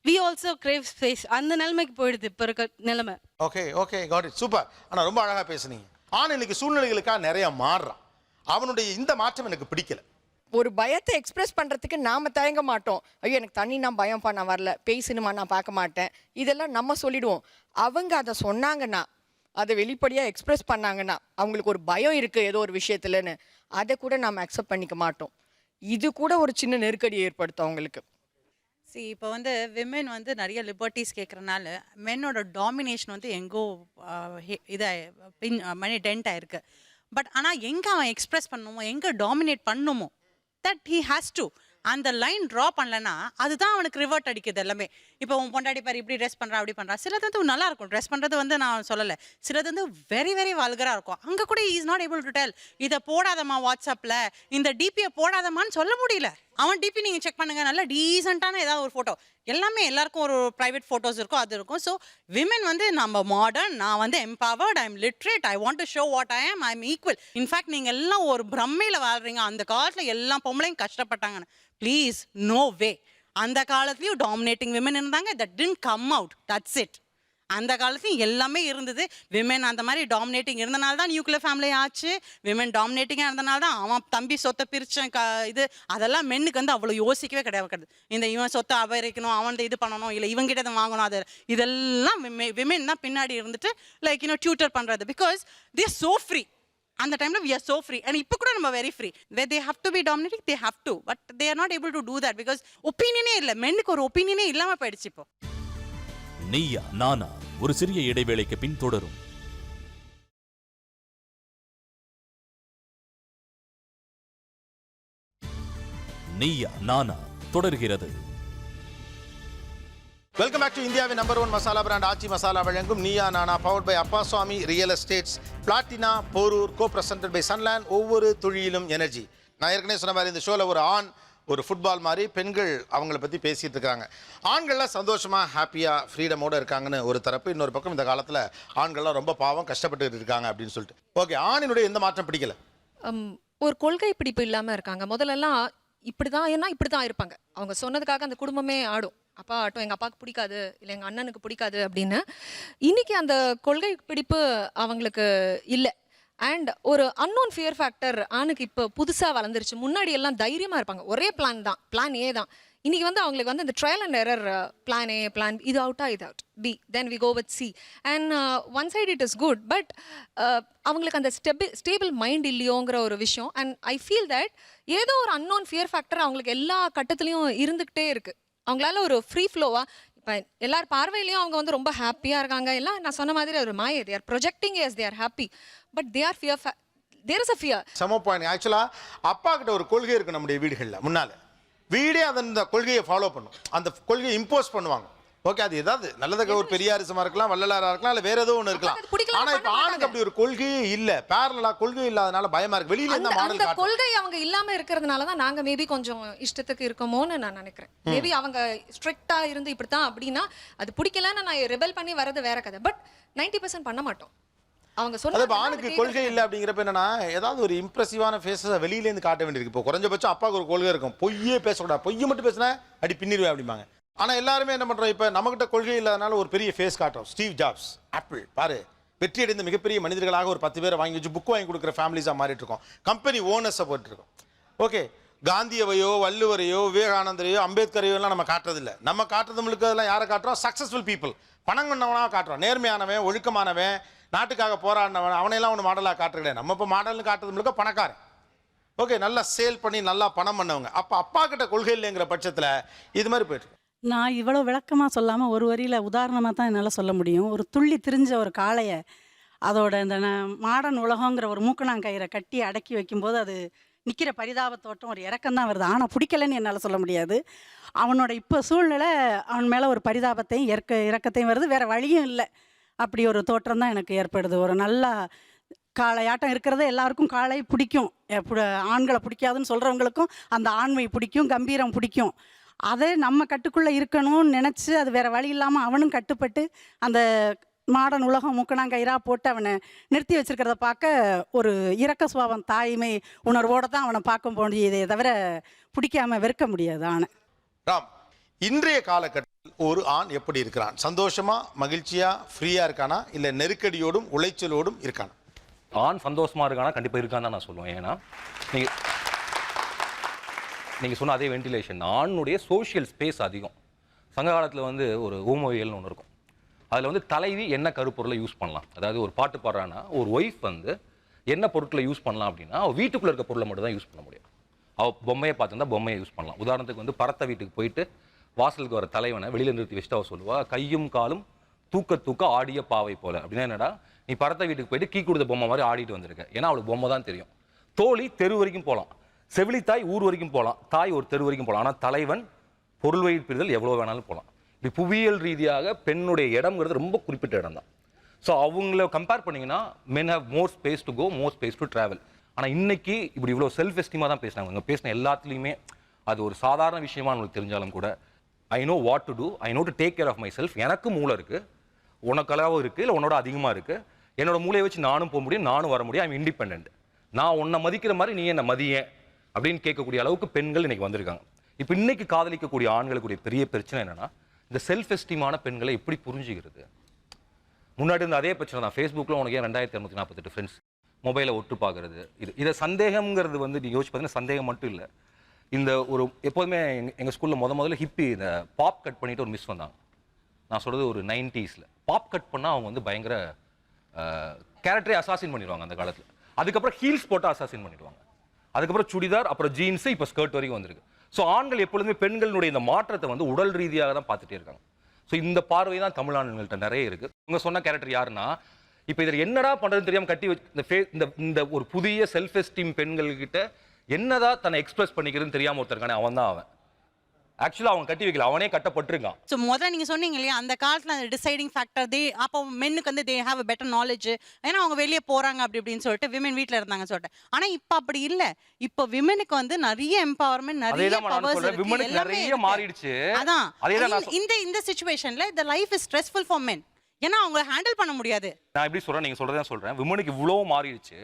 Speaker 5: we also crave space. அந்த நிலைமைக்கு போயிடுது இப்போ இருக்க நிலைமை.
Speaker 1: Okay got it, super. ஆனால் ரொம்ப அழகாக பேசுனீங்க. ஆனால் இன்னைக்கு சூழ்நிலைகளுக்காக நிறைய மாறுறான். அவனுடைய இந்த மாற்றம் எனக்கு பிடிக்கல.
Speaker 22: ஒரு பயத்தை எக்ஸ்பிரஸ் பண்ணுறதுக்கு நாம் தயங்க மாட்டோம். ஐயோ எனக்கு தண்ணி நான் பயம் பண்ண வரல, பேய் சினிமா நான் பார்க்க மாட்டேன், இதெல்லாம் நம்ம சொல்லிடுவோம். அவங்க அதை சொன்னாங்கன்னா, அதை வெளிப்படையாக எக்ஸ்பிரஸ் பண்ணாங்கன்னா, அவங்களுக்கு ஒரு பயம் இருக்குது ஏதோ ஒரு விஷயத்துலன்னு, அதை கூட நாம் அக்செப்ட் பண்ணிக்க மாட்டோம். இது கூட ஒரு சின்ன நெருக்கடியை ஏற்படுத்தும் அவங்களுக்கு.
Speaker 10: இப்போ வந்து விமென் வந்து நிறைய லிபர்ட்டிஸ் கேட்குறனால மென்னோட டாமினேஷன் வந்து எங்கோ மணி டென்ட் ஆயிருக்கு. பட் ஆனால் எங்கே அவன் எக்ஸ்பிரஸ் பண்ணுமோ, எங்கே டாமினேட் பண்ணுமோ, தட் ஹீ ஹேஸ் டு. அந்த லைன் ட்ரா பண்ணலன்னா அதுதான் அவனுக்கு ரிவர்ட் அடிக்குது எல்லாமே. இப்போ உன் பொண்டாடி பாரு இப்படி ட்ரெஸ் பண்ணுறா அப்படி பண்ணுறா. சிலது வந்து நல்லா இருக்கும் ட்ரெஸ் பண்ணுறது, வந்து நான் சொல்லலை. சிலது வந்து வெரி வெரி வல்கராக இருக்கும். அங்கே கூட is not able to tell, இதை போடாதம்மா வாட்ஸ்அப்பில், இந்த டிபியை போடாதம்மான்னு சொல்ல முடியல. அவன் டிபி நீங்கள் செக் பண்ணுங்கள், நல்லா டீசெண்டான ஏதாவது ஒரு ஃபோட்டோ, எல்லாமே எல்லாருக்கும் ஒரு ப்ரைவேட் ஃபோட்டோஸ் இருக்கும், அது இருக்கும். ஸோ விமென் வந்து நம்ம மாடர்ன், நான் வந்து empowered, I am literate, I want to show what I am, I am equal. In fact நீங்கள் எல்லாம் ஒரு பிரம்மையில் வாழ்றீங்க. அந்த காலத்தில் எல்லா பொம்பளையும் கஷ்டப்பட்டாங்கன்னு. Please, no way. அந்த காலத்துலேயும் டாமினேட்டிங் விமன் இருந்தாங்க. That didn't come out, that's it. அந்த காலத்துலையும் எல்லாமே இருந்தது. விமன் அந்த மாதிரி டாமினேட்டிங் இருந்தனால தான் நியூக்ளியர் ஃபேமிலி ஆச்சு. விமன் டாமினேட்டிங்காக இருந்தனால தான் அவன் தம்பி சொத்தை பிரிச்சேன் இது அதெல்லாம் மென்னுக்கு வந்து அவ்வளோ யோசிக்கவே கிடையாது. இந்த இவன் சொத்தை அபகரிக்கணும், அவன் இது பண்ணணும், இல்லை இவங்கிட்ட இதை வாங்கணும், அது இதெல்லாம் விமன் தான் பின்னாடி இருந்துட்டு லைக் டியூட்டர் பண்ணுறது. Because they are so free. அந்த டைமில் we are so free. and இப்போ கூட நம்ம very free. where they have to be dominating, they have to, but they are not able to do that because ஒப்பீனியனே இல்லை. மென்னுக்கு ஒரு ஒப்பீனியனே இல்லாமல் போயிடுச்சு இப்போ.
Speaker 13: நீயா நானா ஒரு சிறிய இடைவேளைக்கு பின் தொடரும். நீயா நானா தொடர்கிறது.
Speaker 1: வெல்கம் பேக் டு இந்தியாவின் நம்பர் 1 மசாலா பிராண்ட் ஆச்சி மசாலா வழங்கும் Neeya Naana, powered by Appaswamy real estates, Platina, Porur, co presented by Sunland. ஒவ்வொரு தொழிலும் எனர்ஜி. நான் ஏற்கனவே சொன்ன மாதிரி இந்த ஷோவில் ஒரு ஆண் ஒரு ஃபுட்பால் மாதிரி பெண்கள் அவங்கள பற்றி பேசிகிட்டு இருக்காங்க. ஆண்கள்லாம் சந்தோஷமாக ஹாப்பியாக ஃப்ரீடமோடு இருக்காங்கன்னு ஒரு தரப்பு, இன்னொரு பக்கம் இந்த காலத்தில் ஆண்கள்லாம் ரொம்ப பாவம் கஷ்டப்பட்டு இருக்காங்க அப்படின்னு சொல்லிட்டு. ஓகே, ஆணினுடைய எந்த மாற்றம் பிடிக்கல?
Speaker 20: ஒரு கொள்கை பிடிப்பு இல்லாமல் இருக்காங்க. முதல்லலாம் இப்படி தான் ஏன்னா இப்படி தான் இருப்பாங்க. அவங்க சொன்னதுக்காக அந்த குடும்பமே ஆடும். அப்பா ஆட்டும், எங்கள் அப்பாவுக்கு பிடிக்காது, இல்லை எங்கள் அண்ணனுக்கு பிடிக்காது அப்படின்னு. இன்னைக்கு அந்த கொள்கை பிடிப்பு அவங்களுக்கு இல்லை. அண்ட் ஒரு அன்னோன் ஃபியர் ஃபேக்டர் ஆணுக்கு இப்போ புதுசாக வளர்ந்துருச்சு. முன்னாடி எல்லாம் தைரியமாக இருப்பாங்க, ஒரே பிளான் ஏ தான். இன்றைக்கி வந்து அவங்களுக்கு வந்து இந்த trial and error, plan A, plan இது அவுட்டா, இது out, B, then we go with C. And one side it is good, but அவங்களுக்கு அந்த ஸ்டேபிள் மைண்ட் இல்லையோங்கிற ஒரு விஷயம். அண்ட் ஐ ஃபீல் தட் ஏதோ ஒரு அன்னோன் ஃபியர் ஃபேக்டர் அவங்களுக்கு எல்லா கட்டத்துலையும் இருந்துக்கிட்டே இருக்குது. அவங்களால ஒரு ஃப்ரீ ஃப்ளோவாக இப்போ எல்லார் பார்வையிலையும் அவங்க வந்து ரொம்ப ஹாப்பியாக இருக்காங்க. எல்லாம் நான் சொன்ன மாதிரி ஒரு மாயை, they are projecting as they are happy, but they are fear, there is a fear.
Speaker 1: Same point. ஆக்சுவலாக அப்பா கிட்ட ஒரு கொள்கை இருக்குது நம்முடைய வீடுகளில். முன்னால் வீடே அந்த கொள்கையை ஃபாலோ பண்ணும், அந்த கொள்கையை இம்போஸ் பண்ணுவாங்க. ஓகே, அது ஏதாவது நல்லதாக ஒரு பெரியாரிசமாக இருக்கலாம், வள்ளலாராக இருக்கலாம், இல்லை வேற ஏதோ ஒன்று இருக்கலாம். ஆனால் இப்போ ஆணுக்கு அப்படி ஒரு கொள்கையே இல்லை. பேரலாக கொள்கை இல்லாதனால பயமா இருக்கு. வெளியில இந்த மாடல் காட்டு
Speaker 20: கொள்கை அவங்க இல்லாம இருக்கிறதுனால தான் நாங்க மேபி கொஞ்சம் இஷ்டத்துக்கு இருக்கோமோன்னு நான் நினைக்கிறேன். மேபி அவங்க ஸ்ட்ரிக்டா இருந்து இப்படித்தான் அப்படின்னா அது பிடிக்கலன்னு நான் ரெபல் பண்ணி வரது வேற கதை. பட் 90% பண்ண மாட்டோம். அவங்க சொன்னது
Speaker 1: ஆணுக்கு கொள்கை இல்லை அப்படிங்கிறப்ப என்னன்னா ஏதாவது ஒரு இம்ப்ரெசிவான ஃபேஸை வெளியிலேருந்து காட்ட வேண்டியிருக்கு. இப்போ குறைஞ்சபட்சம் அப்பாவுக்கு ஒரு கொள்கை இருக்கும், பொய்யே பேசக்கூடாது, பொய்யை மட்டும் பேசினா அடி பின்னிடுவேன் அப்படிம்பாங்க. ஆனால் எல்லாருமே என்ன பண்ணுறோம், இப்போ நம்மகிட்ட கொள்கை இல்லாதனால ஒரு பெரிய ஃபேஸ் காட்டுறோம். ஸ்டீவ் ஜாப்ஸ், ஆப்பிள் பாரு, வெற்றி அடைந்த மிகப்பெரிய மனிதர்களாக ஒரு 10 பேரை வாங்கி வச்சு புக் வாங்கி கொடுக்குற ஃபேமிலிஸாக மாறிட்டு இருக்கோம். கம்பெனி ஓனர்ஸை போட்டுருக்கோம். ஓகே, காந்தியவையோ வள்ளுவரையோ விவேகானந்தரையோ அம்பேத்கரையோ எல்லாம் நம்ம காட்டுறதில்லை. நம்ம காட்டுறது முழுக்க அதெல்லாம் யாரை காட்டுறோம்? சக்ஸஸ்ஃபுல் பீப்புள், பணம் பண்ணவனாக காட்டுறோம். நேர்மையானவன், ஒழுக்கமானவன், நாட்டுக்காக போராடினவன், அவனையெல்லாம் ஒன்று மாடலாக காட்டுறேன். நம்ம இப்போ மாடல்னு காட்டுறது முழுக்க பணக்காரன். ஓகே, நல்லா சேல் பண்ணி நல்லா பணம் பண்ணவங்க. அப்போ அப்பா கிட்ட கொள்கை இல்லைங்கிற பட்சத்தில் இது மாதிரி போயிட்டு.
Speaker 6: நான் இவ்வளோ விளக்கமாக சொல்லாமல் ஒரு வரியில் உதாரணமாக தான் என்னால் சொல்ல முடியும். ஒரு துள்ளி திரிஞ்ச ஒரு காளையை அதோட இந்த மாடர்ன் உலகங்கிற ஒரு மூக்கணாங்கயிறை கட்டி அடக்கி வைக்கும்போது அது நிற்கிற பரிதாபத்தோட்டம் ஒரு இறக்கம் தான் வருது. ஆனால் பிடிக்கலன்னு என்னால் சொல்ல முடியாது. அவனோட இப்போ சூழ்நிலை அவன் மேலே ஒரு பரிதாபத்தையும் இறக்கத்தையும் வருது, வேறு வழியும் இல்லை. அப்படி ஒரு தோற்றம் தான் எனக்கு ஏற்படுது. ஒரு நல்லா காளையாட்டம் இருக்கிறது எல்லாருக்கும் காளை பிடிக்கும். ஆண்களை பிடிக்காதுன்னு சொல்கிறவங்களுக்கும் அந்த ஆண்மை பிடிக்கும், கம்பீரம் பிடிக்கும். அதை நம்ம கட்டுக்குள்ளே இருக்கணும்னு நினச்சி அது வேறு வழி இல்லாமல் அவனும் கட்டுப்பட்டு அந்த மாடர்ன் உலகம் முக்கணாங்கயிறா போட்டு அவனை நிறுத்தி வச்சிருக்கிறத பார்க்க ஒரு இரக்க சுபாவம், தாய்மை உணர்வோடு தான் அவனை பார்க்க முடியுதே தவிர பிடிக்காமல் வெறுக்க முடியாது ஆணை.
Speaker 1: ராம், இன்றைய காலகட்டத்தில் ஒரு ஆண் எப்படி இருக்கிறான்? சந்தோஷமா, மகிழ்ச்சியா, ஃப்ரீயா இருக்கானா, இல்லை நெருக்கடியோடும் உளைச்சலோடும் இருக்கானா?
Speaker 8: ஆண் சந்தோஷமா இருக்கானா? கண்டிப்பாக இருக்கான்னு தான் நான் சொல்லுவேன். ஏன்னா நீங்கள் சொன்ன அதே வென்டிலேஷன், ஆணுடைய சோஷியல் ஸ்பேஸ் அதிகம். சங்க காலத்தில் வந்து ஒரு ஊமவியல்னு ஒன்று இருக்கும். அதில் வந்து தலைவி என்ன கருப்பொருளை யூஸ் பண்ணலாம், அதாவது ஒரு பாட்டு பாடுறான்னா ஒரு ஒய்ஃப் வந்து என்ன பொருட்களை யூஸ் பண்ணலாம் அப்படின்னா அவள் வீட்டுக்குள்ளே இருக்க பொருளை மட்டும் தான் யூஸ் பண்ண முடியும். அவள் பொம்மையை பார்த்துருந்தா பொம்மையை யூஸ் பண்ணலாம். உதாரணத்துக்கு வந்து பரத்த வீட்டுக்கு போயிட்டு வாசலுக்கு வர தலைவனை வெளியில் நிறுத்தி வச்சுட்டு அவள் சொல்லுவாள், கையும் காலும் தூக்க தூக்க ஆடிய பாவை போல. அப்படின்னா என்னடா, நீ பரத்த வீட்டுக்கு போயிட்டு கீ கொடுத்த பொம்மை மாதிரி ஆடிட்டு வந்திருக்க. ஏன்னா அவளுக்கு பொம்மை தான் தெரியும். தோழி தெரு வரைக்கும் போகலாம், செவிலித்தாய் ஊர் வரைக்கும் போகலாம், தாய் ஒரு தெரு வரைக்கும் போகலாம். ஆனால் தலைவன் பொருள் வைப்பிடுதல் எவ்வளோ வேணாலும் போகலாம். இப்படி புவியியல் ரீதியாக பெண்ணுடைய இடம்ங்கிறது ரொம்ப குறிப்பிட்ட இடம் தான். ஸோ அவங்கள கம்பேர் பண்ணிங்கன்னா men have more space to go, more space to travel. ஆனால் இன்னைக்கு இப்படி இவ்வளோ செல்ஃப் எஸ்டீமாக தான் பேசுனாங்க. அவங்க பேசின எல்லாத்துலேயுமே அது ஒரு சாதாரண விஷயமா உங்களுக்கு தெரிஞ்சாலும் கூட I know what to do, I know to take care of myself. எனக்கு மூளை இருக்குது, உனக்களாவும் இருக்குது, இல்லை உன்னோட அதிகமாக இருக்குது. என்னோட மூளையை வச்சு நானும் போக முடியும், நானும் வர முடியும். I'm independent. நான் உன்னை மதிக்கிற மாதிரி நீ என்ன மதியேன் அப்படின்னு கேட்கக்கூடிய அளவுக்கு பெண்கள் இன்னைக்கு வந்திருக்காங்க. இப்போ இன்னைக்கு காதலிக்கக்கூடிய ஆண்களுக்குடைய பெரிய பிரச்சனை என்னன்னா, இந்த செல்ஃப் எஸ்டீமான பெண்களை எப்படி புரிஞ்சுக்கிறது? முன்னாடி இருந்த அதே பிரச்சனை தான். ஃபேஸ்புக்கில் உனக்கு 2248 ஃப்ரெண்ட்ஸ், மொபைலை ஒட்டு பார்க்குறது. இதை சந்தேகம்ங்கிறது வந்து நீங்கள் யோசிச்சு பார்த்தீங்கன்னா சந்தேகம் மட்டும் இல்லை. இந்த ஒரு எப்போதுமே எங்கள் ஸ்கூலில் முதல்ல ஹிப்பி இந்த பாப் கட் பண்ணிட்டு ஒரு மிஸ் வந்தாங்க. நான் சொல்கிறது ஒரு 90s. பாப் கட் பண்ணால் அவங்க வந்து பயங்கர கேரக்டரே அசாசின் பண்ணிடுவாங்க அந்த காலத்தில். அதுக்கப்புறம் ஹீல்ஸ் போட்டு அசாசின் பண்ணிடுவாங்க. அதுக்கப்புறம் சுடிதார், அப்புறம் ஜீன்ஸு, இப்போ ஸ்கர்ட் வரைக்கும் வந்திருக்கு. ஸோ ஆண்கள் எப்பொழுதுமே பெண்களுடைய இந்த மாற்றத்தை வந்து உடல் ரீதியாக தான் பார்த்துட்டே இருக்காங்க. ஸோ இந்த பார்வை தான் தமிழ் ஆண்கள்கிட்ட நிறைய இருக்குது. இவங்க சொன்ன கேரக்டர் யாருன்னா, இப்போ இதில் என்னடா பண்ணுறதுன்னு தெரியாமல் கட்டி வச்சு இந்த ஒரு புதிய செல்ஃப் எஸ்டீம் பெண்கள்கிட்ட என்னதான் தன்னை எக்ஸ்பிரஸ் பண்ணிக்கிறதுன்னு தெரியாமல் ஒருத்தருக்கானே அவன் தான் அவன். ஆக்சுவலாக அவங்க கட்டி வைக்கல, அவனே கட்டப்பட்டிருக்கான்.
Speaker 10: ஸோ முதல்ல நீங்கள் சொன்னீங்க இல்லையா அந்த காலத்தில் அந்த டிசைடிங் ஃபேக்டர் அப்போ மென்னுக்கு வந்து they have a better knowledge, ஏன்னா அவங்க வெளியே போகிறாங்க அப்படி இப்படின்னு சொல்லிட்டு விமன் வீட்டில் இருந்தாங்கன்னு சொல்லிட்டு. ஆனால் இப்போ அப்படி இல்லை, இப்போ விமனுக்கு வந்து நிறைய எம்பவர்மெண்ட், நிறைய பவர்ஸ் இருக்கு,
Speaker 8: நிறைய மாறிடுச்சு.
Speaker 10: அதான் இந்த சிச்சுவேஷன்ல the life is stressful for men, ஏன்னா அவங்க ஹேண்டில் பண்ண முடியாது.
Speaker 8: நான் எப்படி சொல்றேன், நீங்க சொல்றதான் சொல்றேன். விமனுக்கு இவ்வளோ மாறிடுச்சு,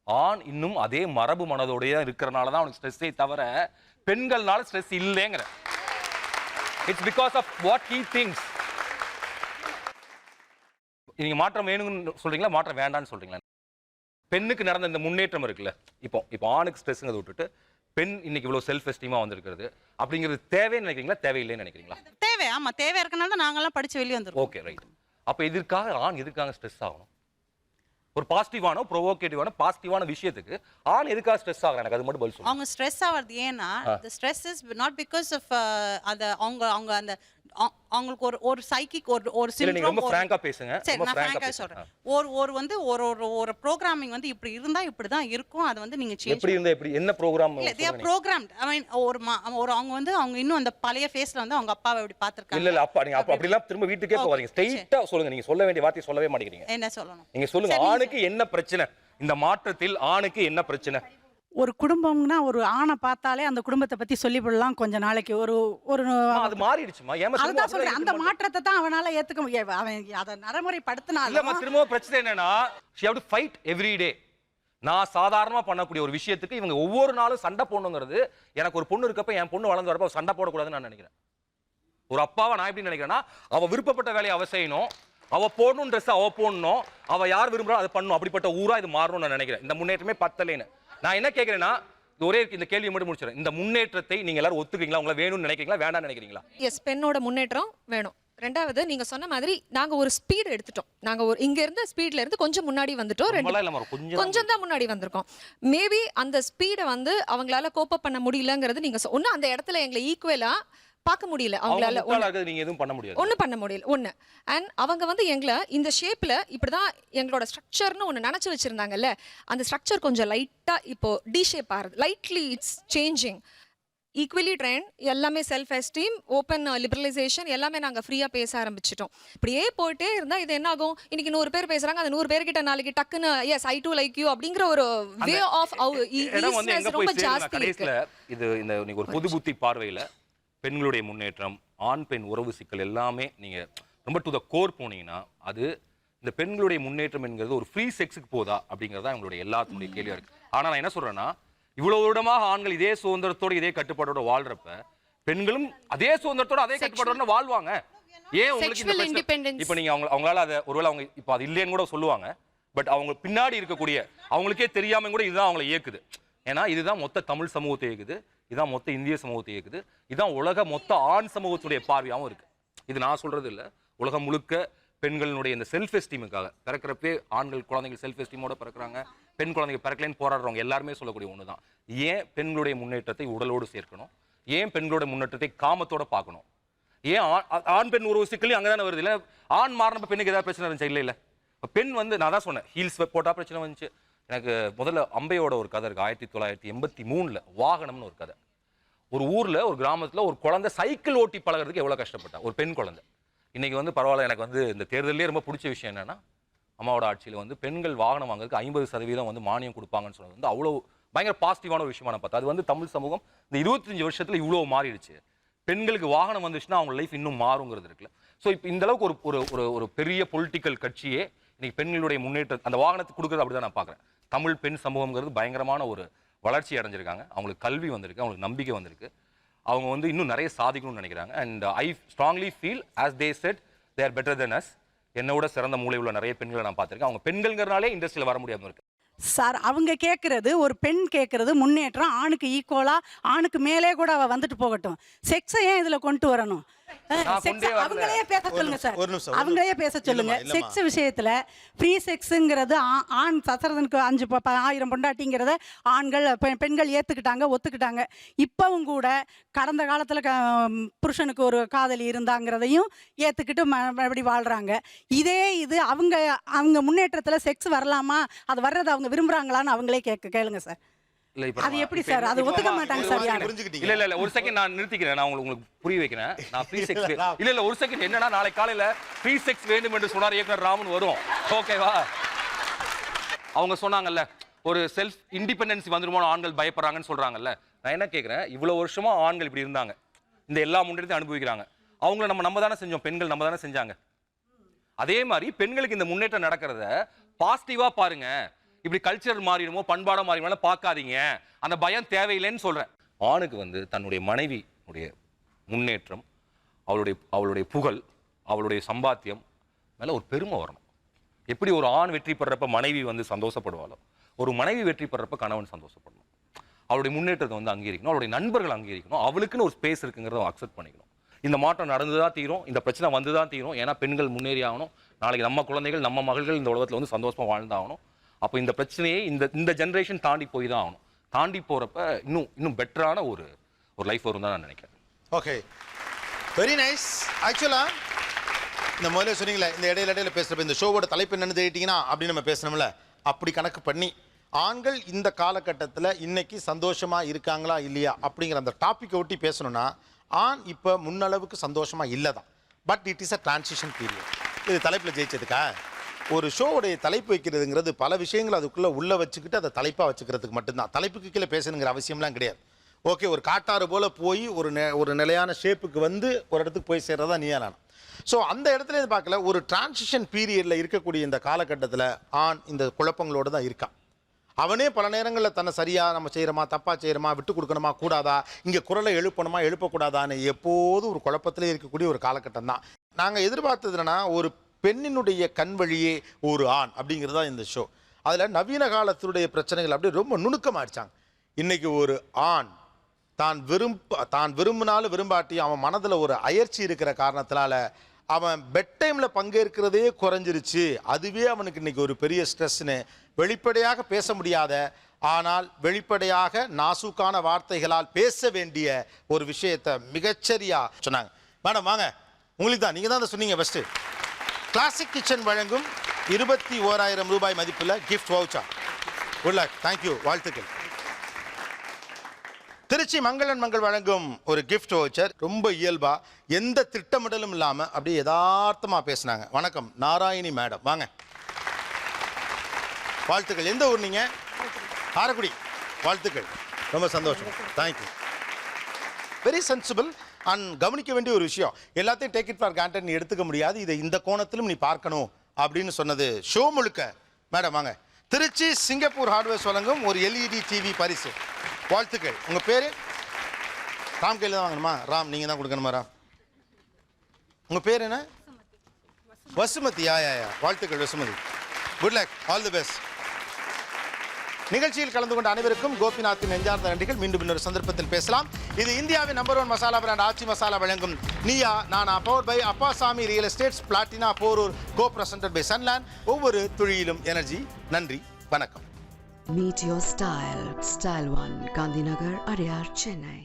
Speaker 8: ஆண் இன்னும் அதே மரபு மனதோடய இருக்கிறனால தான் அவனுக்கு ஸ்ட்ரெஸ்ஸே தவிர பெண்கள்னால ஸ்ட்ரெஸ் இல்லைங்கிற. It's because of what he thinks. நீங்க மாற்றம் வேணும்னு சொல்றீங்களா, மாற்றம் வேண்டாம்னு சொல்றீங்களா? பெண்ணுக்கு நடந்த இந்த முன்னேற்றம் இருக்குல்ல, இப்போ ஆணுக்கு ஸ்ட்ரெஸ்ங்கிறத விட்டுட்டு பெண் இன்னைக்கு இவ்வளோ செல்ஃப் எஸ்டீமா வந்திருக்கிறது அப்படிங்கிறது தேவைன்னு நினைக்கிறீங்களா, தேவையில்லைன்னு நினைக்கிறீங்களா?
Speaker 10: தேவை, ஆமா தேவை இருக்கனால தான் நாங்கெல்லாம் படிச்சு வெளியே வந்துருக்கோம்.
Speaker 8: Okay right. அப்போ இதற்காக ஆண் எதுக்காக ஸ்ட்ரெஸ் ஆகணும்? ஒரு பாசிட்டிவான ப்ரொவோகேட்டிவான பாசிட்டிவான விஷயத்துக்கு ஆண் எதுக்காக ஸ்ட்ரெஸ் ஆகுறாங்க? எனக்கு அது மட்டும் பதில் சொல்லுங்க.
Speaker 10: அவங்க ஸ்ட்ரெஸ் ஆகிறது ஏன்னா the stress is not because of அந்த அவங்க அந்த அவங்களுக்கு ஒரு சைக்கிக் ஒரு
Speaker 8: சில நீங்க ரொம்ப ஃப்ராங்கா பேசுங்க.
Speaker 10: சரி, நான் ஃப்ராங்கா சொல்றேன். ஒரு வந்து ஒரு ப்ரோகிராமிங் வந்து இப்படி இருந்தா இப்படி தான் இருக்கும், அது வந்து நீங்க சேஞ்ச்
Speaker 8: எப்படி இருந்தா எப்படி என்ன ப்ரோகிராம்?
Speaker 10: இல்ல they are programmed. I mean ஒரு அவங்க வந்து அவங்க இன்னும் அந்த பழைய ஃபேஸ்ல வந்து அவங்க அப்பாவை எப்படி பாத்துர்க்காங்க.
Speaker 8: இல்ல அப்பா நீங்க அப்படி எல்லாம் திரும்ப வீட்டுக்கே போவாதீங்க. ஸ்ட்ரைட்டா சொல்லுங்க. நீங்க சொல்ல வேண்டிய வார்த்தை சொல்லவே மாட்டேங்கிறீங்க.
Speaker 10: என்ன சொல்லணும்?
Speaker 8: நீங்க சொல்லுங்க. ஆணுக்கு என்ன பிரச்சனை? இந்த மாற்றத்தில் ஆணுக்கு என்ன பிரச்சனை?
Speaker 6: ஒரு குடும்பம்னா ஒரு ஆணை பார்த்தாலே அந்த குடும்பத்தை பத்தி சொல்லிவிடலாம் கொஞ்ச நாளைக்கு. ஒரு
Speaker 8: அது மாறிடுச்சுமா.
Speaker 6: அதுதான் சொல்றேன், அந்த மாற்றத்தை தான் அவனால ஏத்துக்க முடியாது. அவன் அதை நடைமுறைப்படுத்தினாலும்
Speaker 8: இல்லம்மா, திரும்ப பிரச்சனை என்னன்னா she have to fight every day. நான் சாதாரணமா பண்ணக்கூடிய ஒரு விஷயத்துக்கு இவங்க ஒவ்வொரு நாளும் சண்டை போடணுங்கிறது, எனக்கு ஒரு பொண்ணு இருக்கப்ப என் பொண்ணு வளர்ந்து வரப்ப சண்டை போடக்கூடாதுன்னு நான் நினைக்கிறேன். ஒரு அப்பாவை நான் எப்படி நினைக்கிறேன்னா, அவ விருப்பப்பட்ட வேலையை அவ செய்யணும், அவ போடணும் ட்ரெஸ் அவ போடணும், அவ யார் விரும்புறா அதை பண்ணணும். அப்படிப்பட்ட ஊரா இது மாறணும்னு நான் நினைக்கிறேன். இந்த முன்னேற்றமே பத்தலைன்னு நான் என்ன கேட்கிறேன்னா, ஒரே இந்த கேள்வி மட்டும் முடிச்சிடறேன். இந்த முன்னேற்றத்தை நீங்க எல்லாரும் ஒத்துக்கிறீங்களா? உங்களை வேணும்னு நினைக்கிறீங்களா, வேண்டாம்னு நினைக்கிறீங்களா?
Speaker 20: எஸ், பெண்ணோட முன்னேற்றம் வேணும். ரெண்டாவது நீங்க சொன்ன மாதிரி நாங்க ஒரு ஸ்பீட் எடுத்துட்டோம். நாங்க ஒரு இங்க இருந்த ஸ்பீட்ல இருந்து கொஞ்சம் முன்னாடி வந்துட்டோம். கொஞ்சம் தான் முன்னாடி வந்திருக்கோம். மேபி அந்த ஸ்பீடை வந்து அவங்களால கோப்பப் பண்ண முடியலங்கிறது நீங்க ஒண்ணு அந்த இடத்துல எங்களை ஈக்குவலா பார்க்க முடியல. அவங்களால
Speaker 8: நீங்க எதுவும் பண்ண முடியாது.
Speaker 20: ஒண்ணு பண்ண முடியல ஒண்ணு. அண்ட் அவங்க வந்து எங்களை இந்த ஷேப்ல இப்படிதான் எங்களோட ஸ்ட்ரக்சர்னு ஒண்ணு நினைச்சு வச்சிருந்தாங்கல்ல, அந்த ஸ்ட்ரக்சர் கொஞ்சம் லைட்டா இப்போ டி ஷேப் ஆகுது. Lightly it's changing. Equally trend எல்லாமே, செல்ஃப் எஸ்டீம், ஓப்பன் லிபரலைசேஷன் எல்லாமே நாங்கள் ஃப்ரீயாக பேச ஆரம்பிச்சிட்டோம். இப்படியே போயிட்டே இருந்தால் இது என்ன ஆகும்? இன்னைக்கு 100 பேர் பேசுறாங்க, அந்த 100 பேர்கிட்ட நாளைக்கு டக்குன்னு yes I do like you அப்படிங்கிற ஒரு வே ஆஃப் ரொம்ப ஜாஸ்தி இருக்கு.
Speaker 8: இது இந்த ஒரு பொது புத்தி பார்வையில் பெண்களுடைய முன்னேற்றம், ஆண் பெண் உறவு சிக்கல் எல்லாமே நீங்க ரொம்ப டு த கோர் போனீங்கன்னா, அது இந்த பெண்களுடைய முன்னேற்றம் என்கிறது ஒரு ஃப்ரீ செக்ஸுக்கு போதா அப்படிங்கிறதா எங்களுடைய எல்லாத்துடைய கேள்வியா இருக்கு. ஆனா நான் என்ன சொல்றேன்னா, இவ்வளவு வருடமாக ஆண்கள் இதே சுதந்திரத்தோட இதே கட்டுப்பாடோட வாழ்றப்ப பெண்களும் அதே சுதந்திரத்தோட அதே கட்டுப்பாடோட வாழ்வாங்க. ஏன் உங்களுக்கு இப்ப நீங்க அவங்களால அதை ஒருவேளை அவங்க இப்ப அது இல்லைன்னு கூட சொல்லுவாங்க, பட் அவங்க பின்னாடி இருக்கக்கூடிய அவங்களுக்கே தெரியாம கூட இதுதான் அவங்களை இயக்குது. ஏன்னா இதுதான் மொத்த தமிழ் சமூகத்தை இயக்குது, இதான் மொத்த இந்திய சமூகத்தை இயக்குது, இதான் உலக மொத்த ஆண் சமூகத்துடைய பார்வையாகவும் இருக்கு. இது நான் சொல்றது இல்லை, உலகம் முழுக்க பெண்களுடைய இந்த செல்ஃப் எஸ்டீமுக்காக பிறக்கிறப்பே ஆண்கள் குழந்தைகள் செல்ஃப் எஸ்டீமோட பிறக்கிறாங்க, பெண் குழந்தைங்க பிறக்கலன்னு போராடுறவங்க எல்லாருமே சொல்லக்கூடிய ஒன்று தான். ஏன் பெண்களுடைய முன்னேற்றத்தை உடலோடு சேர்க்கணும்? ஏன் பெண்களுடைய முன்னேற்றத்தை காமத்தோட பார்க்கணும்? ஏன் ஆண் பெண் உறவு சிக்கலையும் அங்கே தானே வருது இல்லை? ஆண் மாறினப்ப பெண்ணுக்கு ஏதாவது பிரச்சனை இருந்துச்சு? இல்லை இல்லை, பெண் வந்து நான் தான் சொன்னேன், ஹீல்ஸ் போட்டா பிரச்சனை வந்துச்சு. எனக்கு முதல்ல அம்பையோட ஒரு கதை இருக்கு. 1983 வாகனம்னு ஒரு கதை. ஒரு ஊர்ல ஒரு கிராமத்துல ஒரு குழந்தை சைக்கிள் ஓட்டி பழகிறதுக்கு எவ்வளவு கஷ்டப்பட்டா, ஒரு பெண் குழந்தை. இன்னைக்கு வந்து பரவாயில்ல, எனக்கு வந்து இந்த தேர்தலே ரொம்ப பிடிச்ச விஷயம் என்னன்னா, அம்மாவோட ஆட்சியில் வந்து பெண்கள் வாகனம் வாங்குறதுக்கு 50% வந்து மானியம் கொடுப்பாங்கன்னு சொன்னது வந்து அவ்வளோ பயங்கர பாசிட்டிவான ஒரு விஷயமா நான் பார்த்தேன். அது வந்து தமிழ் சமூகம் இந்த 25 வருஷத்துல இவ்வளோ மாறிடுச்சு. பெண்களுக்கு வாகனம் வந்துச்சுன்னா அவங்க லைஃப் இன்னும் மாறுங்கிறது இருக்குல்ல. ஸோ இப்போ இந்த அளவுக்கு ஒரு பெரிய பொலிட்டிக்கல் கட்சியே இன்னைக்கு பெண்களுடைய முன்னேற்றம் அந்த வாகனத்தை கொடுக்குறது அப்படிதான் நான் பார்க்குறேன். தமிழ் பெண் சமூகம்ங்கிறது பயங்கரமான ஒரு வளர்ச்சி அடைஞ்சிருக்காங்க. அவங்களுக்கு கல்வி வந்திருக்கு, அவங்களுக்கு நம்பிக்கை வந்திருக்கு, அவங்க வந்து இன்னும் நிறைய சாதிக்கணும்னு நினைக்கிறாங்க. And I strongly feel as they said they are better than us. என்னோட சிறந்த மூளை உள்ள நிறைய பெண்களை நான் பார்த்துருக்கேன். அவங்க பெண்கள்ங்கிறனாலே இண்டஸ்ட்ரியில் வர முடியாமல் இருக்கு.
Speaker 6: சார், அவங்க கேட்கறது, ஒரு பெண் கேட்கறது முன்னேற்றம், ஆணுக்கு ஈக்குவலா ஆணுக்கு மேலே கூட அவ வந்துட்டு போகட்டும். செக்ஸை ஏன் இதுல கொண்டு வரணும்? அவங்களே பேச சொல்லுங்க சார், அவங்களே பேச சொல்லுங்க. செக்ஸ் விஷயத்துல ஃப்ரீ செக்ஸுங்கிறது ஆண் சசரதனுக்கு 5,000 பொண்டாட்டிங்கிறத ஆண்கள் பெண்கள் ஏத்துக்கிட்டாங்க, ஒத்துக்கிட்டாங்க. இப்பவும் கூட கடந்த காலத்துல புருஷனுக்கு ஒரு காதலி இருந்தாங்கிறதையும் ஏத்துக்கிட்டு மறுபடி வாழ்றாங்க. இதே இது அவங்க முன்னேற்றத்துல செக்ஸ் வரலாமா, அது வர்றது அவங்க விரும்புறாங்களான்னு அவங்களே கேளுங்க சார்.
Speaker 8: இல்ல இப்ப
Speaker 6: அது எப்படி சார் அது ஒத்துக்க மாட்டாங்க சார் யாரும்.
Speaker 8: இல்ல இல்ல இல்ல ஒரு செகண்ட் நான் நிறுத்திக்கிறேன். நான் உங்களுக்கு புரிய வைக்கிறேன். நான் ஃப்ரீ செக்ஸ் இல்ல இல்ல ஒரு செகண்ட் என்னன்னா நாளை காலையில ஃப்ரீ செக்ஸ் வேண்டும் என்று சொன்னார் இயக்குனர் ராமன் வரும். ஓகேவா? அவங்க சொன்னாங்கல்ல ஒரு செல்ஃப் இண்டிபெண்டன்சி வந்துருமோ ஆண்கள் பயப்படுறாங்கன்னு சொல்றாங்கல்ல. நான் என்ன கேட்கிறேன், இவ்வளவு வருஷமா ஆண்கள் இப்படி இருந்தாங்க, இந்த எல்லா முன்னேற்றத்தையும் அனுபவிக்கிறாங்க. அவங்கள நம்ம தானே செஞ்சோம், பெண்கள் நம்ம தானே செஞ்சாங்க. அதே மாதிரி பெண்களுக்கு இந்த முன்னேற்றம் நடக்கிறத பாசிட்டிவா பாருங்க. இப்படி கல்ச்சர் மாறிடுமோ பண்பாடா மாறிடுமோ பார்க்காதீங்க. அந்த பயம் தேவையில்லைன்னு சொல்றேன். ஆணுக்கு வந்து தன்னுடைய மனைவியுடைய முன்னேற்றம், அவளுடைய புகழ், அவளுடைய சம்பாத்தியம் மேல ஒரு பெருமை வரணும். எப்படி ஒரு ஆண் வெற்றி பெறப்ப மனைவி வந்து சந்தோஷப்படுவாளோ, ஒரு மனைவி வெற்றி பெறப்ப கணவன் சந்தோஷப்படணும். அவளுடைய முன்னேற்றத்தை வந்து அங்கீகரிக்கணும், அவளுடைய நண்பர்கள் அங்கீகரிக்கணும், அவளுக்குன்னு ஒரு ஸ்பேஸ் இருக்குங்கிறத அக்செப்ட் பண்ணிக்கணும். இந்த மாற்றம் நடந்துதான் தீரும், இந்த பிரச்சனை வந்துதான் தீரும். ஏன்னா பெண்கள் முன்னேறி ஆகணும். நாளைக்கு நம்ம குழந்தைகள் நம்ம மகள்கள் இந்த உலகத்தில் வந்து சந்தோஷமா வாழ்ந்தாகணும். அப்போ இந்த பிரச்சனையை இந்த ஜென்ரேஷன் தாண்டி போய் தான் ஆகணும். தாண்டி போறப்ப இன்னும் பெட்டரான ஒரு லைஃப் வரும் தான் நான் நினைக்கிறேன்.
Speaker 1: Okay, very nice. ஆக்சுவலா இந்த முதல்ல சொன்னீங்களே, இந்த இடையில பேசுறப்ப இந்த ஷோவோட தலைப்பு என்னன்னு தெரியிட்டீங்கன்னா அப்படின்னு நம்ம பேசணும்ல, அப்படி கணக்கு பண்ணி ஆண்கள் இந்த காலகட்டத்தில் இன்னைக்கு சந்தோஷமா இருக்காங்களா இல்லையா அப்படிங்கிற அந்த டாப்பிக்கை ஒட்டி பேசணும்னா, ஆண் இப்போ முன்னளவுக்கு சந்தோஷமா இல்லை தான். But it is a transition period. இது தலைப்பில் ஜெயிச்சதுக்கா ஒரு ஷோவுடைய தலைப்பு வைக்கிறதுங்கிறது பல விஷயங்கள் அதுக்குள்ளே உள்ளே வச்சுக்கிட்டு அதை தலைப்பாக வச்சுக்கிறதுக்கு மட்டும்தான். தலைப்புக்கு கீழே பேசணுங்கிற அவசியம்லாம் கிடையாது. ஓகே, ஒரு காட்டாறு போல் போய் ஒரு நிலையான ஷேப்புக்கு வந்து ஒரு இடத்துக்கு போய் சேர்றதா நீயா நானும். ஸோ அந்த இடத்துல இது பார்க்கல, ஒரு டிரான்சிஷன் பீரியடில் இருக்கக்கூடிய இந்த காலகட்டத்தில் ஆண் இந்த குழப்பங்களோடு தான் இருக்கான். அவனே பல நேரங்களில் தன்னை சரியாக நம்ம செய்கிறோமா தப்பாக செய்கிறோமா, விட்டு கொடுக்கணுமா கூடாதா, இங்கே குரலை எழுப்பணுமா எழுப்பக்கூடாதான்னு எப்போதும் ஒரு குழப்பத்திலே இருக்கக்கூடிய ஒரு காலகட்டம் தான். நாங்கள் எதிர்பார்த்ததுன்னா ஒரு பெண்ணினுடைய கண் வழியே ஒரு ஆண் அப்படிங்கிறது தான் இந்த ஷோ. அதில் நவீன காலத்தினுடைய பிரச்சனைகள் அப்படியே ரொம்ப நுணுக்கமாகிடுச்சாங்க. இன்றைக்கி ஒரு ஆண் தான் விரும்பினாலும் விரும்பாட்டியும் அவன் மனதில் ஒரு அயற்சி இருக்கிற காரணத்தினால அவன் பெட் டைமில் பங்கேற்கிறதே குறைஞ்சிருச்சு. அதுவே அவனுக்கு இன்றைக்கி ஒரு பெரிய ஸ்ட்ரெஸ்ன்னு வெளிப்படையாக பேச முடியாத, ஆனால் வெளிப்படையாக நாசூக்கான வார்த்தைகளால் பேச வேண்டிய ஒரு விஷயத்தை மிகச்சரியாக சொன்னாங்க. மேடம் வாங்க, உங்களுக்கு தான், நீங்கள் தான் அதை சொன்னீங்க ஃபஸ்ட்டு. கிளாசிக் கிச்சன் வழங்கும் 21,000 ரூபாய் மதிப்புள்ள gift voucher. Good luck, thank you, வாழ்த்துக்கள். திருச்சி மங்களன் மங்கள் வழங்கும் ஒரு கிஃப்ட் வவுச்சர். ரொம்ப இயல்பா எந்த திட்டமிடலும் இல்லாமல் அப்படியே யதார்த்தமாக பேசினாங்க. வணக்கம், நாராயணி மேடம், வாங்க. வாழ்த்துக்கள். எந்த ஊர் நீங்கள்? காரைக்குடி. வாழ்த்துக்கள், ரொம்ப சந்தோஷம், தேங்க்யூ. வெரி சென்சிபிள் அண்ட் கவனிக்க வேண்டிய ஒரு விஷயம். எல்லாத்தையும் டேக் இட் ஃபார் கிராண்டட் நீ எடுத்துக்க முடியாது, இதை இந்த கோணத்திலும் நீ பார்க்கணும் அப்படின்னு சொன்னது ஷோ முழுக்க. மேடம் வாங்க. திருச்சி சிங்கப்பூர் ஹார்ட்வேர்ஸ் வழங்கும் ஒரு LED டிவி பரிசு. வாழ்த்துக்கள். உங்கள் பேர்? ராம் கையில் தான் வாங்கணுமா? ராம் நீங்கள் தான் கொடுக்கணுமா? ராம், உங்கள் பேர் என்ன? வசுமதி. யா. வாழ்த்துக்கள் Vasumathi, good luck, all the best. நிகழ்ச்சியில் கலந்து கொண்ட அனைவருக்கும் கோபிநாத்தின் நெஞ்சார்ந்த நன்றிகள். மீண்டும் இன்னொரு சந்தர்ப்பத்தில் பேசலாம். இது இந்தியாவின் நம்பர் 1 மசாலா பிராண்ட் ஆச்சி மசாலா வழங்கும் Neeya Naana, power by Appasamy real estates, Platina Porur, co presented by Sunland. ஒவ்வொரு துளியிலும் எனர்ஜி. நன்றி, வணக்கம்.
Speaker 15: Meet your style. Style One, Gandhinagar, Adyar, Chennai.